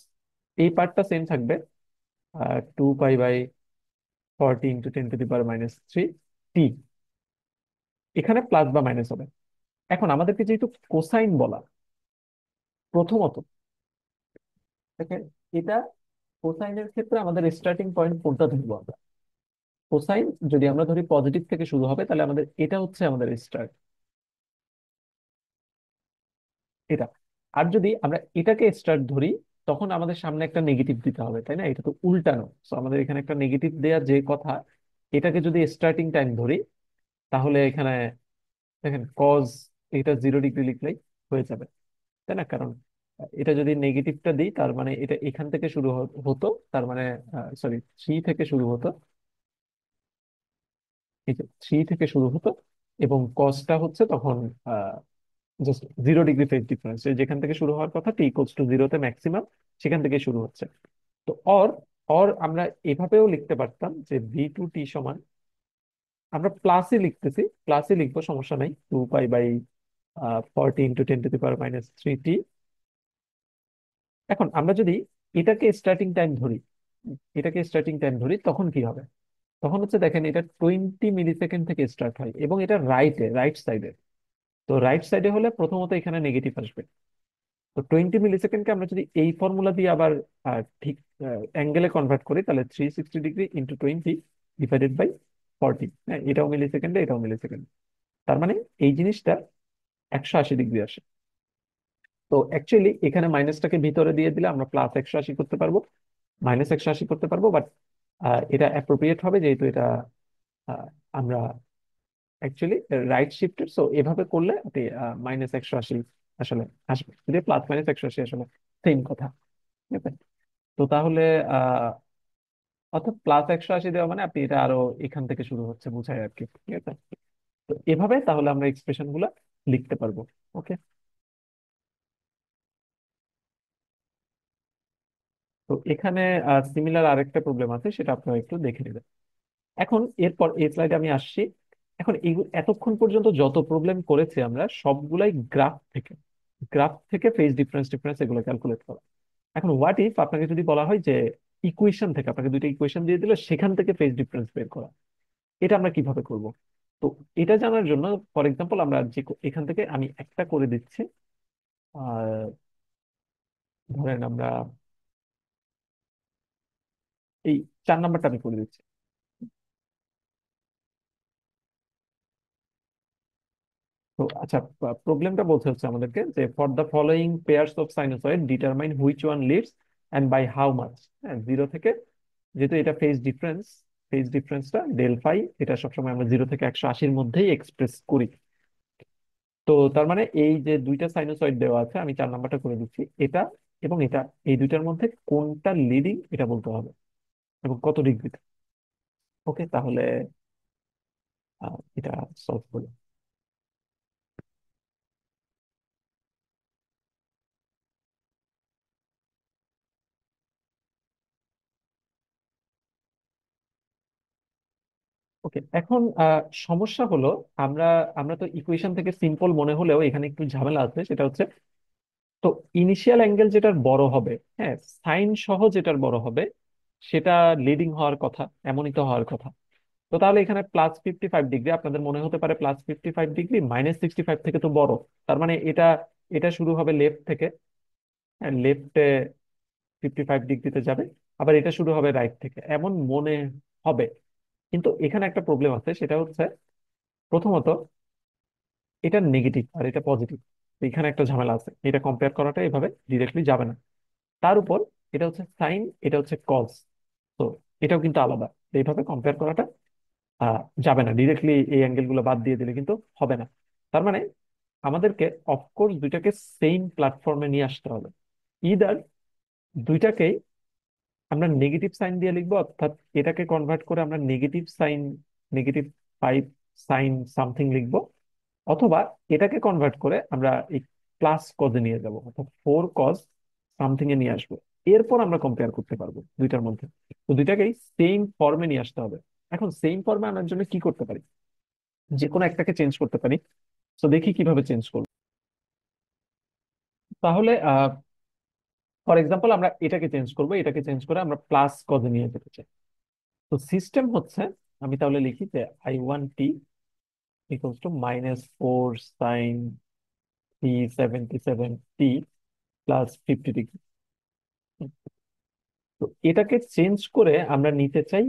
এই পার্টটা সেম থাকবে 2π/40 × 10⁻³ এখানে প্লাস বা মাইনাস হবে। এখন আমাদেরকে যেহেতু কোসাইন বলা, প্রথমত দেখেন এটা কোসাইনের ক্ষেত্রে আমাদের স্টার্টিং পয়েন্ট কোনটা ধরবো আমরা? কোসাইন যদি আমরা ধরি পজিটিভ থেকে শুরু হবে, তাহলে আমাদের এটা হচ্ছে আমাদের স্টার্ট, এটা। আর যদি আমরা এটাকে স্টার্ট ধরি, তখন আমাদের সামনে একটা নেগেটিভ দিতে হবে, তাই না? এটা তো উল্টানো, তো আমাদের এখানে একটা নেগেটিভ দেওয়ার যে কথা, এটাকে যদি স্টার্টিং টাইম ধরি, তাহলে এখানে দেখেন কজ এটা 0 ডিগ্রি লিখলেই হয়ে যাবে, তাই না? কারণ এটা যদি নেগেটিভটা দিই, তার মানে এটা এখান থেকে শুরু হতো, তার মানে সরি 3 থেকে শুরু হতো, এই যে 3 থেকে শুরু হতো, এবং কজটা হচ্ছে তখন জাস্ট 0 ডিগ্রি ফেজ ডিফারেন্স, যেখান থেকে শুরু হওয়ার কথা t = 0-তে ম্যাক্সিমাম, সেখান থেকে শুরু হচ্ছে। তো অর অর আমরা এভাবেও লিখতে পারতাম যে v2t সমান, আমরা প্লাসই লিখতেছি, প্লাসই লিখবো, সমস্যা নাই, 2π/40 × 10⁻³ এখন আমরা যদি এটাকে স্টার্টিং টাইম ধরি, এটাকে স্টার্টিং টাইম ধরি, তখন কি হবে? তখন হচ্ছে দেখেন এটা 20 মিলি সেকেন্ড থেকে স্টার্ট হয়, এবং এটা রাইট সাইডে। তো রাইট সাইডে হলে প্রথমত এখানে নেগেটিভ আসবে। তো 20 মিলি সেকেন্ডকে আমরা যদি এই ফর্মুলা দিয়ে আবার ঠিক অ্যাঙ্গেলে কনভার্ট করি, তাহলে 360 ডিগ্রি ইন্টু 20 / 40। হ্যাঁ, এটাও মিলিসেকেন্ডে, এটাও মিলিসেকেন্ড। তার মানে এই জিনিসটা 180 ডিগ্রি আসে। তো অ্যাকচুয়ালি এখানে মাইনাসটাকে ভিতরে দিয়ে দিলে আমরা +180 করতে পারবো, -180 করতে পারবো, বাট এটা অ্যাপ্রোপ্রিয়েট হবে যেহেতু এটা আহ, আমরা অ্যাকচুয়ালি রাইট শিফটেড। সো এভাবে করলে আপনি -180 আসলে আসবে, যদি +-180 আসলে সেম কথা। ঠিক আছে? তো তাহলে অর্থাৎ +180 দেওয়া মানে আপনি এটা আরো এখান থেকে শুরু হচ্ছে বুঝায় আর কি, ঠিক আছে? তো এভাবে তাহলে আমরা এক্সপ্রেশন গুলা লিখতে পারবো। ওকে। তো এখানে সিমিলার আরেকটা প্রবলেম আছে, সেটা আপনারা একটু দেখে নেবেন। এখন এরপর এই স্লাইডে আমি আসছি। এখন এই এতক্ষণ পর্যন্ত যত প্রবলেম করেছি আমরা সবগুলাই গ্রাফ থেকে ফেজ ডিফারেন্স ডিফারেন্স এগুলো ক্যালকুলেট করা। এখন হোয়াট ইফ আপনাকে যদি বলা হয় যে ইকুয়েশন থেকে, আপনাকে দুইটা ইকুয়েশন দিয়ে দিলে সেখান থেকে ফেজ ডিফারেন্স বের করা, এটা আমরা কিভাবে করব? তো এটা জানার জন্য ফর এক্সাম্পল আমরা যে এখান থেকে আমি একটা করে দিচ্ছি। আর ধরেন আমরা এই 4 নাম্বারটা আমি করে দিচ্ছি। তো আচ্ছা, প্রবলেমটা বলতে হচ্ছে আমাদেরকে যে for the following pairs of sinusoid determine which one leads and by how much. হ্যাঁ, 0 থেকে, যেহেতু এটা ফেজ ডিফারেন্সটা ডেল ফাই, এটা সবসময় আমরা 0 থেকে 180-র মধ্যেই এক্সপ্রেস করি। তো তার মানে এই যে দুইটা সাইনোসয়েড দেওয়া আছে, আমি 4 নাম্বারটা করে দিচ্ছি, এটা এবং এটা, এই দুইটার মধ্যে কোনটা লিডিং এটা বলতে হবে এবং কত ডিগ্রিতে। ওকে, তাহলে এটা সলভ করি। ওকে, এখন সমস্যা হলো, আমরা আমরা তো ইকুয়েশন থেকে সিম্পল মনে হলেও এখানে একটু ঝামেলা আছে। সেটা হচ্ছে, তো ইনিশিয়াল অ্যাঙ্গেল যেটার বড় হবে, হ্যাঁ, সাইন সহ যেটার বড় হবে, সেটা লিডিং হওয়ার কথা, এমনই তো হওয়ার কথা। তো তাহলে এখানে +55 ডিগ্রি, আপনাদের মনে হতে পারে +55 ডিগ্রি -65 থেকে তো বড়। তার মানে এটা এটা শুরু হবে লেফট থেকে, হ্যাঁ, লেফটে 55 ডিগ্রিতে যাবে। আবার এটা শুরু হবে রাইট থেকে, এমন মনে হবে। কিন্তু এখানে একটা প্রবলেম আছে, সেটা হচ্ছে প্রথমত এটা নেগেটিভ আর এটা পজিটিভ। এখানে একটা ঝামেলা আছে, এটা কম্পেয়ার করাটা এভাবে ডিরেক্টলি যাবে না। তার উপর এটা হচ্ছে সাইন, এটা হচ্ছে কজ। তো এটাও কিন্তু আলাদা। তো এইভাবে কম্পেয়ার করাটা আহ, যাবে না, ডিরেক্টলি এই অ্যাঙ্গেল গুলো বাদ দিয়ে দিলে কিন্তু হবে না। তার মানে আমাদেরকে অফকোর্স দুইটাকে সেম প্ল্যাটফর্মে নিয়ে আসতে হবে। ইদার দুইটাকেই আমরা নেগেটিভ সাইন দিয়ে লিখবো, অর্থাৎ এটাকে কনভার্ট করে আমরা নেগেটিভ 5 সাইন সামথিং লিখবো, অথবা এটাকে কনভার্ট করে আমরা এই প্লাস কজে নিয়ে যাব, অর্থাৎ 4 কজ সামথিং এ নিয়ে আসবো। এরপর আমরা কম্পেয়ার করতে পারবো দুইটার মধ্যে। তো দুইটাকেই সেম ফর্মে নিয়ে আসতে হবে। এখন সেম ফর্মে আনার জন্য কি করতে পারি? যে কোনো একটাকে চেঞ্জ করতে পারি। তো দেখি কিভাবে চেঞ্জ করবো। তাহলে ফর এক্সাম্পল আমরা এটাকে চেঞ্জ করবো, এটাকে চেঞ্জ করে আমরা প্লাস কজে নিয়ে যেতে চাই। তো সিস্টেম হচ্ছে, আমি তাহলে লিখি যে I1t equals to -4 sin 377t +50 degree. তো এটাকে চেঞ্জ করে আমরা নিতে চাই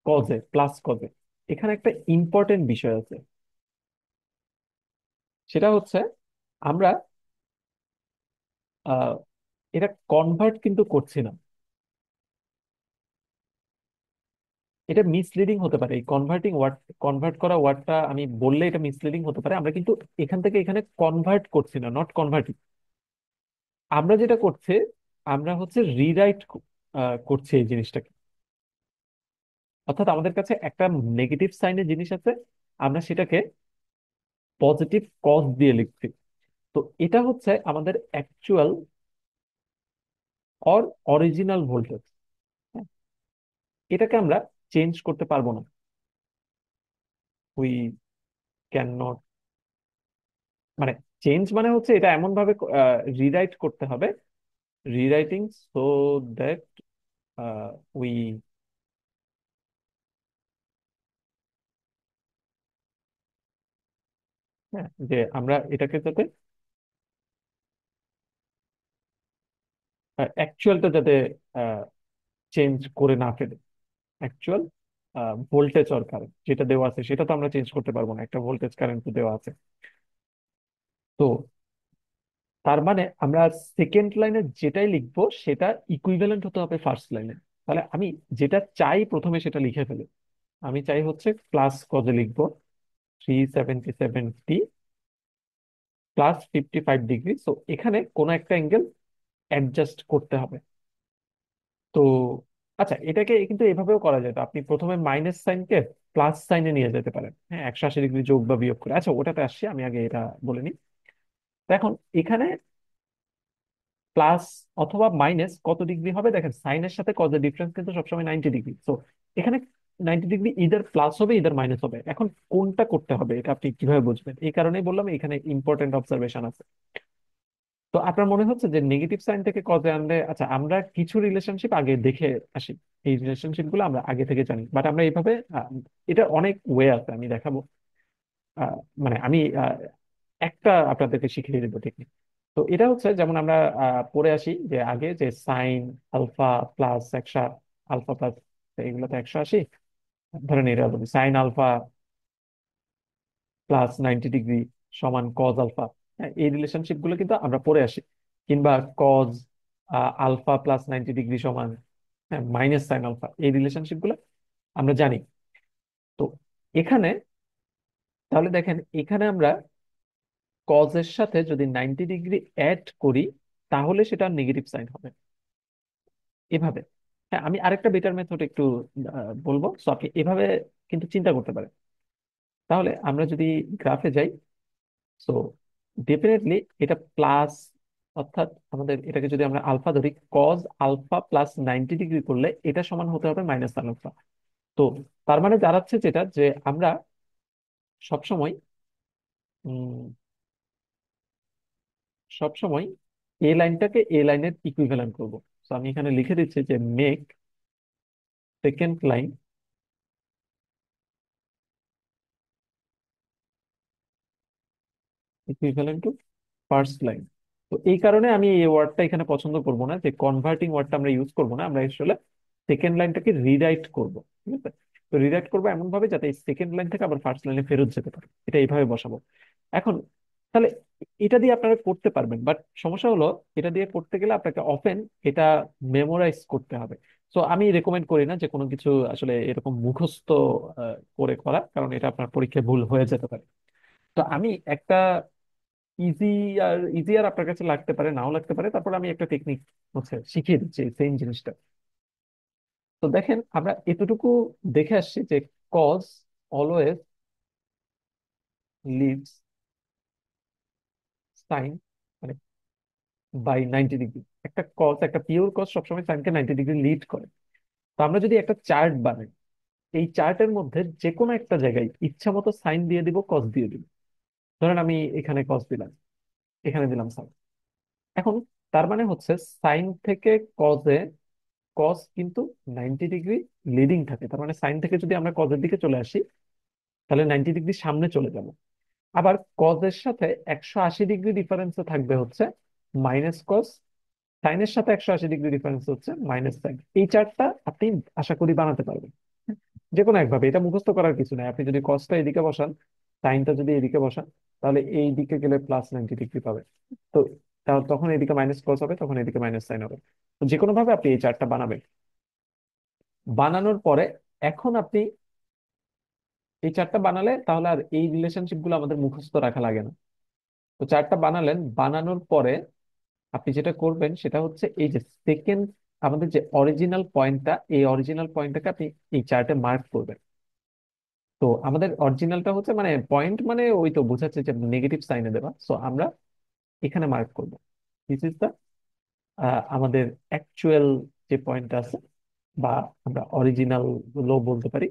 কজে, প্লাস কজে। এখানে একটা ইম্পর্টেন্ট বিষয় আছে, সেটা হচ্ছে আমরা আহ, এটা কনভার্ট কিন্তু করছি না। এটা মিসলিডিং হতে পারে, এই কনভার্ট করা ওয়ার্ডটা আমি বললে এটা মিসলিডিং হতে পারে। আমরা কিন্তু এখান থেকে এখানে কনভার্ট করছি না, নট কনভার্টিং। আমরা যেটা করছে, আমরা হচ্ছে রিরাইট করছি এই জিনিসটাকে। অর্থাৎ আমাদের কাছে একটা নেগেটিভ সাইনের জিনিস আছে, আমরা সেটাকে পজিটিভ কজ দিয়ে লিখছি। তো এটা হচ্ছে আমাদের অ্যাকচুয়াল অর অরিজিনাল ভোল্টেজ। এটাকে আমরা চেঞ্জ করতে পারবো না। উই ক্যান নট, মানে চেঞ্জ মানে হচ্ছে এটা এমন ভাবে রিরাইট করতে হবে, রিরাইটিং সো দ্যাট উই, হ্যাঁ, যে আমরা এটাকে যাতে অ্যাকচুয়ালটা যাতে চেঞ্জ করে না ফেলে। অ্যাকচুয়াল ভোল্টেজ অর কারেন্ট যেটা দেওয়া আছে সেটা তো আমরা চেঞ্জ করতে পারবো না, একটা ভোল্টেজ কারেন্ট তো দেওয়া আছে। তো তার মানে আমরা সেকেন্ড লাইনে যেটাই লিখবো সেটা ইকুইভ্যালেন্ট হতে হবে ফার্স্ট লাইনে। তাহলে আমি যেটা চাই প্রথমে সেটা লিখে ফেলি। আমি চাই হচ্ছে প্লাস কজে লিখবো 377t +55 ডিগ্রি। তো এখানে কোনো একটা অ্যাঙ্গেল অ্যাডজাস্ট করতে হবে। তো আচ্ছা, এটাকে কিন্তু এভাবেও করা যায়। তো আপনি প্রথমে মাইনাস সাইনকে প্লাস সাইনে নিয়ে যেতে পারেন, হ্যাঁ, 180 ডিগ্রি যোগ বা বিয়োগ করে। আচ্ছা, ওটাতে আসছি, আমি আগে এটা বলে নিই। তো এখন এখানে প্লাস অথবা মাইনাস কত ডিগ্রি হবে, দেখেন সাইনের সাথে কজের ডিফারেন্স কিন্তু সবসময় 90 ডিগ্রি। তো এখানে 90 ডিগ্রি ইদার প্লাস হবে ইদার মাইনাস হবে। এখন কোনটা করতে হবে এটা আপনি কিভাবে বুঝবেন? এই কারণেই বললাম এখানে ইম্পর্টেন্ট অবজারভেশন আছে। তো আপনার মনে হচ্ছে যে নেগেটিভ সাইন থেকে কজে আনলে, আচ্ছা আমরা কিছু রিলেশনশিপ আগে দেখে আসি। এই রিলেশনশিপ গুলো আমরা আগে থেকে জানি, বাট আমরা এইভাবে এটা অনেক ওয়ে আছে, আমি দেখাবো। আহ, মানে আমি একটা আপনাদেরকে শিখিয়ে দেবো টেকনিক। তো এটা হচ্ছে যেমন আমরা পড়ে আসি যে আগে যে sine alpha plus 100, alpha plus এগুলো তো 180, ধরেন এটা বলি সাইন আলফা প্লাস 90 ডিগ্রি সমান কজ আলফা। হ্যাঁ, এই রিলেশনশিপ গুলো কিন্তু আমরা পড়ে আসি। কিংবা কজ আলফা প্লাস 90 ডিগ্রি সমান, হ্যাঁ, মাইনাস সাইন আলফা, এই রিলেশনশিপ গুলো আমরা জানি। তো এখানে তাহলে দেখেন, এখানে আমরা কজের সাথে যদি 90 ডিগ্রি অ্যাড করি তাহলে সেটা নেগেটিভ সাইন হবে, এভাবে। হ্যাঁ, আমি আরেকটা বেটার মেথড একটু বলবো, সো আপনি এভাবে কিন্তু চিন্তা করতে পারেন। তাহলে আমরা যদি গ্রাফে যাই, সো ডেফিনেটলি এটা প্লাস, অর্থাৎ আমাদের এটাকে যদি আমরা আলফা ধরি, কজ আলফা প্লাস 90 ডিগ্রি করলে এটা সমান হতে হবে মাইনাস আলফা। তো তার মানে দাঁড়াচ্ছে যেটা, যে আমরা সবসময় উম, সবসময় এ লাইনটাকে এ লাইনের ইকুইভ্যালেন্ট করব। তো আমি এখানে লিখে দিচ্ছি যে make second line equivalent to first line. তো এই কারণে আমি এই ওয়ার্ডটা এখানে পছন্দ করব না, যে কনভার্টিং ওয়ার্ডটা আমরা ইউজ করব না। আমরা আসলে সেকেন্ড লাইনটাকে রিরাইট করব, ঠিক আছে? তো রিরাইট করবো এমন ভাবে যাতে এই সেকেন্ড লাইন থেকে আবার ফার্স্ট লাইনে ফেরত যেতে পারে, এটা এইভাবে বসাবো। এখন তাহলে এটা দিয়ে আপনারা করতে পারবেন, বাট সমস্যা হলো এটা দিয়ে করতে গেলে আপনাকে অফেন এটা মেমোরাইজ করতে হবে। তো আমি রেকমেন্ড করি না যে কোনো কিছু আসলে এরকম মুখস্থ করে করা, কারণ এটা আপনার পরীক্ষায় ভুল হয়ে যেতে পারে। তো আমি একটা ইজি ইজিয়ার আপনার কাছে লাগতে পারে, নাও লাগতে পারে, তারপর আমি একটা টেকনিক হচ্ছে শিখিয়ে দিচ্ছি সেম জিনিসটা। তো দেখেন, আমরা এতটুকু দেখে আসছি যে কজ অলওয়েজ লিডস সাইন, মানে বাই 90 ডিগ্রি। একটা কজ, একটা পিওর কজ সবসময় সাইনকে 90 ডিগ্রি লিড করে। তো আমরা যদি একটা চার্ট বানাই, এই চার্টের মধ্যে যে কোনো একটা জায়গায় ইচ্ছা মতো সাইন দিয়ে দিব, কজ দিয়ে দিব। ধরেন আমি এখানে কজ দিলাম, এখানে দিলাম সাইন। এখন তার মানে হচ্ছে সাইন থেকে কজে কস কিন্তু 90 ডিগ্রি লিডিং থাকে। তার মানে সাইন থেকে যদি আমরা কজের দিকে চলে আসি তাহলে 90 ডিগ্রি সামনে চলে যাব। আবার কজের সাথে 180 ডিগ্রি ডিফারেন্সে থাকবে হচ্ছে মাইনাস কস, সাইনের সাথে 180 ডিগ্রি ডিফারেন্স হচ্ছে মাইনাস সাইন। এই চার্টটা আপনি আশা করি বানাতে পারবেন যে কোনো একভাবে। এটা মুখস্থ করার কিছু নাই। আপনি যদি কসটা এদিকে বসান, সাইনটা যদি এদিকে বসান, তাহলে এই দিকে গেলে প্লাস 90 ডিগ্রি পাবে। তো তখন এদিকে মাইনাস কস হবে, তখন এদিকে মাইনাস সাইন হবে। তো যে কোনো ভাবে আপনি এই চার্টটা বানাবেন। বানানোর পরে এখন আপনি এই চার্টটা বানালে তাহলে আর এই রিলেশনশিপ গুলো আমাদের মুখস্থ রাখা লাগে না। তো চার্টটা বানালেন, বানানোর পরে আপনি যেটা করবেন সেটা হচ্ছে এই যে সেকেন্ড, আমাদের যে অরিজিনাল পয়েন্টটা, এই অরিজিনাল পয়েন্টটাকে আপনি এই চার্টে মার্ক করবেন। তো আমাদের অরিজিনালটা হচ্ছে মানে পয়েন্ট, মানে ওই তো বোঝাচ্ছে যে নেগেটিভ সাইনে দেবা, সো আমরা এখানে মার্ক করব। দিস ইজ দা আমাদের অ্যাকচুয়াল যে পয়েন্ট আছে, বা আমরা অরিজিনাল লো বলতে পারি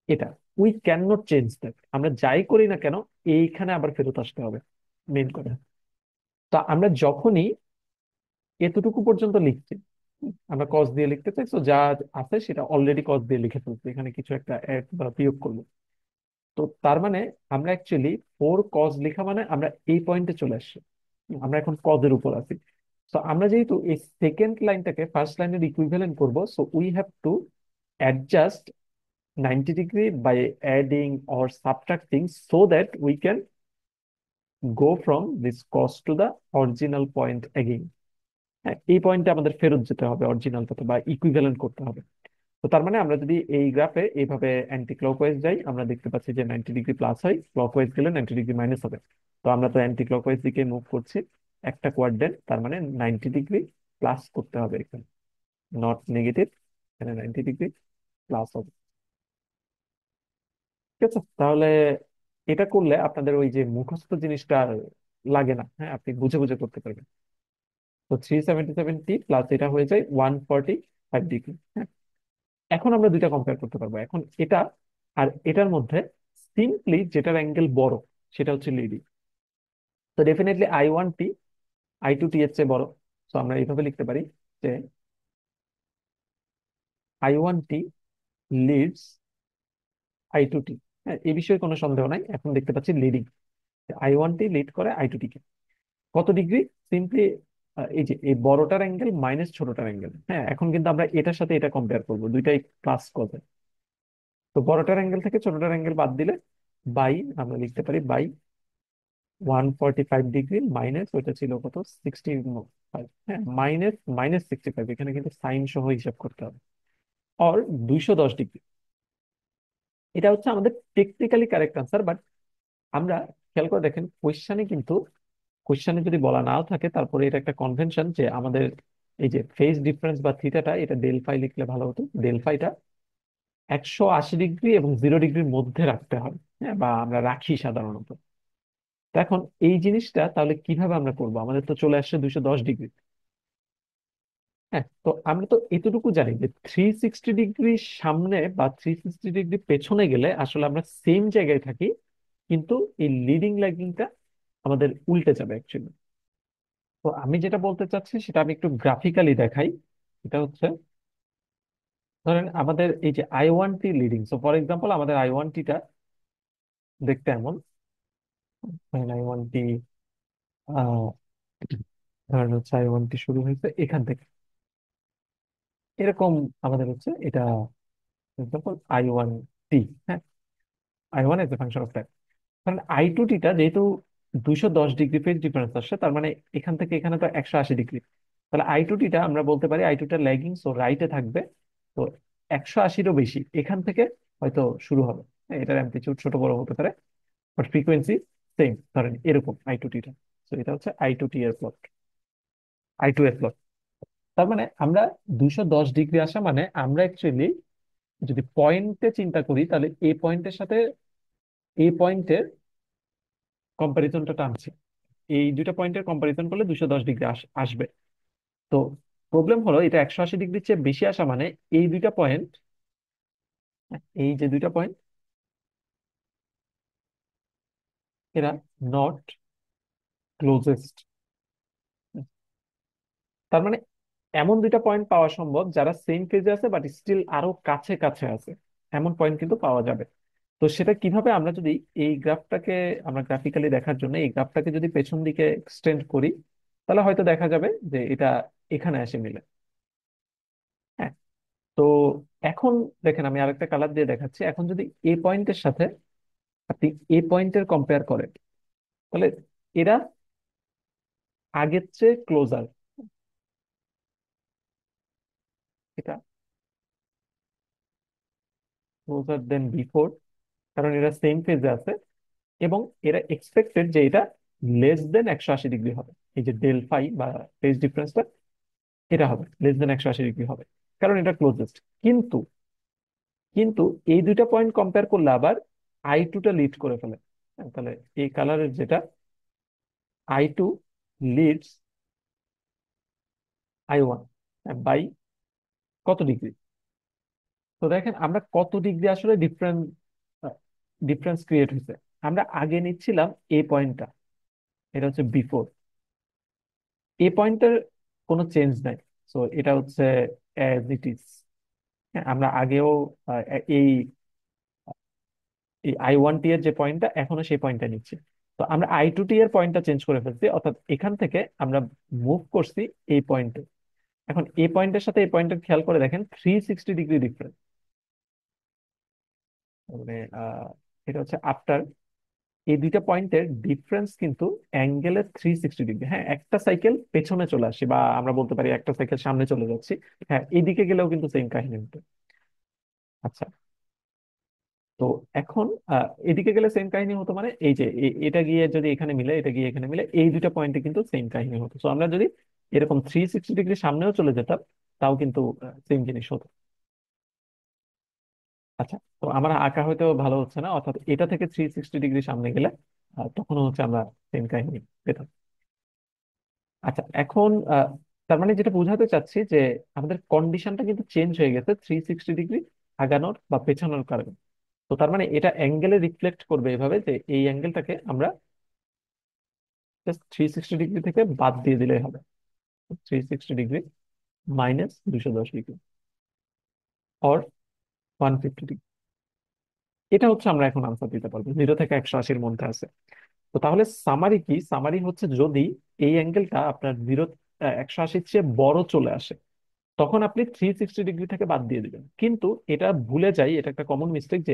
এটা। We can not change that, আমরা যাই করি না কেন এইখানে আবার ফেরত আসতে হবে, মেন কথা। তো আমরা যখনই এতটুকু পর্যন্ত লিখছি, আমরা কস দিয়ে লিখতে চাই, তো যা আছে সেটা অলরেডি কস দিয়ে লিখে ফেলছি, এখানে কিছু একটা অ্যাড বা বিয়োগ করবো। তো তার মানে আমরা অ্যাকচুয়ালি ফোর কজ লেখা মানে আমরা এই পয়েন্টে চলে আসছি, আমরা এখন কজের উপর আছি। তো আমরা যেহেতু এই সেকেন্ড লাইনটাকে ফার্স্ট লাইনের ইকুইভ্যালেন্ট করব, so we have to adjust 90 degree by adding or subtracting so that we can go from this cos to the original point again. হ্যাঁ, এই পয়েন্টে আমাদের ফেরত যেতে হবে অরিজিনালটাতে, বা ইকুইভ্যালেন্ট করতে হবে। তো তার মানে আমরা যদি এই গ্রাফে এইভাবে অ্যান্টি ক্লকওয়াইজ যাই, আমরা দেখতে পাচ্ছি যে 90 ডিগ্রি প্লাস হয়, ক্লকওয়াইজ গেলে 90 ডিগ্রি মাইনাস হবে। তো আমরা তো অ্যান্টি ক্লকওয়াইজ দিকে মুভ করছি একটা কোয়াড্রেন্ট, তার মানে 90 ডিগ্রি প্লাস করতে হবে এখানে, নট নেগেটিভ এখানে 90 ডিগ্রি প্লাস হবে। ঠিক আছে, তাহলে এটা করলে আপনাদের ওই যে মুখস্থ জিনিসটা আর লাগে না, হ্যাঁ আপনি বুঝে বুঝে করতে পারবেন। তো 377 প্লাস এটা হয়ে যায় 145 ডিগ্রি। হ্যাঁ, এখন আমরা দুইটা কম্পেয়ার করতে পারবো। এখন এটা আর এটার মধ্যে সিম্পলি যেটার অ্যাঙ্গেল বড় সেটা হচ্ছে লিডিং। তো ডেফিনেটলি I1T I2T এর চেয়ে বড়। তো আমরা এইভাবে লিখতে পারি যে I1T লিডস I2T। হ্যাঁ, এই বিষয়ে কোনো সন্দেহ নাই, এখন দেখতে পাচ্ছি লিডিং। I1T লিড করে I2T কে। কত ডিগ্রি? সিম্পলি এই যে এই বড়টার অ্যাঙ্গেল মাইনাস ছোটটার অ্যাঙ্গেল। হ্যাঁ, এখন কিন্তু আমরা এটার সাথে এটা কম্পেয়ার করবো, দুইটাই প্লাস কত। তো বড়টার অ্যাঙ্গেল থেকে ছোটটার অ্যাঙ্গেল বাদ দিলে বাই, আমরা লিখতে পারি বাই 145 ডিগ্রি মাইনাস ওইটা ছিল কত, 65। হ্যাঁ, মাইনাস মাইনাস 65, এখানে কিন্তু সাইন সহ হিসাব করতে হবে। আর 210 ডিগ্রি, এটা হচ্ছে আমাদের টেকনিক্যালি কারেক্ট আনসার। বাট আমরা খেয়াল করে দেখেন কোয়েশ্চানে কিন্তু, কোয়েশ্চানে যদি বলা নাও থাকে তারপরে এটা একটা কনভেনশন যে আমাদের এই যে ফেজ ডিফারেন্স বা থিটাটা, এটা ডেল ফাই লিখলে ভালো হতো। ডেল ফাইটা 180 ডিগ্রি এবং 0 ডিগ্রির মধ্যে রাখতে হয়। হ্যাঁ, বা আমরা রাখি সাধারণত। তো এখন এই জিনিসটা তাহলে কিভাবে আমরা করবো? আমাদের তো চলে আসছে 210 ডিগ্রি। হ্যাঁ, তো আমরা তো এতটুকু জানি যে 360 ডিগ্রি সামনে বা 360 ডিগ্রি পেছনে গেলে আসলে আমরা সেম জায়গায় থাকি, কিন্তু এই লিডিং ল্যাগিংটা আমাদের উল্টে যাবে অ্যাকচুয়ালি। তো আমি যেটা বলতে চাচ্ছি সেটা আমি একটু গ্রাফিক্যালি দেখাই। এটা হচ্ছে, ধরেন আমাদের এই যে I1T leading, so for example আমাদের I1T টা দেখতে এমন। I1T ধরেন হচ্ছে I1T শুরু হয়েছে এখান থেকে, এরকম আমাদের হচ্ছে এটা এক্সাম্পল I1T। হ্যাঁ, I1 age a function of time. কারণ I2T টা যেহেতু 210 ডিগ্রি ফেজ ডিফারেন্স আসছে, তার মানে এখান থেকে এখানে তো 180 ডিগ্রি। তাহলে I2T টা আমরা বলতে পারি I2টা ল্যাগিং, সো রাইটে থাকবে। তো 180-ও বেশি এখান থেকে হয়তো শুরু হবে। হ্যাঁ, এটার অ্যামপ্লিটিউড ছোট বড় হতে পারে, বাট ফ্রিকোয়েন্সি সেম। ধরেন এরকম I2T টা। তো এটা হচ্ছে I2T এর প্লট, I2 এর প্লট। তার মানে আমরা 210 ডিগ্রি আসা মানে আমরা অ্যাকচুয়ালি যদি পয়েন্টে চিন্তা করি তাহলে এই পয়েন্টের সাথে এই পয়েন্টের কম্পারিজনটা টানছি। এই দুইটা পয়েন্টের কম্পারিজন করলে 210 ডিগ্রি আসবে। তো প্রবলেম হলো এটা 180 ডিগ্রির চেয়ে বেশি আসা মানে এই দুইটা পয়েন্ট, এই যে দুইটা পয়েন্ট, এরা নট ক্লোজেস্ট। তার মানে এমন দুইটা পয়েন্ট পাওয়া সম্ভব যারা সেম ফেজে আছে বাট স্টিল আরো কাছে কাছে আছে, এমন পয়েন্ট কিন্তু পাওয়া যাবে। তো সেটা কিভাবে, আমরা যদি এই গ্রাফটাকে, আমরা গ্রাফিক্যালি দেখার জন্য এই গ্রাফটাকে যদি পেছন দিকে এক্সটেন্ড করি, তাহলে হয়তো দেখা যাবে যে এটা এখানে এসে মিলে। হ্যাঁ, তো এখন দেখেন আমি আরেকটা কালার দিয়ে দেখাচ্ছি। এখন যদি এই পয়েন্টের সাথে আপনি এই পয়েন্টের কম্পেয়ার করেন, তাহলে এরা আগের চেয়ে ক্লোজার। এটা ক্লোজার দেন বিফোর, কারণ এরা সেম ফেজে আছে এবং এরা এক্সপেক্টেড যে এটা লেস দেন 180 ডিগ্রি হবে। এই যে ডেল ফাই বা ফেজ ডিফারেন্সটা, এটা হবে লেস দেন 180 ডিগ্রি হবে, কারণ এটা ক্লোজেস্ট। কিন্তু কিন্তু এই দুইটা পয়েন্ট কম্পেয়ার করলে আবার I2টা লিড করে ফেলে। হ্যাঁ, তাহলে এই কালারের যেটা I2 লিডস I1 বাই কত ডিগ্রি। তো দেখেন আমরা কত ডিগ্রি আসলে ডিফারেন্স ক্রিয়েট হয়েছে। আমরা আগে নিচ্ছিলাম এই পয়েন্টটা, এটা হচ্ছে বিফোর। এই পয়েন্টের কোনো চেঞ্জ নাই, সো এটা হচ্ছে অ্যাজ ইট ইজ। আমরা আগেও আহ, এই এই I1T এর যে পয়েন্টটা এখনো সেই পয়েন্টটা নিচ্ছি। তো আমরা I2T এর পয়েন্টটা চেঞ্জ করে ফেলছি, অর্থাৎ এখান থেকে আমরা মুভ করছি এই পয়েন্টে। এখন এই পয়েন্টের সাথে এই পয়েন্টের খেয়াল করে দেখেন 360 ডিগ্রি ডিফারেন্স। মানে এটা হচ্ছে আফটার এই দুইটা পয়েন্টের ডিফারেন্স কিন্তু অ্যাঙ্গেলের 360 ডিগ্রি। হ্যাঁ, একটা সাইকেল পেছনে চলে আসি বা আমরা বলতে পারি একটা সাইকেল সামনে চলে যাচ্ছি। হ্যাঁ, এইদিকে গেলেও কিন্তু সেম কাহিনী হতো। আচ্ছা, তো এখন এদিকে গেলে সেম কাহিনী হতো মানে এই যে এটা গিয়ে যদি এখানে মিলে, এটা গিয়ে এখানে মিলে, এই দুইটা পয়েন্টে কিন্তু সেম কাহিনী হতো। তো আমরা যদি এরকম 360 ডিগ্রি সামনেও চলে যেতাম তাও কিন্তু সেম জিনিস হতো। আচ্ছা, তো আমার আঁকা হয়তো ভালো হচ্ছে না, অর্থাৎ এটা থেকে 360 ডিগ্রি সামনে গেলে তখন হচ্ছে আমরা সেম কাহিনী পেতাম। আচ্ছা, এখন তার মানে যেটা বোঝাতে চাচ্ছি যে আমাদের কন্ডিশনটা কিন্তু চেঞ্জ হয়ে গেছে 360 ডিগ্রি আগানোর বা পেছানোর কারণে। তো তার মানে এটা অ্যাঙ্গেলে রিফ্লেক্ট করবে এভাবে যে এই অ্যাঙ্গেলটাকে আমরা জাস্ট 360 ডিগ্রি থেকে বাদ দিয়ে দিলেই হবে। 360 degree minus 210 degree or 150 degree. এটা হচ্ছে আমরা এখন আনসার দিতে পারবো, 0 থেকে 180-র মধ্যে আছে। তো তাহলে সামারি কি? সামারি হচ্ছে যদি এই অ্যাঙ্গেলটা আপনার 180-র চেয়ে বড় চলে আসে, তখন আপনি 360 ডিগ্রি থেকে বাদ দিয়ে দিবেন। কিন্তু এটা ভুলে যাই, এটা একটা কমন মিস্টেক যে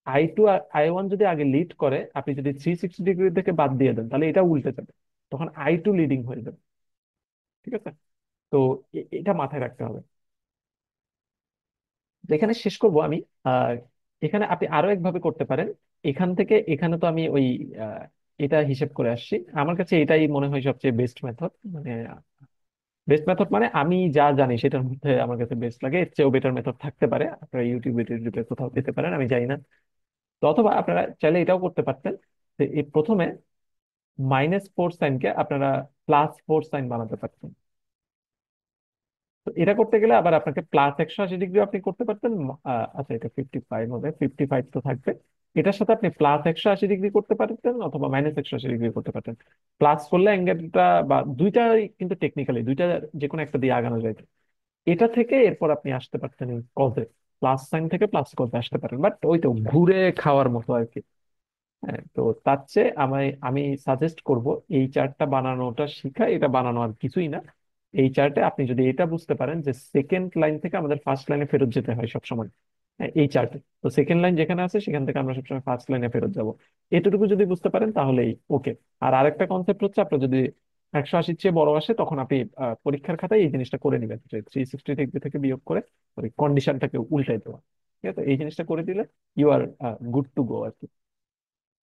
I2 আর I1 যদি আগে লিড করে, আপনি যদি 360 ডিগ্রি থেকে বাদ দিয়ে দেন তাহলে এটা উল্টে যাবে, তখন I2 লিডিং হয়ে যাবে। ঠিক আছে? তো এটা মাথায় রাখতে হবে। তো এখানে শেষ করব আমি। আহ এখানে আপনি আরো একভাবে করতে পারেন। এখান থেকে এখানে তো আমি ওই আহ, এটা হিসেব করে আসছি, আমার কাছে এটাই মনে হয় সবচেয়ে বেস্ট মেথড। মানে বেস্ট মেথড মানে আমি যা জানি সেটার মধ্যে আমার কাছে বেস্ট লাগে। এর চেয়েও বেটার মেথড থাকতে পারে, আপনারা ইউটিউবে টিউবে কোথাও পেতে পারেন, আমি জানি না। তো অথবা আপনারা চাইলে এটাও করতে পারতেন যে এই প্রথমে -4 সাইনকে আপনারা +4 সাইন বানাতে পারতেন। তো এটা করতে গেলে আবার আপনাকে +180 ডিগ্রি আপনি করতে পারতেন। আচ্ছা, এটা 55 হবে, 55 তো থাকবে। এটার সাথে আপনি +180 ডিগ্রি করতে পারতেন অথবা -180 ডিগ্রি করতে পারতেন। প্লাস করলে অ্যাঙ্গেলটা বা দুইটাই কিন্তু টেকনিক্যালি দুইটা যে কোনো একটা দিয়ে আগানো যায়। এটা থেকে এরপর আপনি আসতে পারতেন এই কজে, প্লাস সাইন থেকে প্লাস কজে আসতে পারেন, বাট ওই তো ঘুরে খাওয়ার মতো আর কি। হ্যাঁ, তো তার চেয়ে আমি সাজেস্ট করব এই চার্টটা বানানোটা শিখা, এটা বানানো আর কিছুই না। এই চার্টে আপনি যদি এটা বুঝতে পারেন যে সেকেন্ড লাইন থেকে আমাদের ফার্স্ট লাইনে ফেরত যেতে হয় সবসময়। হ্যাঁ, এই চার্টে তো সেকেন্ড লাইন যেখানে আছে সেখান থেকে আমরা সবসময় ফার্স্ট লাইনে ফেরত যাব। এতটুকু যদি বুঝতে পারেন তাহলেই ওকে। আর আরেকটা কনসেপ্ট হচ্ছে, আপনার যদি 180-র চেয়ে বড় আসে তখন আপনি পরীক্ষার খাতায় এই জিনিসটা করে নেবেন যে 360 ডিগ্রি থেকে বিয়োগ করে ওই কন্ডিশনটাকে উল্টাই দেওয়া। ঠিক আছে? এই জিনিসটা করে দিলে you are good to go আর কি।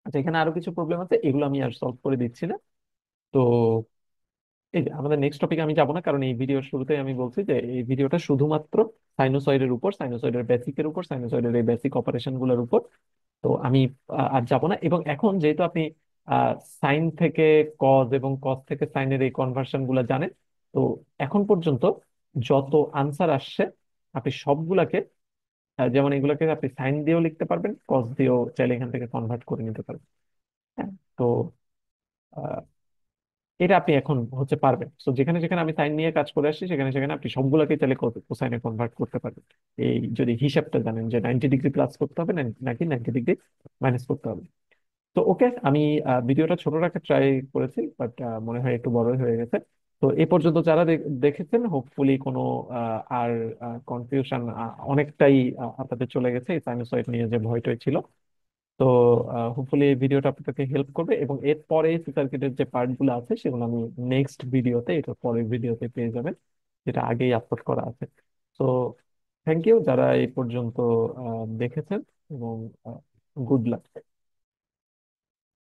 আচ্ছা, এখানে আরো কিছু প্রবলেম আছে, এগুলো আমি আর সলভ করে দিচ্ছি না। তো এই যে আমাদের নেক্সট টপিকে আমি যাবো না, কারণ এই ভিডিওর শুরুতেই আমি বলছি যে এই ভিডিওটা শুধুমাত্র সাইনোসয়েডের উপর, সাইনোসয়েডের বেসিকের উপর, সাইনোসয়েডের এই বেসিক অপারেশন গুলোর উপর। তো আমি আর যাব না। এবং এখন যেহেতু আপনি সাইন থেকে কজ এবং কজ থেকে সাইনের এই কনভার্সন গুলা জানেন, তো এখন পর্যন্ত যত আনসার আসছে আপনি সবগুলাকে যেমন এগুলাকে আপনি সাইন দিয়েও লিখতে পারবেন, কজ দিয়েও চাইলে এখান থেকে কনভার্ট করে নিতে পারবেন। হ্যাঁ, তো এটা আপনি এখন হচ্ছে পারবেন। তো যেখানে যেখানে আমি সাইন নিয়ে কাজ করে আসছি সেখানে সেখানে আপনি সবগুলোকে তাহলে কোসাইনে কনভার্ট করতে পারবেন, এই যদি হিসাবটা জানেন যে 90 ডিগ্রি প্লাস করতে হবে নাকি 90 ডিগ্রি মাইনাস করতে হবে। তো ওকে, আমি ভিডিওটা ছোট রাখার ট্রাই করেছি, বাট মনে হয় একটু বড়ই হয়ে গেছে। তো এই পর্যন্ত যারা দেখেছেন হোপফুলি কোনো আর কনফিউশন অনেকটাই আপনাদের চলে গেছে এই সাইনোসয়েড নিয়ে যে ভয়টয় ছিল। তো হোপফুলি এই ভিডিওটা আপনাদেরকে হেল্প করবে, এবং এরপরে সি সার্কিটের যে পার্ট গুলো আছে সেগুলো আমি নেক্সট ভিডিওতে, এটা পরের ভিডিওতে পেয়ে যাবেন, যেটা আগেই আপলোড করা আছে। তো থ্যাংক ইউ যারা এই পর্যন্ত দেখেছেন, এবং গুড লাক।